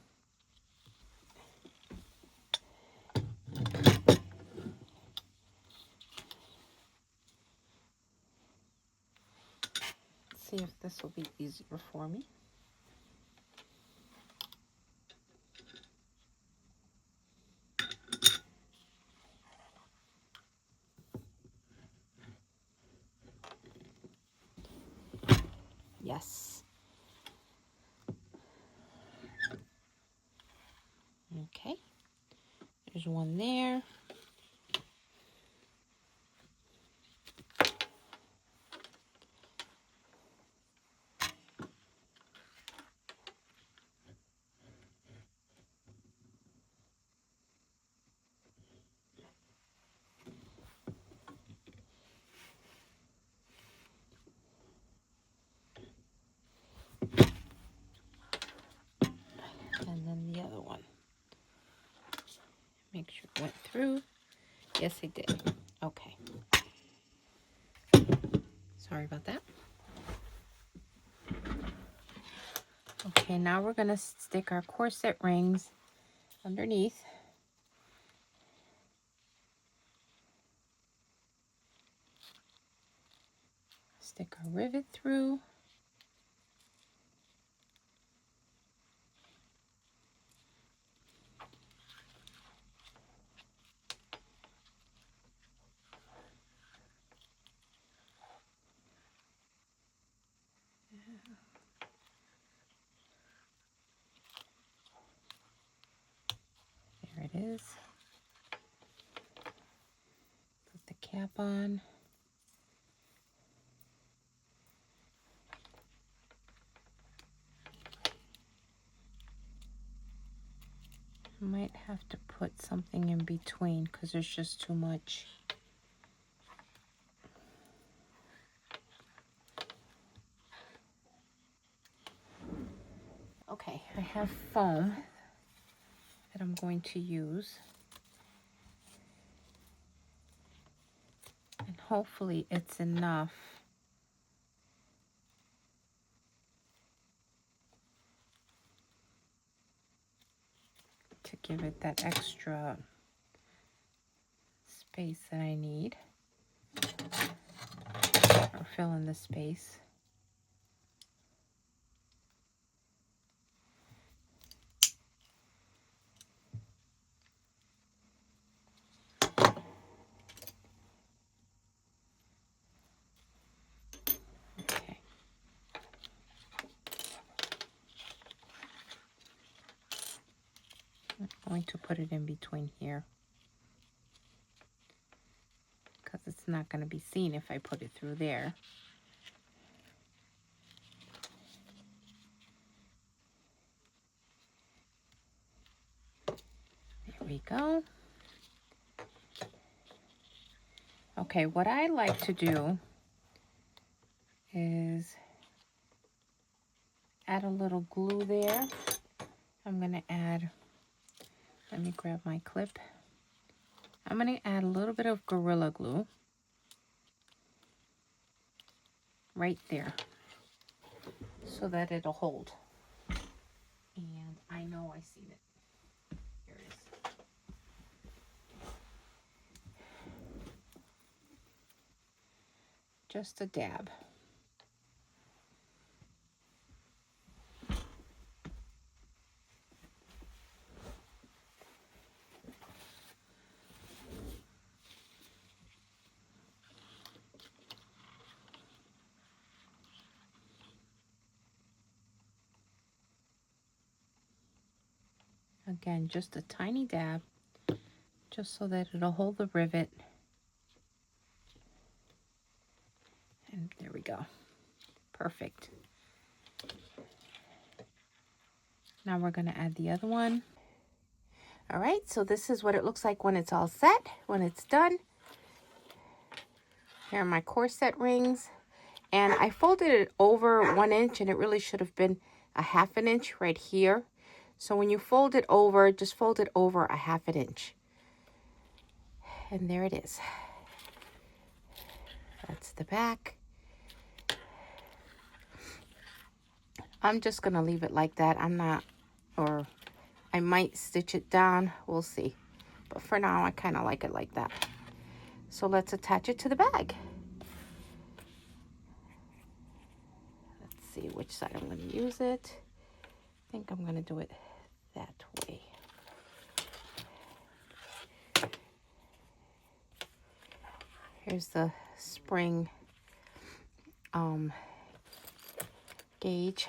See if this will be easier for me. Yes. Okay. There's one there. And then the other one. Make sure it went through. Yes, it did. Okay. Sorry about that. Okay, now we're going to stick our corset rings underneath. Stick our rivet through. There it is. Put the cap on. put something in between because there's just too much. Okay, I have foam that I'm going to use. And hopefully it's enough to give it that extra space that I need, or fill in the space. Okay. I'm going to put it in between here, because it's not going to be seen if I put it through there. There we go. Okay, what I like to do is add a little glue there. I'm going to add, let me grab my clip. I'm going to add a little bit of Gorilla Glue right there so that it'll hold. And I know I seen it. Here it is. Just a dab. Again, just a tiny dab, just so that it'll hold the rivet. And there we go. Perfect. Now we're going to add the other one. All right, so this is what it looks like when it's all set, when it's done. Here are my corset rings. And I folded it over 1 inch, and it really should have been a 1/2 inch right here. So when you fold it over, just fold it over a 1/2 inch. And there it is. That's the back. I'm just going to leave it like that. I'm not, or I might stitch it down. We'll see. But for now, I kind of like it like that. So let's attach it to the bag. Let's see which side I'm going to use it. I think I'm going to do it that way. Here's the spring gauge,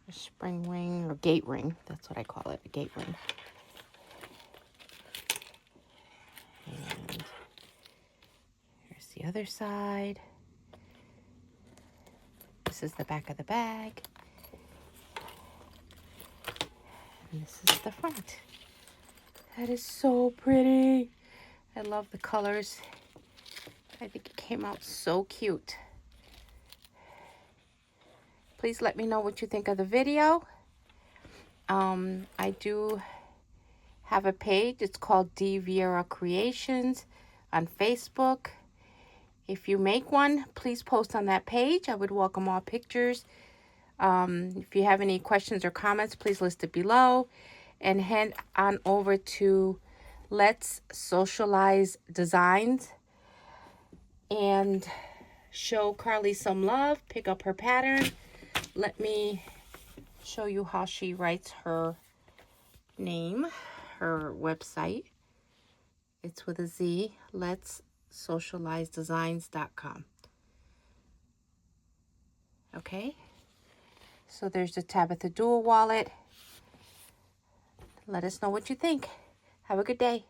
or spring ring, or gate ring. That's what I call it, a gate ring. And here's the other side. This is the back of the bag. And this is the front. That is so pretty. I love the colors. I think it came out so cute. Please let me know what you think of the video. I do have a page. It's called D. Vieira Creations on Facebook. If you make one, please post on that page. I would welcome all pictures. If you have any questions or comments, please list it below. And head on over to Let's Socialize Designs and show Carly some love. Pick up her pattern. Let me show you how she writes her name, her website. It's with a Z, letssocializedesigns.com. Okay, so there's the Tabitha Dual Wallet. Let us know what you think. Have a good day.